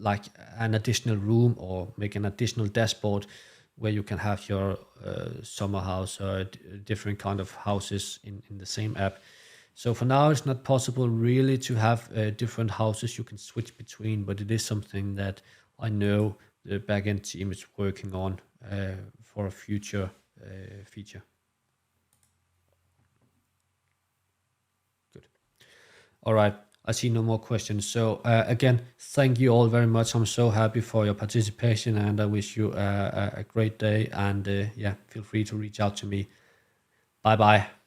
like an additional room or make an additional dashboard where you can have your summer house or different kind of houses in the same app. So for now, it's not possible really to have different houses you can switch between, but it is something that I know the backend team is working on for a future feature. Good. All right. I see no more questions. So again, thank you all very much. I'm so happy for your participation and I wish you a great day. And yeah, feel free to reach out to me. Bye-bye.